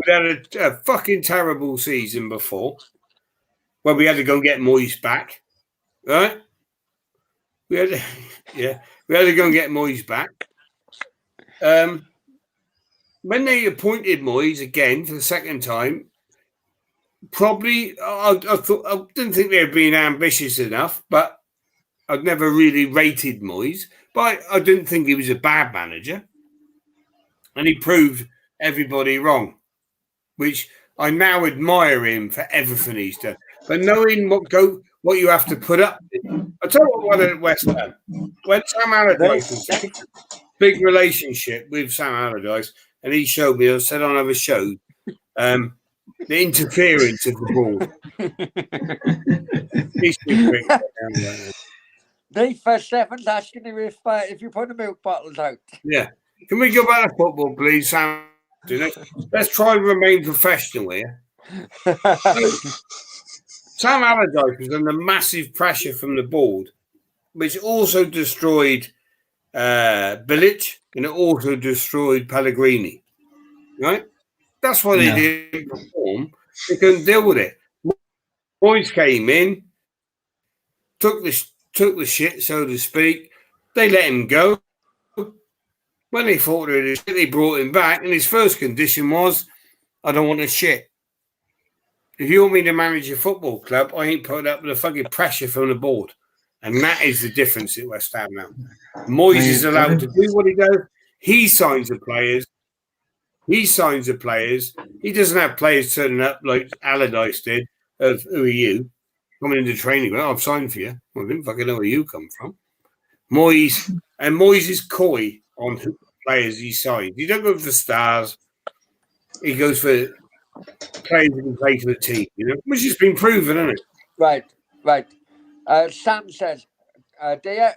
had a fucking terrible season before, where we had to go and get Moyes back, right? We had to go and get Moyes back. When they appointed Moyes again for the second time, probably I didn't think they were being ambitious enough, but I'd never really rated Moyes. But I didn't think he was a bad manager, and he proved everybody wrong, which I now admire him for everything he's done. But knowing what you have to put up with. I tell you what, at West Ham, when Sam Allardyce was big relationship with Sam Allardyce, and he showed me, I said on other shows, the interference of the ball. Dave for Stefan's asking you if you put the milk bottles out. Yeah. Can we go back to football, please, Sam? Let's try and remain professional here. Sam Allardyce was under massive pressure from the board, which also destroyed Bilic, and it also destroyed Pellegrini. Right? That's why they didn't perform. They couldn't deal with it. Boys came in, took the shit, so to speak. They let him go. When they thought of it, they brought him back, and his first condition was, I don't want to shit. If you want me to manage a football club, I ain't putting up with the fucking pressure from the board. And that is the difference at West Ham now. Moyes is allowed to do what he does. He signs the players. He doesn't have players turning up like Allardyce did of, who are you? Coming into training. Well, I've signed for you. Well, I didn't fucking know where you come from. Moyes is coy on who players he signs. He don't go for stars. He goes for players who can play for the team, which has been proven, hasn't it? Right. Sam says, dear,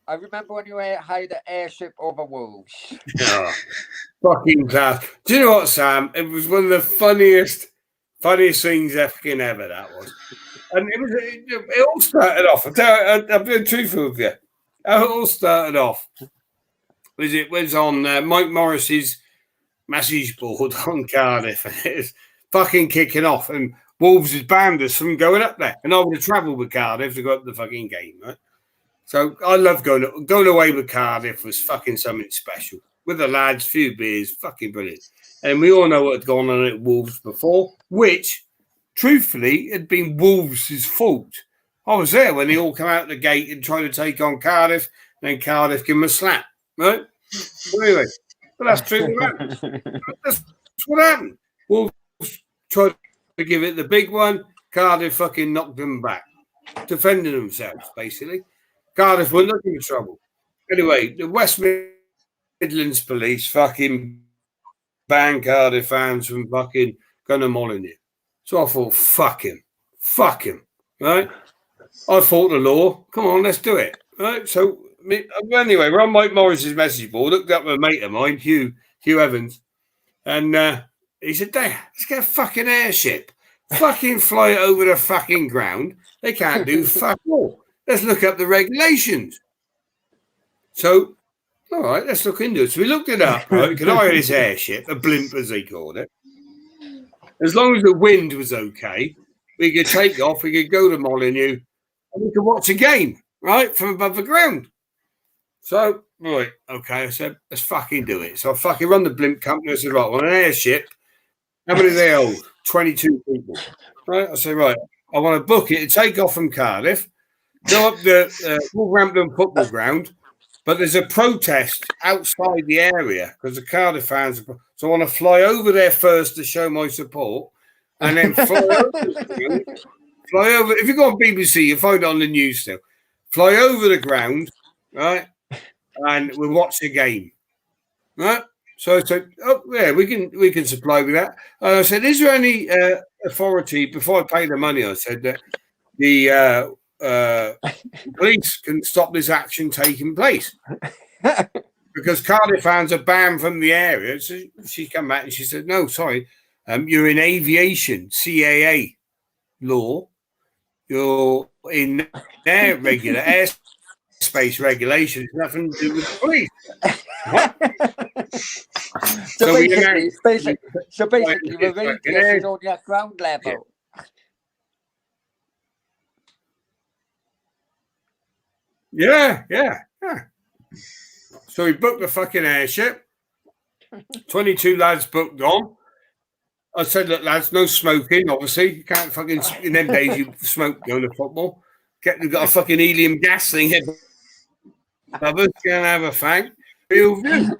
I remember when you hired an airship over Wolves. Oh, fucking class. Do you know what, Sam? It was one of the funniest things ever, that was. And it all started off. I'll be truthful with you. It all started off. It was on Mike Morris's message board on Cardiff, and it was fucking kicking off. And Wolves has banned us from going up there, and I would have travelled with Cardiff to go up to the fucking game, right? So I love going away with Cardiff was fucking something special. With the lads, few beers, fucking brilliant. And we all know what had gone on at Wolves before, which, truthfully, had been Wolves' fault. I was there when they all come out the gate and tried to take on Cardiff, and then Cardiff give them a slap, right? Well, anyway, but that's true. That's what happened. Wolves tried to give it the big one. Cardiff fucking knocked them back, defending themselves, basically. Cardiff were looking for trouble. Anyway, the West Midlands police fucking banned Cardiff fans from fucking going to Molyneux. So I thought, fuck him, right? I fought the law. Come on, let's do it, right? So anyway, we're on Mike Morris's message board. Looked up a mate of mine, Hugh Evans, and he said, "Dad, let's get a fucking airship fucking fly it over the fucking ground. They can't do fuck all. Let's look up the regulations. So, all right, let's look into it. So we looked it up, right? We could hire this airship, a blimp as they called it. As long as the wind was okay, we could take off, we could go to Molyneux, and we could watch a game, right, from above the ground. So, right, okay, I said, let's fucking do it. So I fucking run the blimp company. I said, right, on an airship, how many they hold? 22 people. Right, I said, right, I want to book it to take off from Cardiff, go up the Wolverhampton football ground, but there's a protest outside the area because the Cardiff fans. So I want to fly over there first to show my support, and then fly over. If you go on BBC, you'll find it on the news still. Fly over the ground, right, and we'll watch the game, right. So I said, oh yeah, we can supply with that. And I said, is there any authority before I pay the money? I said that the police can stop this action taking place because Cardiff fans are banned from the area. So she came back and she said, no, sorry, you're in aviation, CAA law. You're in their regular airspace regulations, nothing to do with the police. So basically, the radius is only at ground level. Yeah. So we booked the fucking airship. 22 lads booked on. I said, look, lads, no smoking, obviously. You can't fucking, in them days, you smoke going to football. You've got a fucking helium gas thing here. Brothers, going to have a fang. Real view.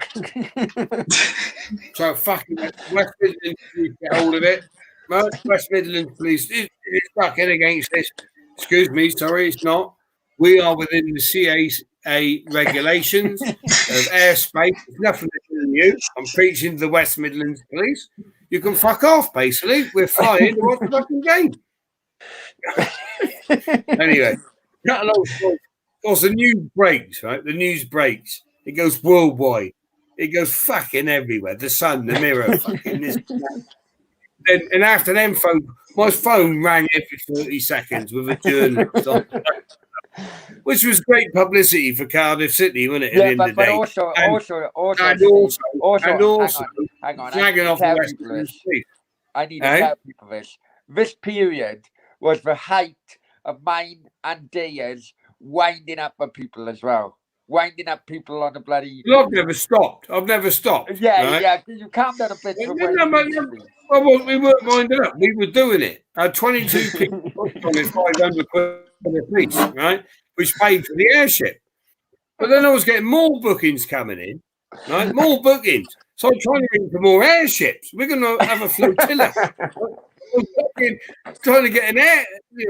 So fucking West Midlands police get hold of it. Most West Midlands police is fucking against this. Excuse me, sorry, it's not. We are within the CAA regulations of airspace. It's nothing to do with you. I'm preaching to the West Midlands police. You can fuck off, basically. We're flying to watch the fucking game. Anyway, cut a long story. Of course, the news breaks, right? The news breaks. It goes worldwide. It goes fucking everywhere. The Sun, the Mirror, fucking this. And after them, my phone rang every 30 seconds with a journalist on, which was great publicity for Cardiff City, wasn't it? Yeah, at the end of the day. also, hang on. Flagging off the West Midlands police. I need to tell people this. This period was the height of mine and Daya's winding up the people as well. Winding up people on the bloody. I've never stopped. Yeah, right? yeah. You calm down a bit. Well, we weren't winding up. We were doing it. 22 people on it, 500 quid a piece, right? Which paid for the airship. But then I was getting more bookings coming in, right? More bookings. So I'm trying to ring for more airships. We're going to have a flotilla. Trying to get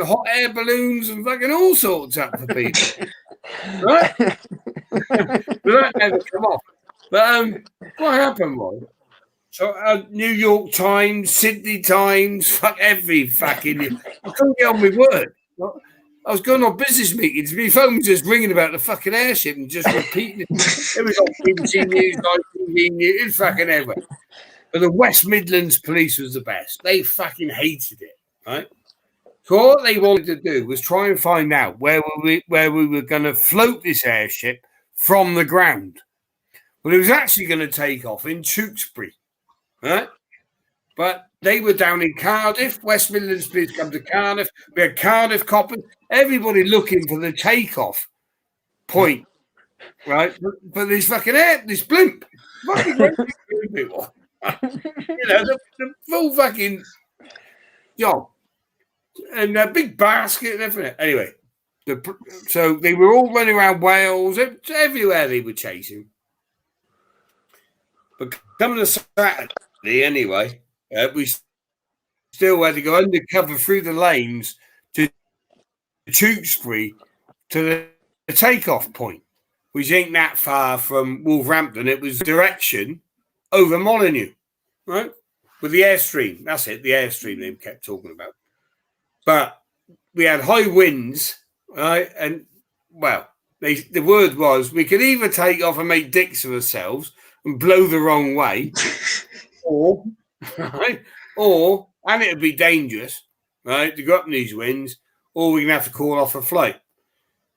hot air balloons and fucking all sorts up for people. Right? But that never come off. But what happened was, so New York Times, Sydney Times, fuck every fucking. I couldn't get on with work. I was going on business meetings. My phone was just ringing about the fucking airship and just repeating it. It was on BBC News, ITV News, it was fucking everywhere. But the West Midlands police was the best. They fucking hated it, right? So what they wanted to do was try and find out where we were going to float this airship from the ground. Well, it was actually going to take off in Tewkesbury, right? But they were down in Cardiff. West Midlands police come to Cardiff. We had Cardiff coppers. Everybody looking for the takeoff point, right? But this fucking this blimp, fucking blimp it was. The full fucking job. And a big basket and everything. Anyway, so they were all running around Wales, everywhere they were chasing. But coming to Saturday, anyway, we still had to go undercover through the lanes to Tewkesbury to the takeoff point, which ain't that far from Wolverhampton. It was direction over Molyneux, right? With the Airstream. That's it, the Airstream they kept talking about. But we had high winds, right? And, well, the word was we could either take off and make dicks of ourselves and blow the wrong way, or, and it would be dangerous, right, to go up in these winds, or we're going to have to call off a flight.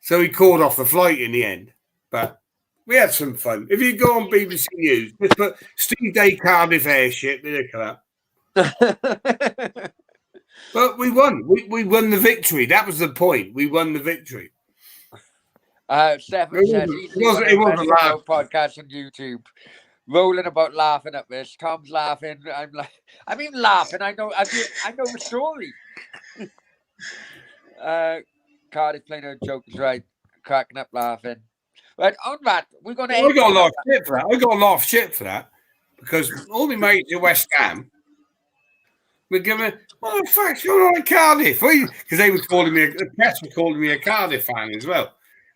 So we called off a flight in the end. But we had some fun. If you go on BBC News, just put Steve Day Cardiff airship, they'll come up. But we won. We won the victory. That was the point. We won the victory. Stefan says he's doing a best podcast on YouTube. Rolling about laughing at this. Tom's laughing. I'm even laughing. I know the story. Cardiff playing a joke is right. Cracking up laughing. But on that, we're going to. I got a lot of shit for that. I got a lot of shit for that because all my mates at West Ham were giving, "What the fuck's going on in Cardiff?" Because they were calling me. The press were calling me a Cardiff fan as well.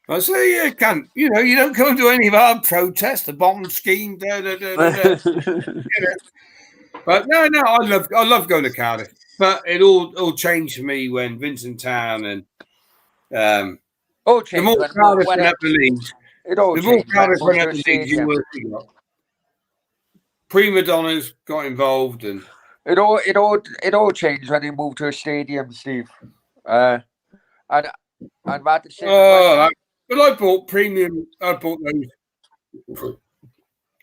I say, "Yeah, can't you know? You don't come to any of our protests, the bomb scheme." Da, da, da, da, da. But no, I love going to Cardiff. But it all changed for me when Vincent Town and the more Cardiff went up the leagues. The more Cardiff went up the leagues, the worse it got. Prima donnas got involved, and it all changed when they moved to a stadium, Steve. And about the same. But I bought premium. I bought those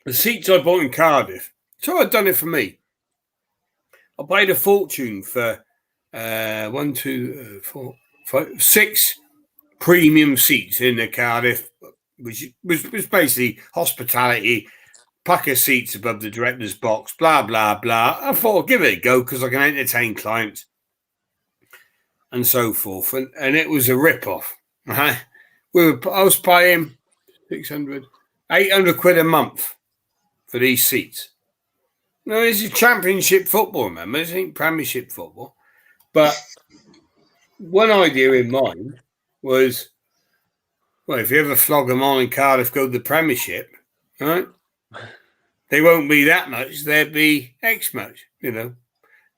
the seats I bought in Cardiff. So I'd done it for me. I paid a fortune for 1, 2, 4, 5, 6 premium seats in the Cardiff, which was basically hospitality, pack of seats above the director's box, blah, blah, blah. I thought, I'll give it a go because I can entertain clients and so forth. And it was a rip-off. Right? I was paying 600, 800 quid a month for these seats. No, this is championship football, remember? This ain't premiership football. But one idea in mind was, well, if you ever flog them on in Cardiff, go to the premiership, right? They won't be that much. There'd be X much, you know.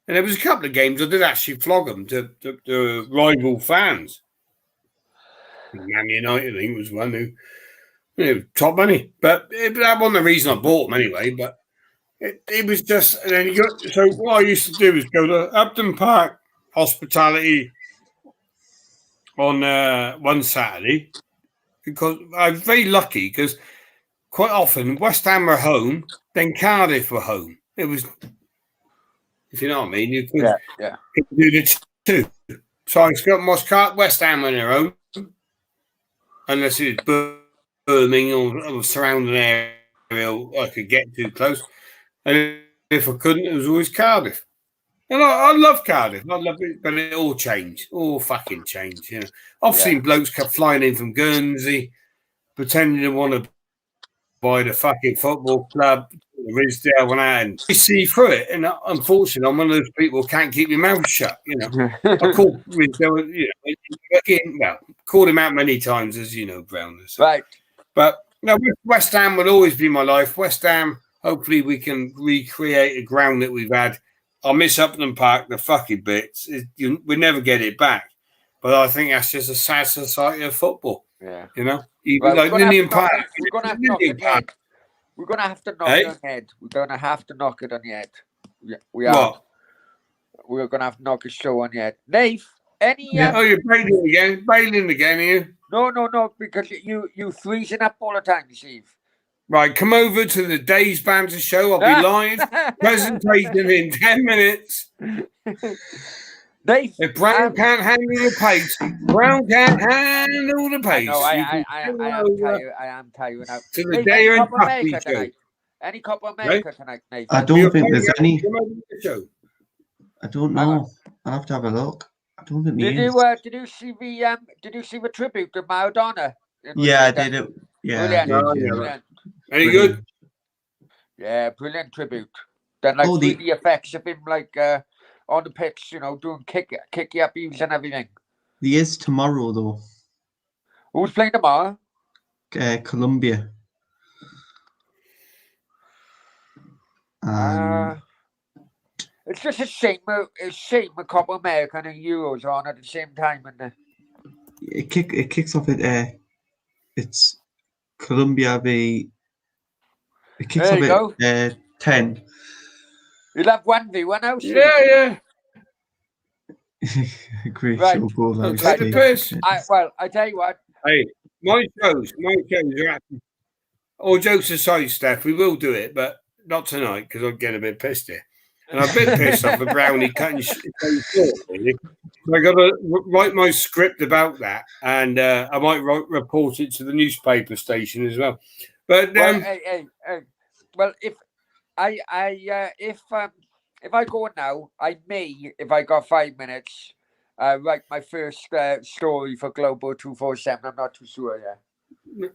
And there was a couple of games I did actually flog them to rival fans. Man United, I think, was one who, you know, top money. But that wasn't the reason I bought them anyway. But it was just, and then so what I used to do was go to Upton Park Hospitality on one Saturday, because I was very lucky because quite often West Ham were home, then Cardiff were home. It was, if you know what I mean, you could, could do the two. So I got West Ham on their own, unless it was Birmingham or surrounding area I could get too close. And if I couldn't, it was always Cardiff. And I love Cardiff. I love it, but it all changed. All fucking changed. You know, I've seen blokes kept flying in from Guernsey, pretending to want to buy the fucking football club, Ridsdale, went out and you see through it. And unfortunately, I'm one of those people who can't keep your mouth shut. You know, I called Ridsdale, called him out many times, as you know, Brown. So. Right. But no, West Ham will always be my life. West Ham. Hopefully, we can recreate a ground that we've had. I miss Upton Park, the fucking bits. We never get it back. But I think that's just a sad society of football. Yeah. You know? Even like Linian Park. We're going to have to knock it on the head. We're going to have to knock it on the head. We're going to have to knock it on the head. We are. What? We're going to have to knock a show on the head. Nave, any... Oh, you're bailing again? Bailing again, are you? No, because you freezing up all the time, Steve. Right, come over to the Days Banter show. I'll be live. Presentation in 10 minutes. Dave, if Brown can't handle the pace, Brown can't handle the pace. No, I am telling you now. To the Day and Puppy show. Any Copa America tonight, Nate? I don't think there's any. I don't know. I'll have to have a look. I don't think did you see the tribute to Maradona? Yeah, I did it. Yeah, brilliant. Any good? Yeah, brilliant tribute. Then like the effects of him like on the pitch, you know, doing kicky up heaves and everything. He is tomorrow though. Who's playing tomorrow? Colombia. It's just a shame a Copa America and Euros on at the same time, and it kicks off at it's Colombia v. It kicks off at 10. You'll have 1v1 now. Yeah. Great Right. show, both. Don't take the piss. I tell you what. Hey, my shows are actually. All jokes aside, Steph, we will do it, but not tonight because I'm getting a bit pissed here. And I'm a bit pissed off with Brownie cutting short, really. So I got to write my script about that, and I might report it to the newspaper station as well. But Well, well, if I go now, I may, if I got 5 minutes, write my first story for Global 247. I'm not too sure yet.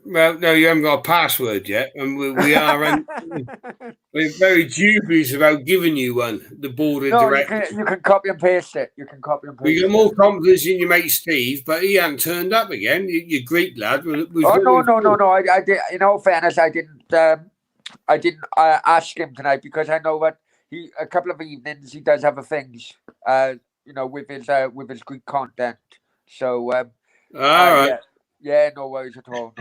Well, no, you haven't got a password yet, and we're very dubious about giving you one. The board of directors. You can copy and paste it. You can copy and paste. You got more confidence in your mate Steve, but he hadn't turned up again. Your Greek lad. No. I did. In all fairness, I didn't ask him tonight because I know that a couple of evenings he does have things. With his Greek content. So all right. Yeah, no worries at all.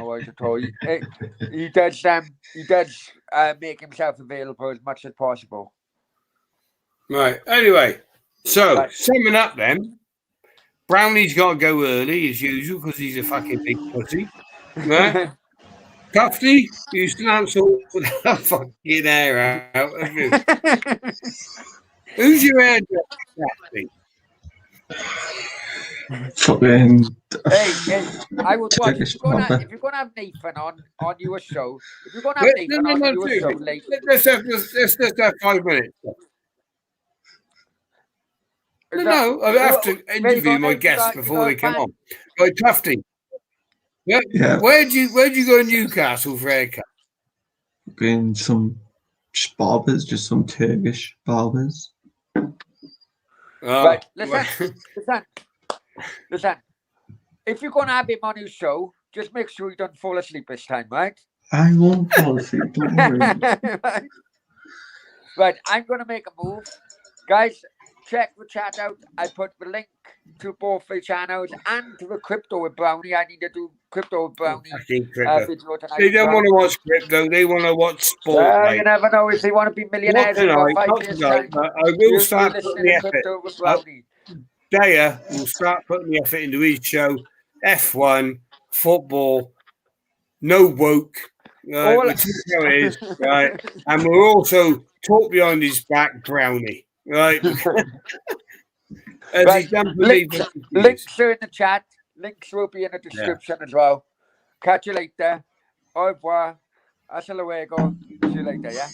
He does make himself available as much as possible. Right. Anyway, so summing up then, Brownie's got to go early as usual because he's a fucking big pussy. Right? Tufty, you slants all that fucking hair out of you. Who's your hairdresser, Tufty? Fucking. Hey, I would watch. If you're gonna have Nathan on your show, if you're gonna have Nathan on your show later, let's just have 5 minutes. No, I have to interview my guests before they come on. Right, Tufty. Yeah. Where'd you go in Newcastle for a haircut? Been some barbers, just some Turkish barbers. Right, listen. If you're gonna have him on your show, just make sure you don't fall asleep this time, right? I won't fall asleep. Don't worry. Right, I'm gonna make a move, guys. Check the chat out. I put the link to both the channels and to the crypto with Brownie. I need to do crypto with Brownie video tonight. They don't want to watch crypto. They want to watch sport. You never know if they want to be millionaires. Not tonight, but I will start putting the effort. Daya will start putting the effort into his show. F1, football, no woke. Which is how it is, right? And we'll also talk behind his back, Brownie. Right. Links are in the chat. Links will be in the description as well. Catch you later. Au revoir. Hasta luego. See you later, yeah?